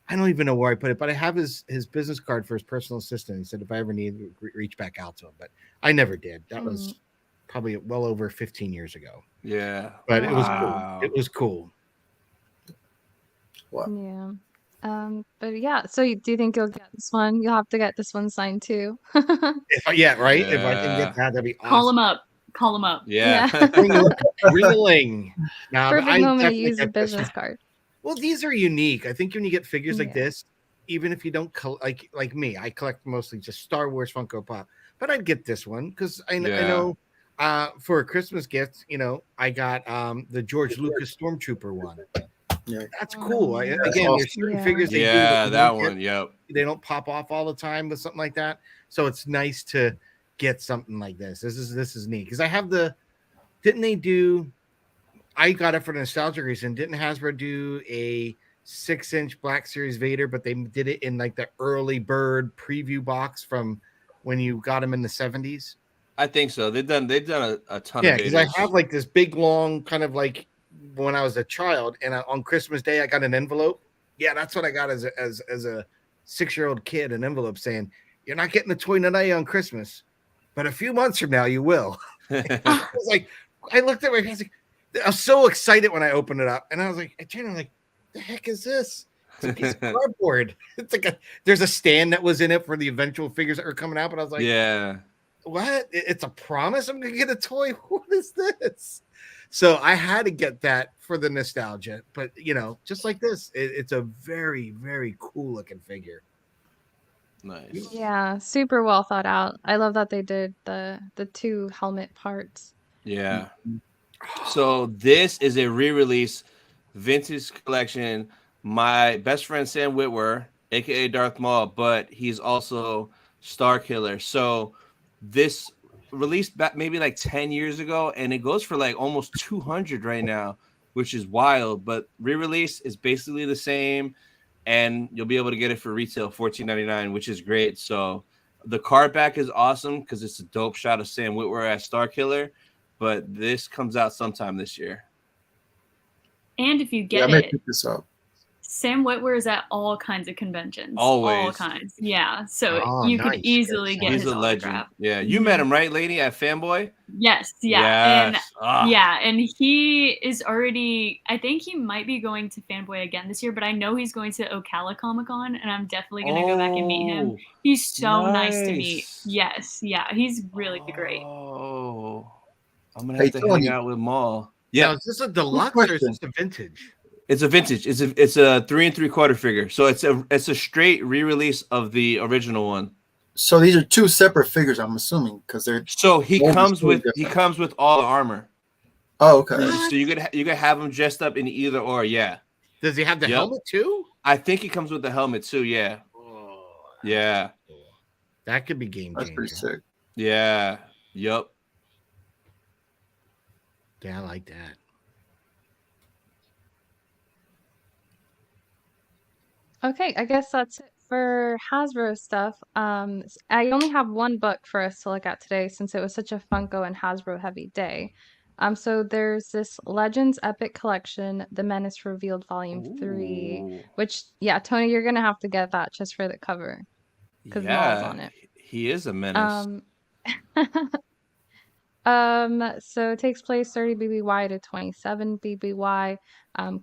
I don't even know where I put it, but I have his business card for his personal assistant. He said if I ever need to reach back out to him, but I never did. That was probably well over 15 years ago. Yeah. But it was cool. It was cool. What? Yeah. But yeah, so do you think you'll get this one? You'll have to get this one signed too. If I can get that, that'd be awesome. Call him up. Call him up. Yeah. Reeling. Perfect moment to use a business card. Well, these are unique. I think when you get figures like this, even if you don't like me, I collect mostly just Star Wars Funko Pop, but I'd get this one because I know for a Christmas gift, I got the George Lucas Stormtrooper one. Yeah, that's cool. Again, there's certain figures they do that one. Yep. They don't pop off all the time with something like that, so it's nice to get something like this. This is neat because I have didn't they do? I got it for the nostalgia reason. Didn't Hasbro do a 6-inch Black Series Vader, but they did it in like the early bird preview box from when you got them in the 70s? I think so. They've done a ton of Yeah, because I Vaders. have like this big long kind of like when I was a child, and on Christmas Day I got an envelope. Yeah, that's what I got as a 6-year-old kid, an envelope saying, "You're not getting the toy tonight on Christmas, but a few months from now you will." I was like, I looked at my hands like, I was so excited when I opened it up, and I was like, I turned around like, the heck is this? It's a piece of cardboard. It's like there's a stand that was in it for the eventual figures that were coming out, but I was like, yeah, what? It's a promise I'm gonna get a toy. What is this? So I had to get that for the nostalgia, but just like this, it's a very, very cool looking figure. Nice. Yeah, super well thought out. I love that they did the 2 helmet parts. Yeah. So this is a re-release vintage collection. My best friend Sam Witwer, aka Darth Maul, but he's also Star Killer. So this released back maybe like 10 years ago, and it goes for like almost 200 right now, which is wild. But re-release is basically the same, and you'll be able to get it for retail $14.99, which is great. So the card back is awesome because it's a dope shot of Sam Witwer as Star Killer. But this comes out sometime this year. And if you get pick this up. Sam Witwer is at all kinds of conventions. Always. All kinds. Yeah. So you could easily get He's his a legend. autograph. Yeah. You met him, right, lady, at Fanboy? Yes. Yeah. Yes. And he is already, I think he might be going to Fanboy again this year, but I know he's going to Ocala Comic Con, and I'm definitely going to go back and meet him. He's so nice to meet. Yes. Yeah. He's really great. Oh. I'm going to have to hang out with Maul. Yeah. Now, is this a deluxe or is this a vintage? It's a vintage. It's a 3 3/4 figure. So it's a straight re-release of the original one. So these are 2 separate figures, I'm assuming, because they're. So he comes with all the armor. Oh, okay. So you could have him dressed up in either or. Yeah. Does he have the helmet too? I think he comes with the helmet too. Yeah. Oh, yeah. Cool. That could be game changer. That's pretty sick. Yeah. Yep. Yeah, I like that. Okay, I guess that's it for Hasbro stuff. I only have one book for us to look at today since it was such a Funko and Hasbro heavy day. So there's this Legends Epic Collection, The Menace Revealed Volume 3, which, yeah, Tony, you're gonna have to get that just for the cover because Maul's on it. He is a menace. So it takes place 30 BBY to 27 BBY.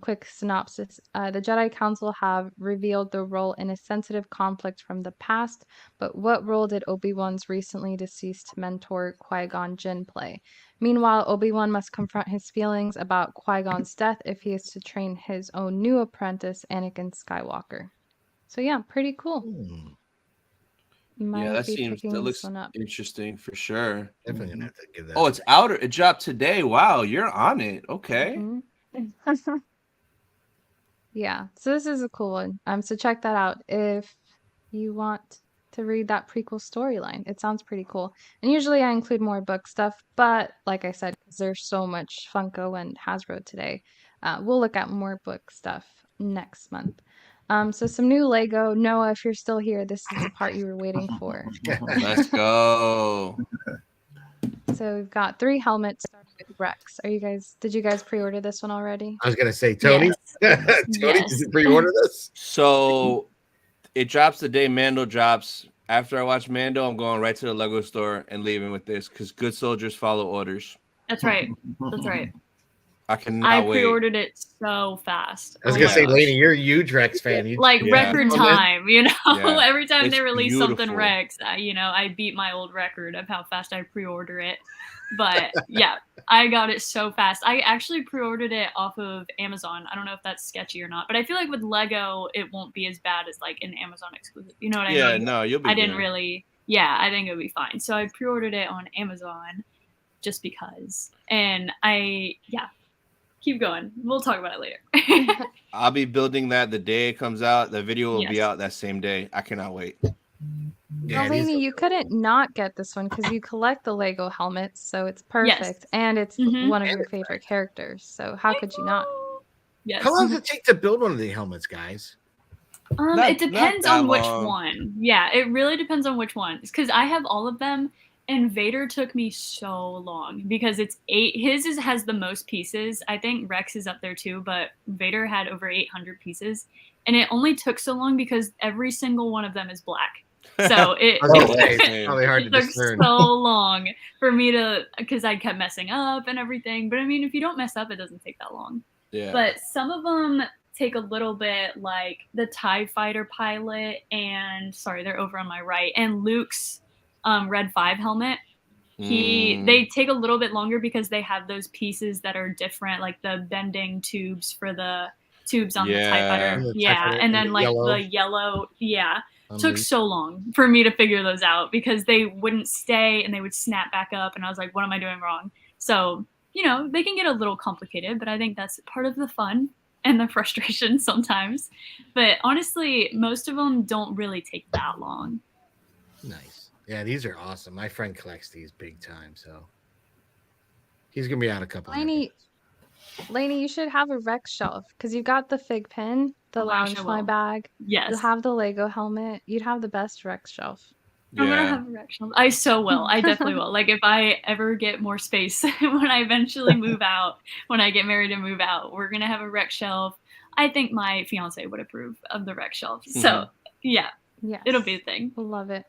Quick synopsis. The Jedi Council have revealed the role in a sensitive conflict from the past, but what role did Obi-Wan's recently deceased mentor Qui-Gon Jinn play? Meanwhile, Obi-Wan must confront his feelings about Qui-Gon's death if he is to train his own new apprentice, Anakin Skywalker. So yeah, pretty cool. Yeah, that looks interesting for sure. Definitely gonna have to give that. Oh, it's out. It dropped today. Wow, you're on it. Okay. Mm-hmm. Yeah, so this is a cool one. So check that out if you want to to read that prequel storyline. It sounds pretty cool. And usually I include more book stuff, but like I said, because there's so much Funko and Hasbro today, we'll look at more book stuff next month. So some new Lego. Noah, if you're still here, this is the part you were waiting for. Let's go. So we've got 3 helmets starting with Rex. Did you guys pre-order this one already? I was gonna say, Tony. Yes. Tony, Yes. did you pre-order this? So it drops the day Mando drops. After I watch Mando, I'm going right to the Lego store and leaving with this because good soldiers follow orders. That's right. That's right. I cannot I wait. pre-ordered it so fast. I was Oh gonna my say, gosh. Lainey, you're a huge Rex fan. You, Like Yeah. record time, you know. Yeah. Every time It's they release something beautiful. Rex, I beat my old record of how fast I pre-order it. But yeah, I got it so fast. I actually pre-ordered it off of Amazon. I don't know if that's sketchy or not, but I feel like with Lego, it won't be as bad as like an Amazon exclusive. You know what I Yeah, mean? no, you'll be I didn't good. really. Yeah, I think it'll be fine. So I pre-ordered it on Amazon just because, and keep going. We'll talk about it later. I'll be building that the day it comes out. The video will be Yes. out that same day. I cannot wait. yeah, Well, these Lainey, are- you couldn't not get this one because you collect the Lego helmets, so it's perfect. And it's Mhm. one of your favorite characters, so how could you not? Yes. How long does it take to build one of the helmets, guys? Not- It depends not that on which long. one. Yeah, it really depends on which one. Because I have all of them, and Vader took me so long because it's 8. Has the most pieces. I think Rex is up there too, but Vader had over 800 pieces, and it only took so long because every single one of them is black. So it, No Oh, way. damn. It's probably hard to it took discern. so long for me to, because I kept messing up and everything. But I mean, if you don't mess up, it doesn't take that long. Yeah. But some of them take a little bit, like the TIE fighter pilot, and sorry, they're over on my right, and Luke's Red 5 helmet. They take a little bit longer because they have those pieces that are different, like the bending tubes for the tubes on the TIE Yeah. fighter. The TIE Yeah, fighter and and then the like yellow. the yellow, yeah. on Took the- so long for me to figure those out because they wouldn't stay and they would snap back up, and I was like, what am I doing wrong? So, they can get a little complicated, but I think that's part of the fun and the frustration sometimes. But honestly, most of them don't really take that long. Nice. Yeah, these are awesome. My friend collects these big time, so he's gonna be out a couple. Lainey, you should have a Rex shelf because you got the fig pin, the Oh my gosh, I Loungefly will. bag. Yes. You'll have the Lego helmet. You'd have the best Rex shelf. I'm gonna Yeah. have a Rex shelf. I so will. I definitely will. Like if I ever get more space when I eventually move out, when I get married and move out, we're gonna have a Rex shelf. I think my fiance would approve of the Rex shelf. So yeah, Yes. it'll be a thing. Love it.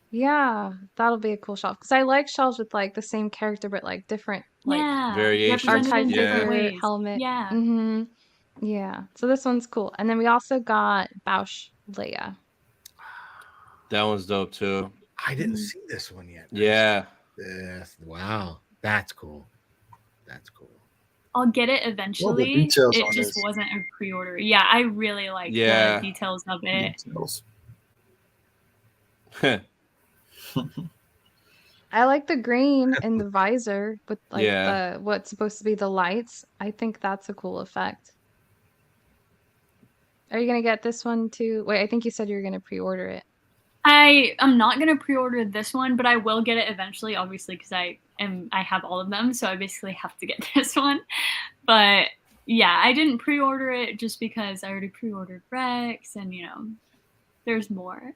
Yeah, that'll be a cool shelf because I like shelves with like the same character but like different like Yeah. Variations. represented in archive Yeah. different figure ways. helmet. Yeah. Mm-hmm. Yeah. So this one's cool. And then we also got Bausch Leia. That one's dope too. I didn't see this one yet. Yeah. Yes. Wow. That's cool. That's cool. I'll get it eventually. details It on just this. wasn't a pre-order. Yeah, I really like Yeah. the details of it. Details. I like the green and the visor with like Yeah. the what's supposed to be the lights. I think that's a cool effect. Are you gonna get this one too? Wait, I think you said you were gonna pre-order it. I'm not gonna pre-order this one, but I will get it eventually, obviously, because I have all of them, so I basically have to get this one. But yeah, I didn't pre-order it just because I already pre-ordered Rex, and there's more.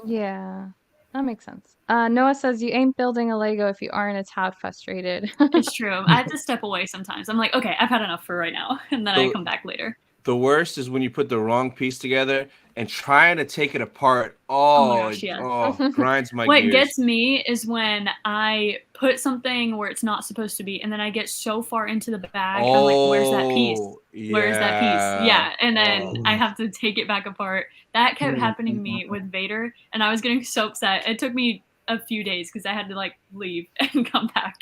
Yeah, that makes sense. Noah says you ain't building a Lego if you aren't a tad frustrated. It's true. I have to step away sometimes. I'm like, okay, I've had enough for right now, and then I So- come back later. The worst is when you put the wrong piece together and trying to take it apart. Oh my Oh, gosh, yes. grinds my What gears. gets me is when I put something where it's not supposed to be, and then I get so far into the bag, and I'm like, where's that piece? Where's that piece? Yeah, and then I have to take it back apart. That kept happening to me with Vader, and I was getting so upset. It took me a few days because I had to like leave and come back.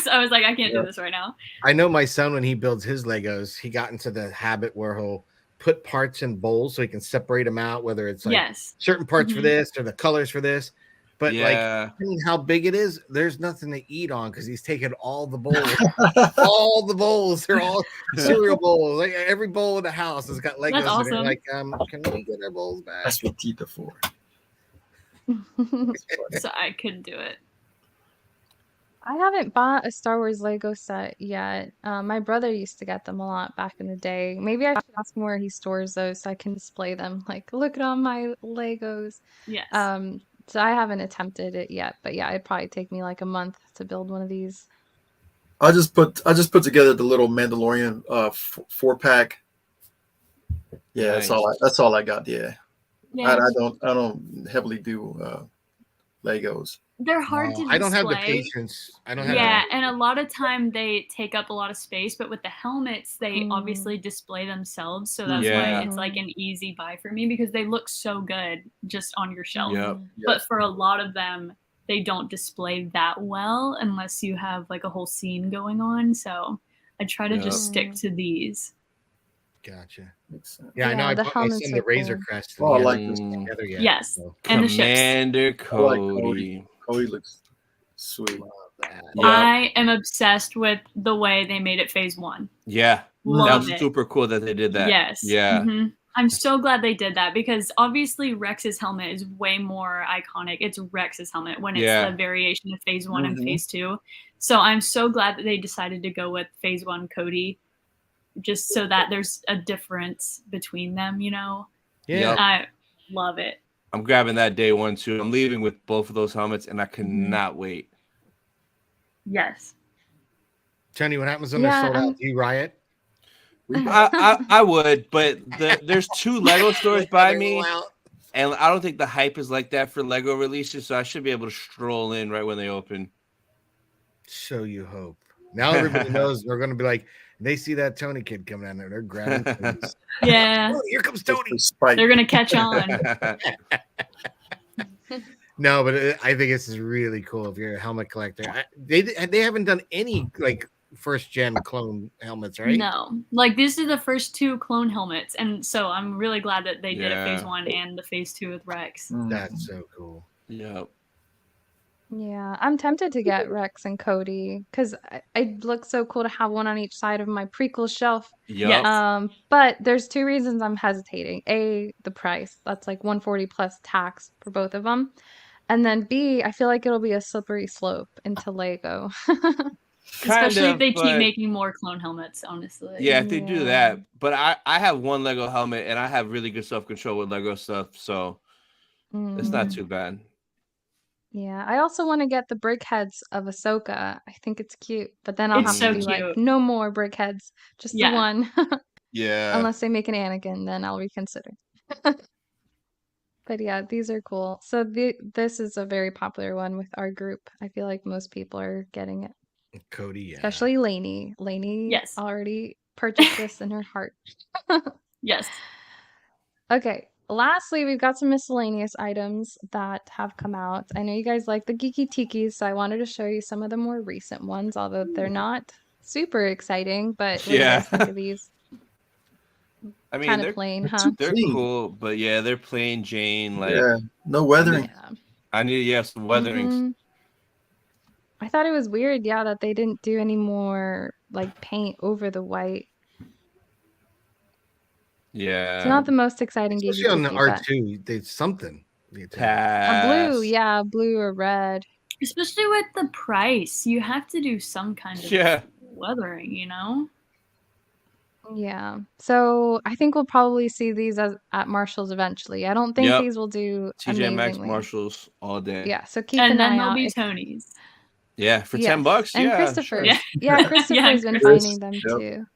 I was like, I can't do this right now. I know my son, when he builds his Legos, he got into the habit where he'll put parts in bowls so he can separate them out, whether it's like Yes. certain parts for Mhm. this or the colors for this. But like, Yeah. depending how big it is, there's nothing to eat on because he's taken all the bowls. All the bowls, they're all cereal bowls. Like every bowl in the house has got Legos That's in it. awesome. Like, can we get our bowls back? That's what Tita for. So I couldn't do it. I haven't bought a Star Wars Lego set yet. My brother used to get them a lot back in the day. Maybe I should ask him where he stores those so I can display them. Like, look at all my Legos. Yes. So I haven't attempted it yet, but yeah, it'd probably take me like a month to build one of these. I just put together the little Mandalorian 4-pack. Yeah, Nice. that's all I got. Yeah. Yeah. I don't heavily do Legos. They're hard to display. I don't have the patience. I don't have Yeah, and a lot of time they take up a lot of space, but with the helmets, they obviously display themselves, so that's Yeah. why it's like an easy buy for me because they look so good just on your shelf. Yep. But for a lot of them, they don't display that well unless you have like a whole scene going on. So I try to just stick to these. Gotcha. Makes sense. Yeah, I know. Yeah, I the bought my helmets son are the Razor cool. Crest. Oh, I and like he this. hasn't put it together yet, Yes, so. and the ships. Commander Cody. Cody. Cody looks sweet. Love that. Yep. I am obsessed with the way they made it phase 1. Yeah. Love That was it. super cool that they did that. Yes. Yeah. Mhm. I'm so glad they did that because obviously Rex's helmet is way more iconic. It's Rex's helmet when it's Yeah. the variation of phase 1 and phase 2. So I'm so glad that they decided to go with phase 1 Cody just so that there's a difference between them, you know? Yeah. Yep. I love it. I'm grabbing that day one too. I'm leaving with both of those helmets and I cannot wait. Yes. Tony, what happens when Yeah, they're sold out? Do you riot? I would, but there's 2 Lego stores by They me, roll out. and I don't think the hype is like that for Lego releases, so I should be able to stroll in right when they open. So you hope. Now everybody knows they're going to be like, they see that Tony kid coming down there, they're grabbing things. Yeah. Oh, here comes Tony. Spike. They're going to catch on. No, but I think this is really cool if you're a helmet collector. They haven't done any like first gen clone helmets, right? No. Like this is the first 2 clone helmets. And so I'm really glad that they did it phase 1 and the phase 2 with Rex. That's so cool. Yep. Yeah, I'm tempted to get Rex and Cody because it looks so cool to have one on each side of my prequel shelf. Yep. Yes. But there's 2 reasons I'm hesitating. A, the price. That's like 140 plus tax for both of them. And then B, I feel like it'll be a slippery slope into Lego. Especially if they keep but- making more clone helmets, honestly. Yeah, if they do Yeah. that. But I have one Lego helmet and I have really good self-control with Lego stuff, so it's not too bad. Yeah, I also want to get the brick heads of Ahsoka. I think it's cute, but then I'll It's have to so be like, cute. no more brick heads, just Yeah. the one. Yeah. Unless they make an Anakin, then I'll reconsider. But yeah, these are cool. So this is a very popular one with our group. I feel like most people are getting it, Cody, yeah. especially Lainey. Lainey Yes. already purchased this in her heart. Yes. Okay, lastly, we've got some miscellaneous items that have come out. I know you guys like the Geeky Tikis, so I wanted to show you some of the more recent ones, although they're not super exciting. But what do you guys think of these? I mean, Kind they're of plain, they're huh? too they're clean. cool, but yeah, they're plain Jane. Like Yeah, no weathering. Yeah. I need some weatherings. Mhm. I thought it was weird, yeah, that they didn't do any more like paint over the white. Yeah. It's not the most exciting Geeky Especially on the Tiki, but R2, there's something. a Pass. blue, yeah, blue or red. Especially with the price, you have to do some kind of Yeah. weathering, you know? Yeah. So I think we'll probably see these at Marshall's eventually. I don't think Yep. these will do TJ Maxx, amazingly. Marshalls all day. Yeah, so keep And an then eye there'll out. be if- Tony's. Yeah, for Yes, $10. and Yeah. Christopher's. Yeah. Yeah, Christopher's been Chris, finding them yep. too.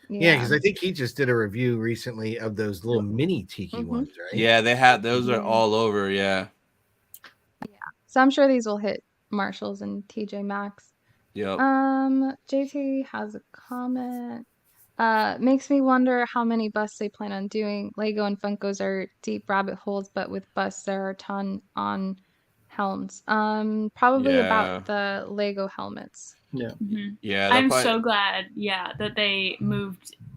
Yeah, because I think he just did a review recently of those little mini tiki Mhm. ones, right? Yeah, they have those are Yeah. all over. Yeah. So I'm sure these will hit Marshalls and TJ Maxx. Yep. JT has a comment. Makes me wonder how many busts they plan on doing. Lego and Funkos are deep rabbit holes, but with busts there are a ton on helms. Probably Yeah. about the Lego helmets. Mhm. Yeah. they'll I'm probably- so glad,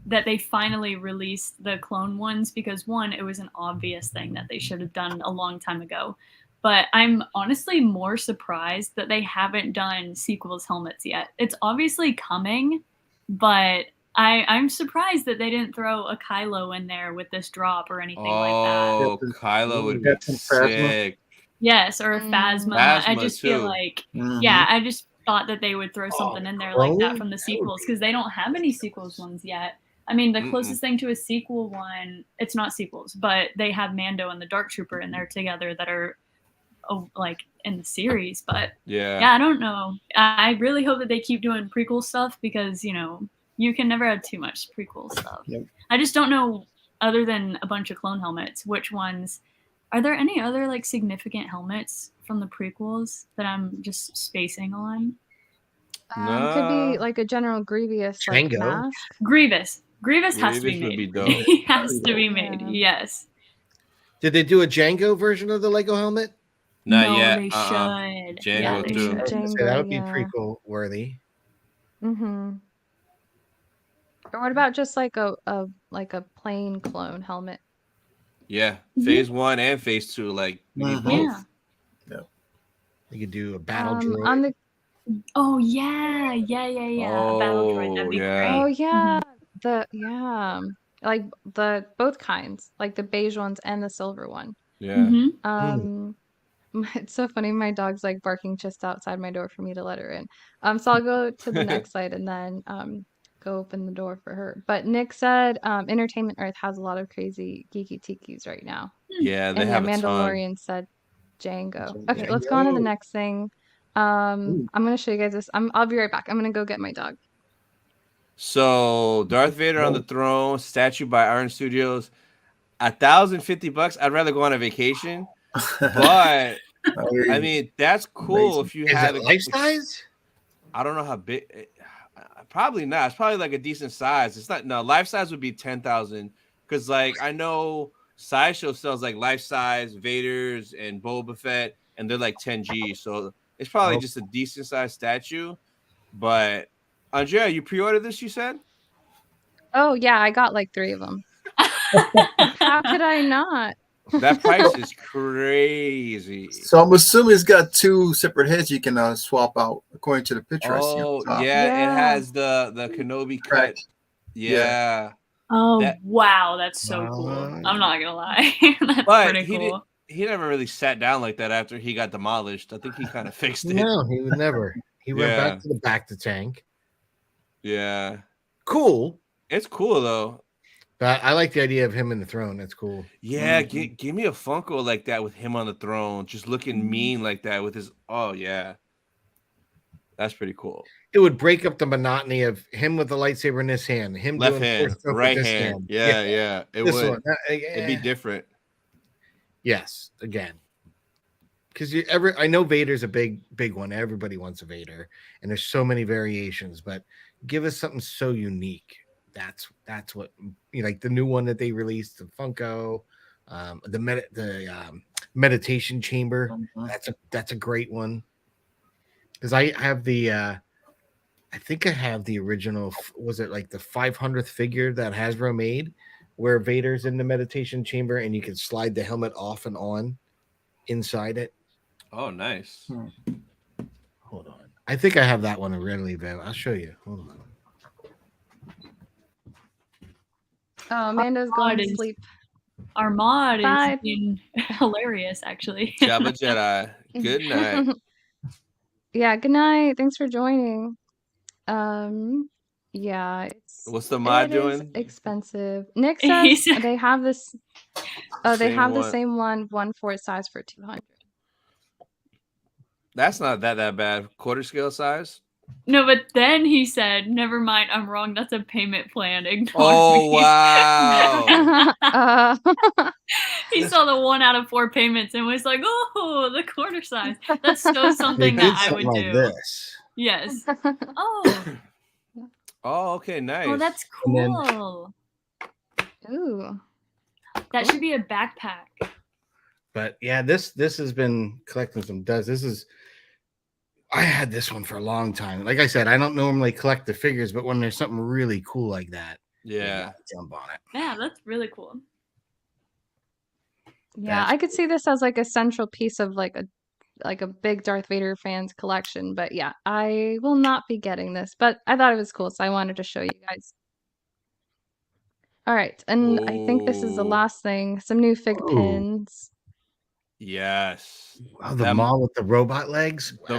that they finally released the clone ones because one, it was an obvious thing that they should have done a long time ago. But I'm honestly more surprised that they haven't done sequels helmets yet. It's obviously coming, but I'm surprised that they didn't throw a Kylo in there with this drop or anything like that. Oh, Kylo would be Captain Phasma. sick. Yes, or a Phasma. I Phasma, just feel too. like, Mhm. yeah, I just thought that they would throw something in there like that Clone? from the That would sequels be because they don't have any sequels ridiculous. ones yet. I mean, the Mm-mm. closest thing to a sequel one, it's not sequels, but they have Mando and the Dark Trooper in there together that are like in the series. But Yeah. yeah, I don't know. I really hope that they keep doing prequel stuff because, you know, you can never have too much prequel stuff. Yep. I just don't know, other than a bunch of clone helmets, which ones. Are there any other like significant helmets from the prequels that I'm just spacing on? Could be Nah. like a General Grievous like Django. mask. Grievous. Grievous has to be Grievous would made. be dope. He has to be made. Yeah. Yes. Did they do a Django version of the Lego helmet? Not No, yet. they should. Django Yeah, they too. I was should. gonna say that would be Django, yeah. prequel worthy. Mm-hmm. Or what about just like a plain clone helmet? Yeah. Mhm. Phase 1 and phase 2. Like, we need Mhm. both. Yeah. You could do a battle droid. On the Oh yeah, yeah. A battle droid. That'd Oh, be yeah. oh great. yeah, like the both kinds, like the beige ones and the silver one. Yeah. Um, it's so funny. My dog's like barking just outside my door for me to let her in. So I'll go to the next slide and then go open the door for her. But Nick said Entertainment Earth has a lot of crazy geeky tikis right now. Yeah, they And yeah, have a ton. Mandalorian said Django. Django. Okay, let's go on to the Django. next thing. Ooh. I'm gonna show you guys this. I'll be right back. I'm gonna go get my dog. So Darth Vader on the throne, statue by Iron Studios, $1,050. I'd rather go on a vacation, but I mean that's cool if you Is have it life size? I don't know how big. Probably not. It's probably like a decent size. It's not. No, life size would be 10,000. Because like I know Sideshow sells like life size Vaders and Boba Fett, and they're like 10G. So it's probably just a decent sized statue. But Andrea, you pre-ordered this? You said? Oh yeah, I got like 3 of them. How could I not? That price is crazy. So I'm assuming it's got 2 separate heads you can swap out according to the picture I see on Oh the top. yeah, Yeah. it has the Kenobi cut. Correct. Yeah. Oh That- wow, that's so cool. I'm not gonna lie. That's But pretty cool. he never really sat down like that after he got demolished. I think he kind of fixed it. No, he would never. He went Yeah. back to the back to tank. Yeah. Cool. It's cool though. But I like the idea of him in the throne. That's cool. Yeah, give me a Funko like that with him on the throne, just looking mean like that with his. Oh yeah, that's pretty cool. It would break up the monotony of him with the lightsaber in his hand, him Left doing hand, force choke with right this hand. Yeah. It This would. one. It'd be different. Yes, again. Because I know Vader's a big one. Everybody wants a Vader, and there's so many variations. But give us something so unique. That's what like the new one that they released, the Funko, the meditation chamber. That's a great one. Because I have the I think I have the original. Was it like the 500th figure that Hasbro made, where Vader's in the meditation chamber and you can slide the helmet off and on inside it? Oh, nice. Hold on. I think I have that one originally, Viv. I'll show you. Hold on. Oh, Amanda's going to is- sleep. Our mod Bye. is being hilarious, actually. Jabba Jedi. Good night. Yeah, good night. Thanks for joining. Yeah, What's the mod it is doing? expensive. Nick He says said- they have this. They Same have the one. same one for its size for 200. That's not that bad. Quarter scale size. No, but then he said, "Never mind, I'm wrong. That's a payment plan. Ignore Oh me." wow. He saw the 1 out of 4 payments and was like, "Oh, the quarter size. That's so something They did that I would something do." like this. Yes. Oh, Oh, okay, nice. oh, that's And then- cool. Ooh. That should be a backpack. But yeah, this has been collecting some dust. I had this one for a long time. Like I said, I don't normally collect the figures, but when there's something really cool like that, Yeah. jump on it. Yeah, that's really cool. Yeah, That's I could see this as like a central piece of like a big Darth Vader fans collection, but yeah, I will not be getting this, but I thought it was cool, so I wanted to show you guys. All right, and I think this is the Oh, last thing, some new fig Ooh. pins. yes. Oh, the That mall with the robot legs. the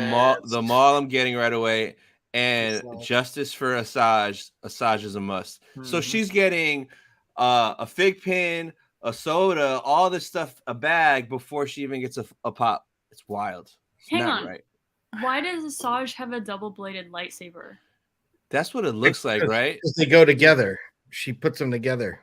mall I'm getting right away, and It's justice for Asajj. Asajj is a must. So Mhm. she's getting a fig pin, a soda, all this stuff, a bag before she even gets a pop. It's wild. It's Hang not on. right. Why does Asajj have a double-bladed lightsaber? That's what it looks like, right? Because they go together. She puts them together.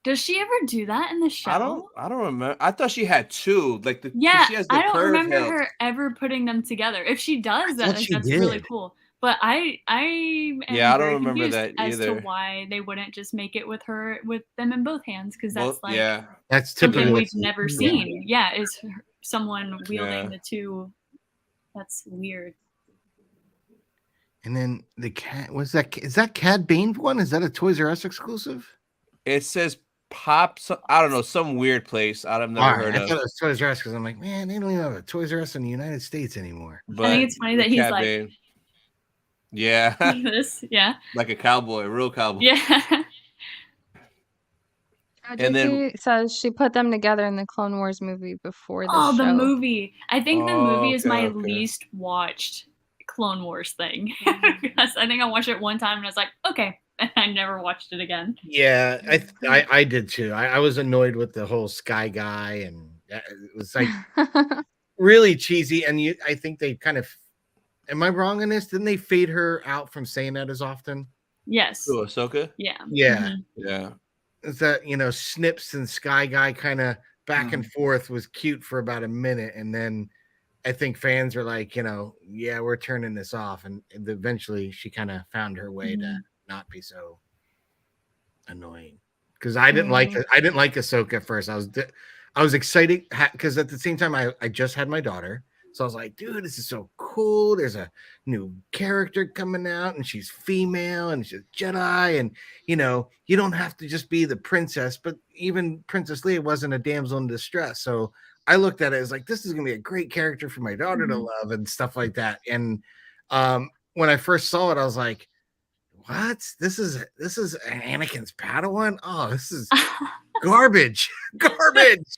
Does she ever do that in the show? I don't remember. I thought she had two, like the because Yeah, she has the I don't curve remember hilt. her ever putting them together. If she does that, thought like she that's really did. cool. But I Yeah, am I don't very remember confused that as to either. why they wouldn't just make it with her with them in both hands, because that's Both, like yeah, That's something typically what. we've never Yeah. seen. Yeah, is someone wielding yeah. the two. That's weird. And then the cat. What's that? Is that Cad Bane one? Is that a Toys R Us exclusive? It says pop. I don't know, some weird place I've All never right, heard I of. thought it was Toys R Us because I'm like, man, they don't even have a Toys R Us in the United States anymore. I think But it's funny the that he's Cat like Bane, yeah, this. Yeah, like a cowboy, a real cowboy. yeah. And then, JP says she put them together in the Clone Wars movie before the Oh, the show. movie. I think the oh, movie is my okay. least watched Clone Wars thing. Mhm. Because I think I watched it one time and I was like, okay. And I never watched it again. Yeah, I did too. I was annoyed with the whole Sky Guy, and it was like really cheesy. And I think they kind of. Am I wrong in this? Didn't they fade her out from saying that as often? Yes. Ooh, Ahsoka, Yeah. Yeah. Mhm. yeah, It's that Snips and Sky Guy kind of back and forth was cute for about a minute, and then I think fans are like, yeah, we're turning this off, and eventually she kind of found her way to Mhm. not be so annoying. Because I didn't like Mm. Ahsoka at first. I was excited because at the same time I just had my daughter, so I was like, dude, this is so cool. There's a new character coming out, and she's female, and she's Jedi, and you don't have to just be the princess, but even Princess Leia wasn't a damsel in distress. So I looked at it as like, this is gonna be a great character for my daughter to Mhm. love and stuff like that. And when I first saw it, I was like, what? This is Anakin's Padawan? Oh, this is garbage. Garbage.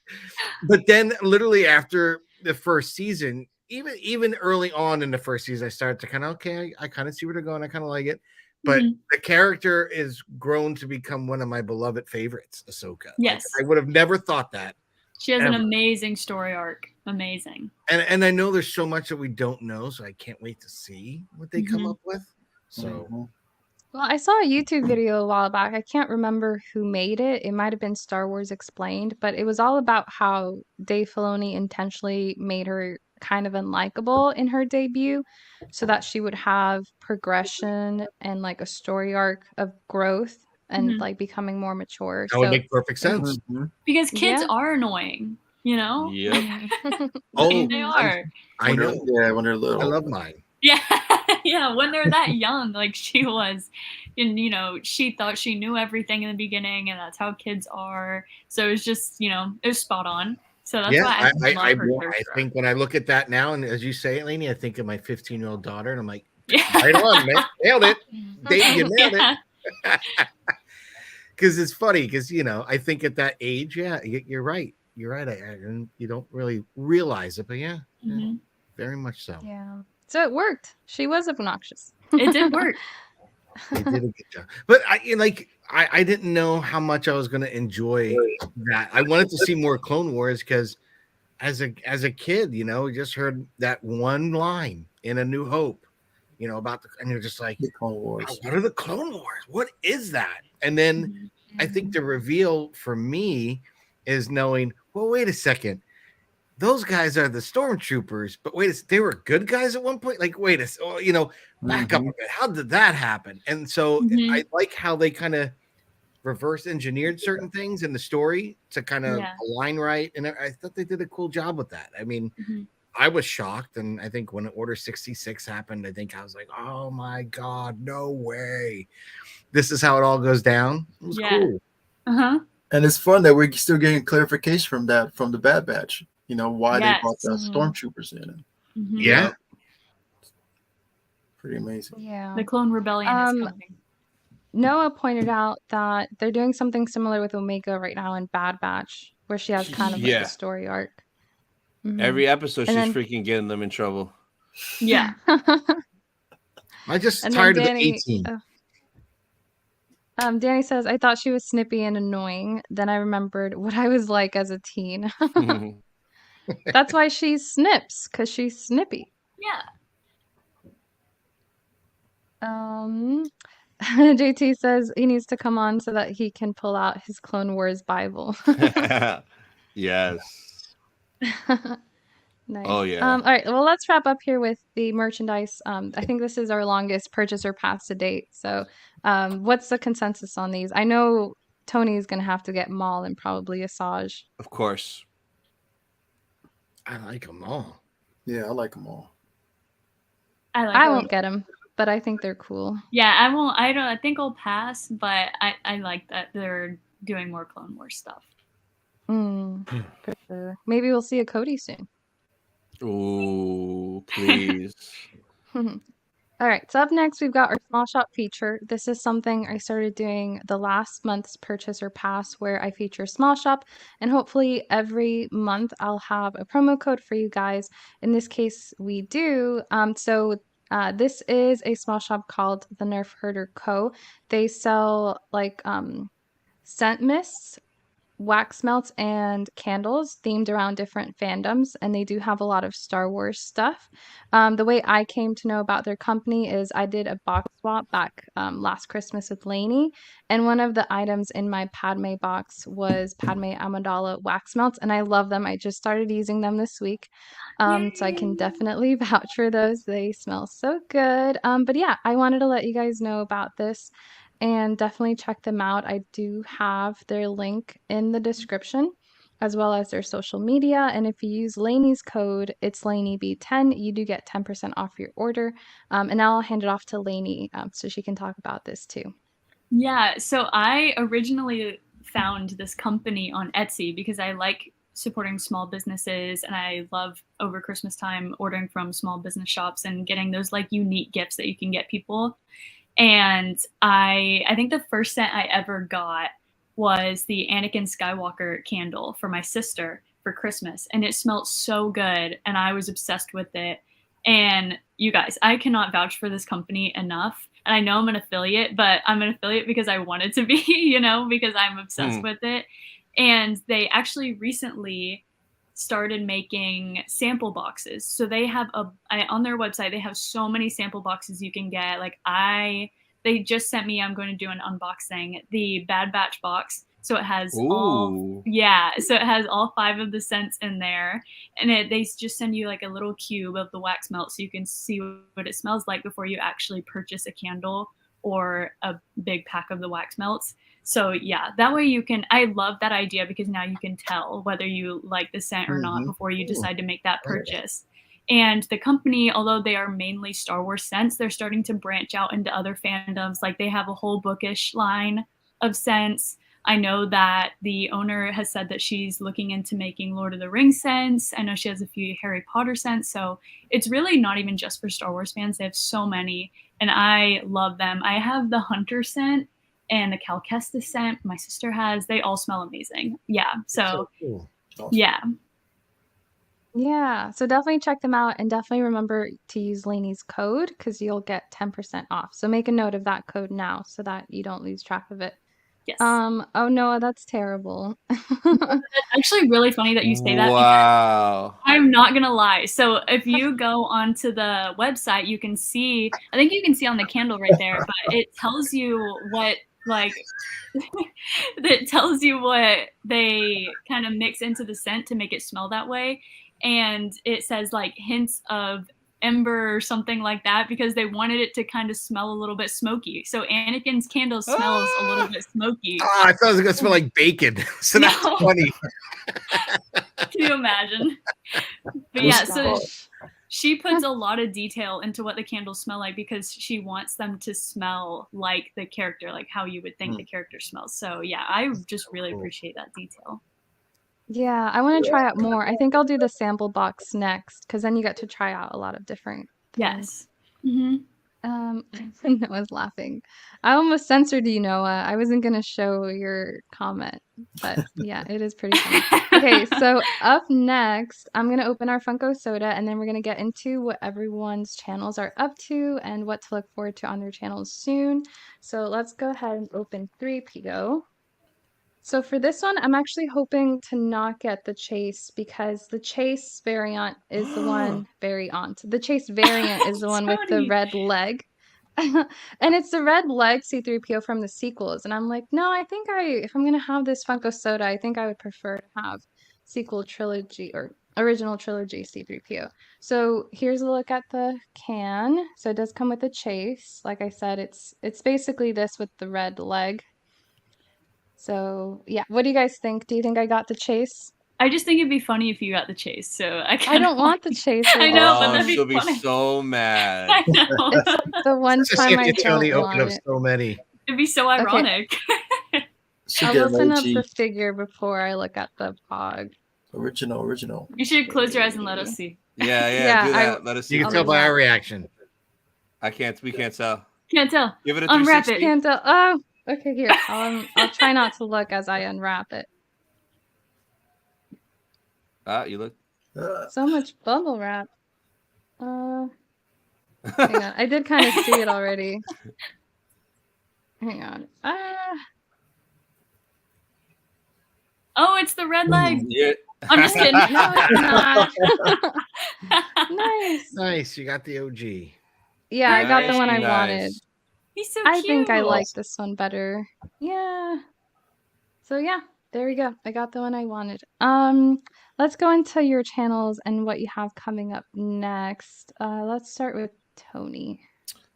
But then literally after the first season, even early on in the first season, I started to kind of I kind of see where they're going. I kind of like it. But Mhm. the character is grown to become one of my beloved favorites, Ahsoka. Like Yes. I would have never thought that. She has an Ever. amazing story arc. Amazing. And I know there's so much that we don't know, so I can't wait to see what they come Mhm. up with. So Well, I saw a YouTube video a while back. I can't remember who made it. It might have been Star Wars Explained, but it was all about how Dave Filoni intentionally made her kind of unlikable in her debut so that she would have progression and like a story arc of growth and Mhm. like becoming more mature. that would So, make perfect sense. Because kids yeah. are annoying, yep. Oh, They are. I know. Yeah, when they're I little. love mine. Yeah. Yeah. When they're that young, like she was, and she thought she knew everything in the beginning, and that's how kids are. So it was just, it was spot on. So that's Yeah, why I love her I character. think when I look at that now, and as you say it, Lainey, I think of my 15-year-old daughter, and I'm like, Yeah. right on, man, nailed it, Dave, you nailed Yeah. it. Because it's funny, because I think at that age, yeah, you're right, you don't really realize it, but yeah, Mhm. very much so. Yeah. So it worked. She was obnoxious. It did work. They did a good job, but I didn't know how much I was going to enjoy that. I wanted to see more Clone Wars because as a kid, you just heard that one line in A New Hope, about and you're just like, The Clone wow, Wars. what are the Clone Wars? What is that? And then Mhm. I think the reveal for me is knowing, well, wait a second. Those guys are the stormtroopers, but they were good guys at one point. Like, back up a bit. How did that happen? And so Mhm. I like how they kind of reverse engineered certain things in the story to kind of Yeah. align right. And I thought they did a cool job with that. I mean, Mhm. I was shocked. And I think when Order 66 happened, I think I was like, oh my God, no way. This is how it all goes down. It was Yeah. cool. Uh-huh. And it's fun that we're still getting clarification from the Bad Batch. You know why they brought Yes. the Mhm. stormtroopers in. Mhm. Yeah. Pretty amazing. Yeah. The Clone Rebellion is coming. Noah pointed out that they're doing something similar with Omega right now in Bad Batch, where she has kind of like Yeah. a story arc. Mhm. Every episode, And she's then- freaking getting them in trouble. Yeah. I just And then tired of the Danny, 18. Danny says, I thought she was snippy and annoying. Then I remembered what I was like as a teen. That's why she snips, because she's snippy. Yeah. JT says he needs to come on so that he can pull out his Clone Wars Bible. Yes. Nice. Oh, yeah. All right. Well, let's wrap up here with the merchandise. I think this is our longest purchaser pass to date. So, what's the consensus on these? I know Tony is going to have to get Maul and probably Asajj. Of course. I like them all. Yeah, I like them all. I won't get them, but I think they're cool. Yeah, I won't. I think I'll pass, but I like that they're doing more Clone Wars stuff. For sure. Maybe we'll see a Cody soon. Ooh, please. All right, so up next, we've got our small shop feature. This is something I started doing the last month's purchaser pass where I feature small shop, and hopefully every month I'll have a promo code for you guys. In this case, we do. This is a small shop called the Nerf Herder Co. They sell like scent mists, wax melts, and candles themed around different fandoms, and they do have a lot of Star Wars stuff. The way I came to know about their company is I did a box swap back last Christmas with Lainey, and one of the items in my Padme box was Padme Amidala wax melts, and I love them. I just started using them this week, so I can definitely vouch for those. They smell so good. But yeah, I wanted to let you guys know about this and definitely check them out. I do have their link in the description as well as their social media. And if you use Lainey's code, it's LaineyB10, you do get 10% off your order. And now I'll hand it off to Lainey so she can talk about this too. Yeah, so I originally found this company on Etsy because I like supporting small businesses and I love over Christmas time ordering from small business shops and getting those like unique gifts that you can get people. And I think the first scent I ever got was the Anakin Skywalker candle for my sister for Christmas. And it smelled so good. And I was obsessed with it. And you guys, I cannot vouch for this company enough. And I know I'm an affiliate, but I'm an affiliate because I wanted to be, because I'm obsessed with it. And they actually recently started making sample boxes. So they have on their website, they have so many sample boxes you can get. They just sent me, I'm going to do an unboxing, the Bad Batch box. So it has so it has all 5 of the scents in there. And they just send you like a little cube of the wax melt so you can see what it smells like before you actually purchase a candle or a big pack of the wax melts. So yeah, that way I love that idea because now you can tell whether you like the scent or not before you decide to make that purchase. And the company, although they are mainly Star Wars scents, they're starting to branch out into other fandoms. Like they have a whole bookish line of scents. I know that the owner has said that she's looking into making Lord of the Rings scents. I know she has a few Harry Potter scents. So it's really not even just for Star Wars fans. They have so many and I love them. I have the Hunter scent and the Cal Kestis scent my sister has. They all smell amazing. Yeah. So cool. Awesome. Yeah. Yeah, so definitely check them out and definitely remember to use Lainey's code because you'll get 10% off. So make a note of that code now so that you don't lose track of it. Yes. Oh Noah, that's terrible. That's actually really funny that you say that. Wow. I'm not gonna lie. So if you go onto the website, you can see. I think you can see on the candle right there, but it tells you what that tells you what they kind of mix into the scent to make it smell that way, and it says like hints of ember or something like that because they wanted it to kind of smell a little bit smoky. So Anakin's candle smells a little bit smoky. Oh, I thought it was gonna smell like bacon. So that's No. funny. Can you imagine? But yeah, so She puts a lot of detail into what the candles smell like because she wants them to smell like the character, like how you would think the character smells. So yeah, I just really appreciate that detail. Yeah, I want to try out more. I think I'll do the sample box next because then you get to try out a lot of different things. Yes. Mm-hmm. Noah's laughing. I almost censored you, Noah. I wasn't gonna show your comment, but yeah, it is pretty funny. Okay, so up next, I'm gonna open our Funko Soda, and then we're gonna get into what everyone's channels are up to and what to look forward to on their channels soon. So let's go ahead and open 3PO. So for this one, I'm actually hoping to not get the Chase because the Chase variant is the one the Chase variant is the one with the Tony. red leg. And it's the red leg C3PO from the sequels. And I'm like, no, I think if I'm gonna have this Funko Soda, I think I would prefer to have sequel trilogy or original trilogy C3PO. So here's a look at the can. So it does come with a Chase. Like I said, it's basically this with the red leg. So, yeah, what do you guys think? Do you think I got the Chase? I just think it'd be funny if you got the Chase. So I don't want the Chase. I know, but Oh, that'd be she'll be funny. so mad. I know. It's like the one Just time if I you Tony don't open want up it. so many. It'd be so ironic. She I'll get an open up the OG. figure before I look at the pog. Original. You should close your eyes and let us see. Yeah, Yeah, do that. Let us see. You can I'll tell do by that. our reaction. We can't tell. Can't tell. Give it a Unwrap 360. it. Can't tell. Oh, okay, here. I'll try not to look as I unwrap it. You look. So much bubble wrap. Hang on. I did kind of see it already. Hang on. Oh, it's the red leg. Yeah. I'm just kidding. No, it's not. Nice. Nice. You got the OG. Yeah, I got the Nice, one I nice. wanted. He's so I cute. think I like this one better. Yeah. So yeah, there we go. I got the one I wanted. Let's go into your channels and what you have coming up next. Let's start with Tony.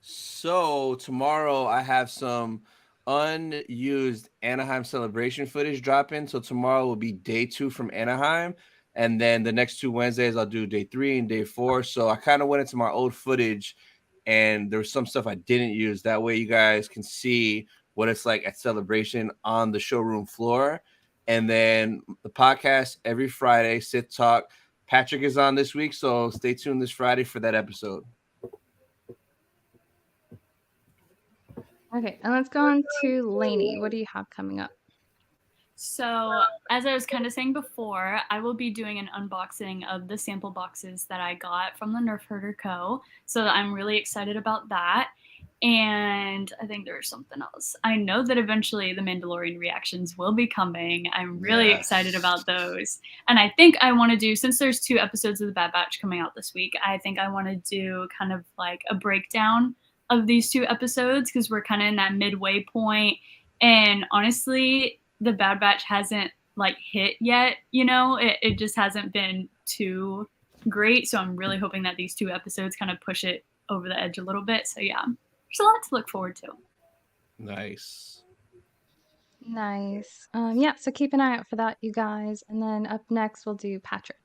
So tomorrow I have some unused Anaheim celebration footage dropping. So tomorrow will be day 2 from Anaheim. And then the next 2 Wednesdays, I'll do day 3 and day 4. So I kind of went into my old footage and there was some stuff I didn't use. That way you guys can see what it's like at celebration on the showroom floor. And then the podcast every Friday, Sit Talk. Patrick is on this week, so stay tuned this Friday for that episode. Okay, and let's go on to Lainey. What do you have coming up? So, as I was kind of saying before, I will be doing an unboxing of the sample boxes that I got from the Nerf Herder Co. So I'm really excited about that. And I think there's something else. I know that eventually the Mandalorian reactions will be coming. I'm really excited about those. And I think I want to do, since there's 2 episodes of The Bad Batch coming out this week, I think I want to do kind of like a breakdown of these 2 episodes because we're kind of in that midway point. And honestly, The Bad Batch hasn't like hit yet, you know, it just hasn't been too great. So I'm really hoping that these 2 episodes kind of push it over the edge a little bit. So yeah, there's a lot to look forward to. Nice. Yeah, so keep an eye out for that, you guys. And then up next, we'll do Patrick.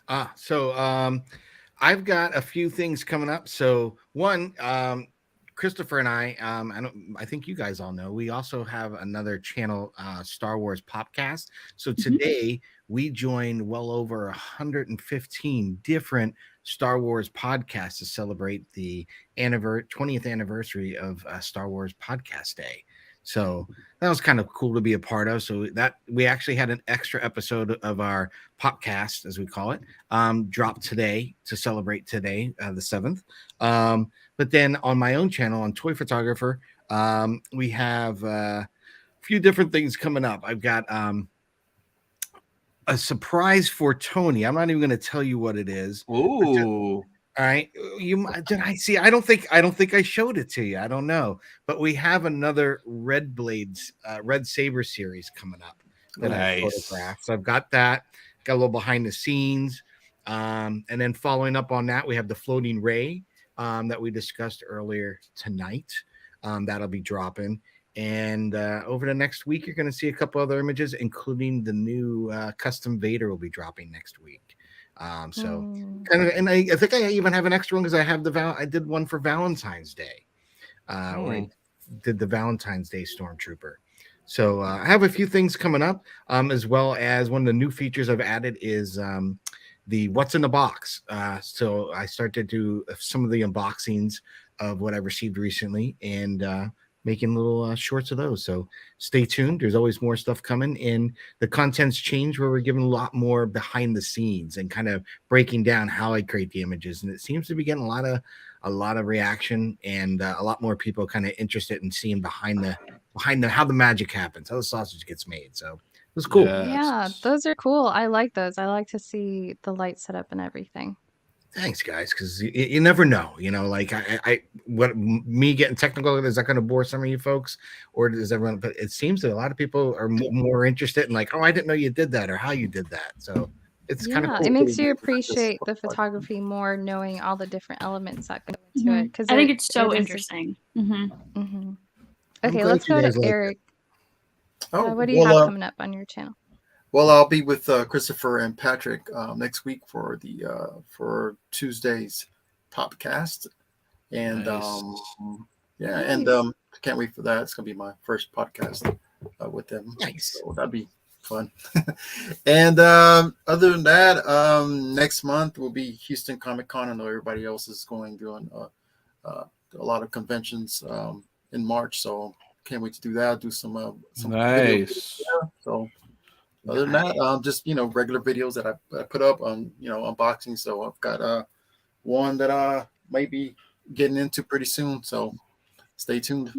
I've got a few things coming up. So one, Christopher and I think you guys all know, we also have another channel, Star Wars Popcast. So today we joined well over 115 different Star Wars podcasts to celebrate the 20th anniversary of Star Wars Podcast Day. So that was kind of cool to be a part of. So that we actually had an extra episode of our podcast, as we call it, dropped today to celebrate today, the 7th. But then on my own channel, on Toy Photographer, we have a few different things coming up. I've got a surprise for Tony. I'm not even going to tell you what it is. Ooh. All right. Did I see? I don't think I showed it to you. I don't know. But we have another Red Saber series coming up that I photographed. So I've got that. Got a little behind the scenes. And then following up on that, we have the floating ray that we discussed earlier tonight. That'll be dropping. And over the next week, you're going to see a couple other images, including the new custom Vader will be dropping next week. So Mm. kind of, and I think I even have an extra one because I have I did one for Valentine's Day, where I did the Valentine's Day Stormtrooper. So I have a few things coming up, as well as one of the new features I've added is the what's in the box. So I started to do some of the unboxings of what I've received recently and making little shorts of those. So stay tuned. There's always more stuff coming, and the content's changed where we're giving a lot more behind the scenes and kind of breaking down how I create the images. And it seems to be getting a lot of reaction and a lot more people kind of interested in seeing behind the how the magic happens, how the sausage gets made. So it was cool. Yeah, those are cool. I like those. I like to see the light setup and everything. Thanks, guys, because you never know. Like what me getting technical, is that going to bore some of you folks, or does everyone? But it seems that a lot of people are more interested in like, oh, I didn't know you did that, or how you did that. So it's kind of Yeah, cool. it makes you appreciate the photography more, knowing all the different elements that go into it. Because I think it's so it is. interesting. Mhm. I'm Okay, glad let's you go to guys like it. Eric. Oh, What do you have coming up on your channel? Well, I'll be with Christopher and Patrick next week for the for Tuesday's podcast, and Nice. yeah, Nice. and I can't wait for that. It's gonna be my first podcast with them. Nice. So that'd be fun. And other than that, next month will be Houston Comic Con. I know everybody else is doing a lot of conventions in March, so can't wait to do that. Do some video. Nice. So other than that, just regular videos that I put up on unboxing. So I've got one that I might be getting into pretty soon. So stay tuned.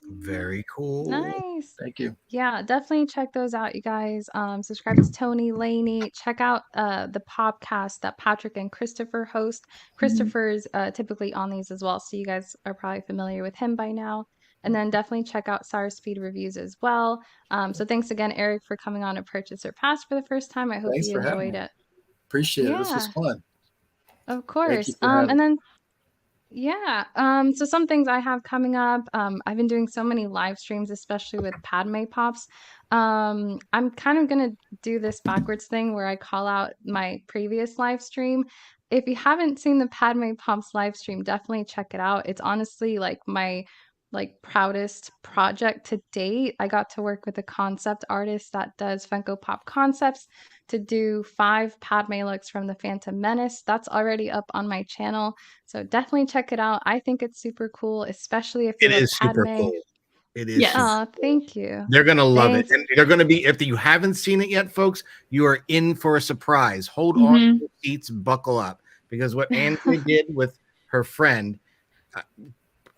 Very cool. Nice. Thank you. Yeah, definitely check those out, you guys. Subscribe to Tony Laney. Check out the podcast that Patrick and Christopher host. Christopher's typically on these as well, so you guys are probably familiar with him by now. And then definitely check out Sour Speed Reviews as well. So thanks again, Eric, for coming on to Purchase or Pass for the first time. I hope Thanks you for having enjoyed me. it. Appreciate it. This was Yeah, fun. of Thank you course. for having And me. then yeah. So some things I have coming up. I've been doing so many live streams, especially with Padme Pops. I'm kind of gonna do this backwards thing where I call out my previous live stream. If you haven't seen the Padme Pops live stream, definitely check it out. It's honestly like my proudest project to date. I got to work with a concept artist that does Funko Pop concepts to do 5 Padme looks from the Phantom Menace. That's already up on my channel. So definitely check it out. I think it's super cool, especially if you It love is super Padme. cool. It is. Yes. Super Oh, thank you. They're going to love it. Thanks. And they're going to be, if you haven't seen it yet, folks, you are in for a surprise. Hold on to your seats, buckle up. Because what Andrea did with her friend,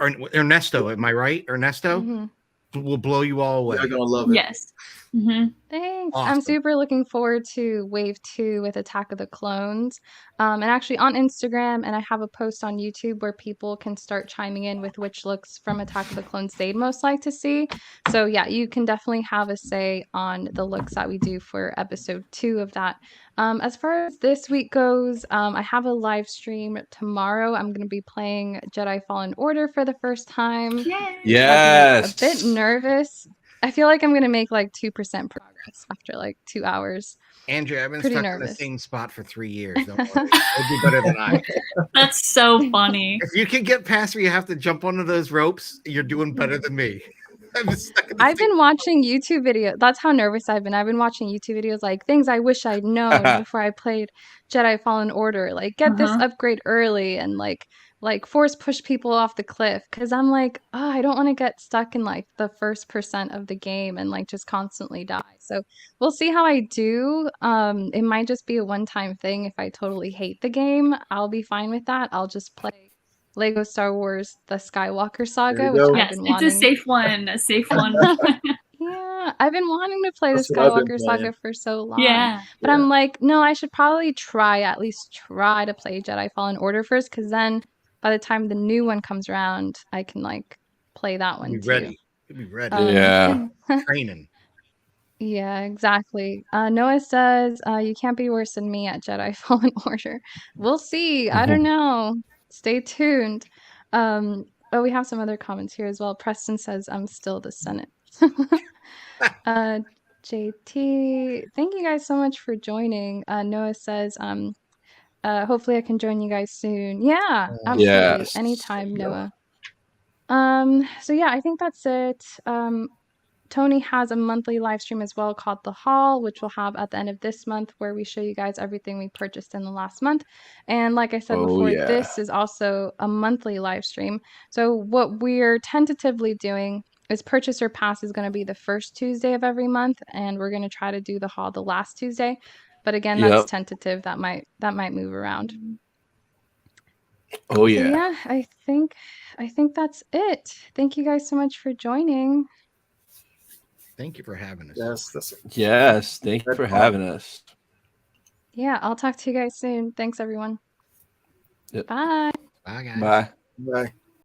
Ernesto, am I right? Ernesto will blow you all away. You're gonna love it. Yes. Thanks. Awesome. I'm super looking forward to Wave 2 with Attack of the Clones. And actually on Instagram, and I have a post on YouTube where people can start chiming in with which looks from Attack of the Clones they'd most like to see. So yeah, you can definitely have a say on the looks that we do for episode 2 of that. As far as this week goes, I have a live stream tomorrow. I'm going to be playing Jedi Fallen Order for the first time. Yay. Yes. A bit nervous. I feel like I'm going to make like 2% progress after like 2 hours. Andrea, I've been Pretty stuck in the nervous. same spot for 3 years. Don't worry. You'll do better than I. That's so funny. If you can get past where you have to jump onto those ropes, you're doing better than me. I've been watching YouTube videos. That's how nervous I've been. I've been watching YouTube videos like things I wish I'd known before I played Jedi Fallen Order. Like get this upgrade early and like force push people off the cliff. Cause I'm like, oh, I don't want to get stuck in like the first % of the game and like just constantly die. So we'll see how I do. It might just be a one-time thing. If I totally hate the game, I'll be fine with that. I'll just play Lego Star Wars The Skywalker Saga, which go. I've Yes, been it's wanting. a safe one. A safe one. Yeah, I've been wanting to play That's the what I've been Skywalker playing. Saga for so long. Yeah. But I'm like, no, I should probably at least try to play Jedi Fallen Order first, because then by the time the new one comes around, I can like play that one Be too. ready. You'll be ready. Yeah. Training. Yeah, exactly. Noah says, you can't be worse than me at Jedi Fallen Order. We'll see. I don't know. Stay tuned. But we have some other comments here as well. Preston says, I'm still the Senate. JT, thank you guys so much for joining. Noah says, hopefully I can join you guys soon. Yeah, absolutely. Yes. Anytime, Yep. Noah. So yeah, I think that's it. Tony has a monthly live stream as well called The Haul, which we'll have at the end of this month, where we show you guys everything we purchased in the last month. And like I said Oh, before, yeah. this is also a monthly live stream. So what we're tentatively doing is Purchaser Pass is going to be the first Tuesday of every month, and we're going to try to do the haul the last Tuesday. But again, that's Yep. tentative. That might move around. Oh, So yeah. yeah, I think that's it. Thank you guys so much for joining. Thank you for having us. Yes, that's Yes. Thank you That's for fun. having us. Yeah, I'll talk to you guys soon. Thanks everyone. Yep. Bye. Bye, guys. Bye. Bye.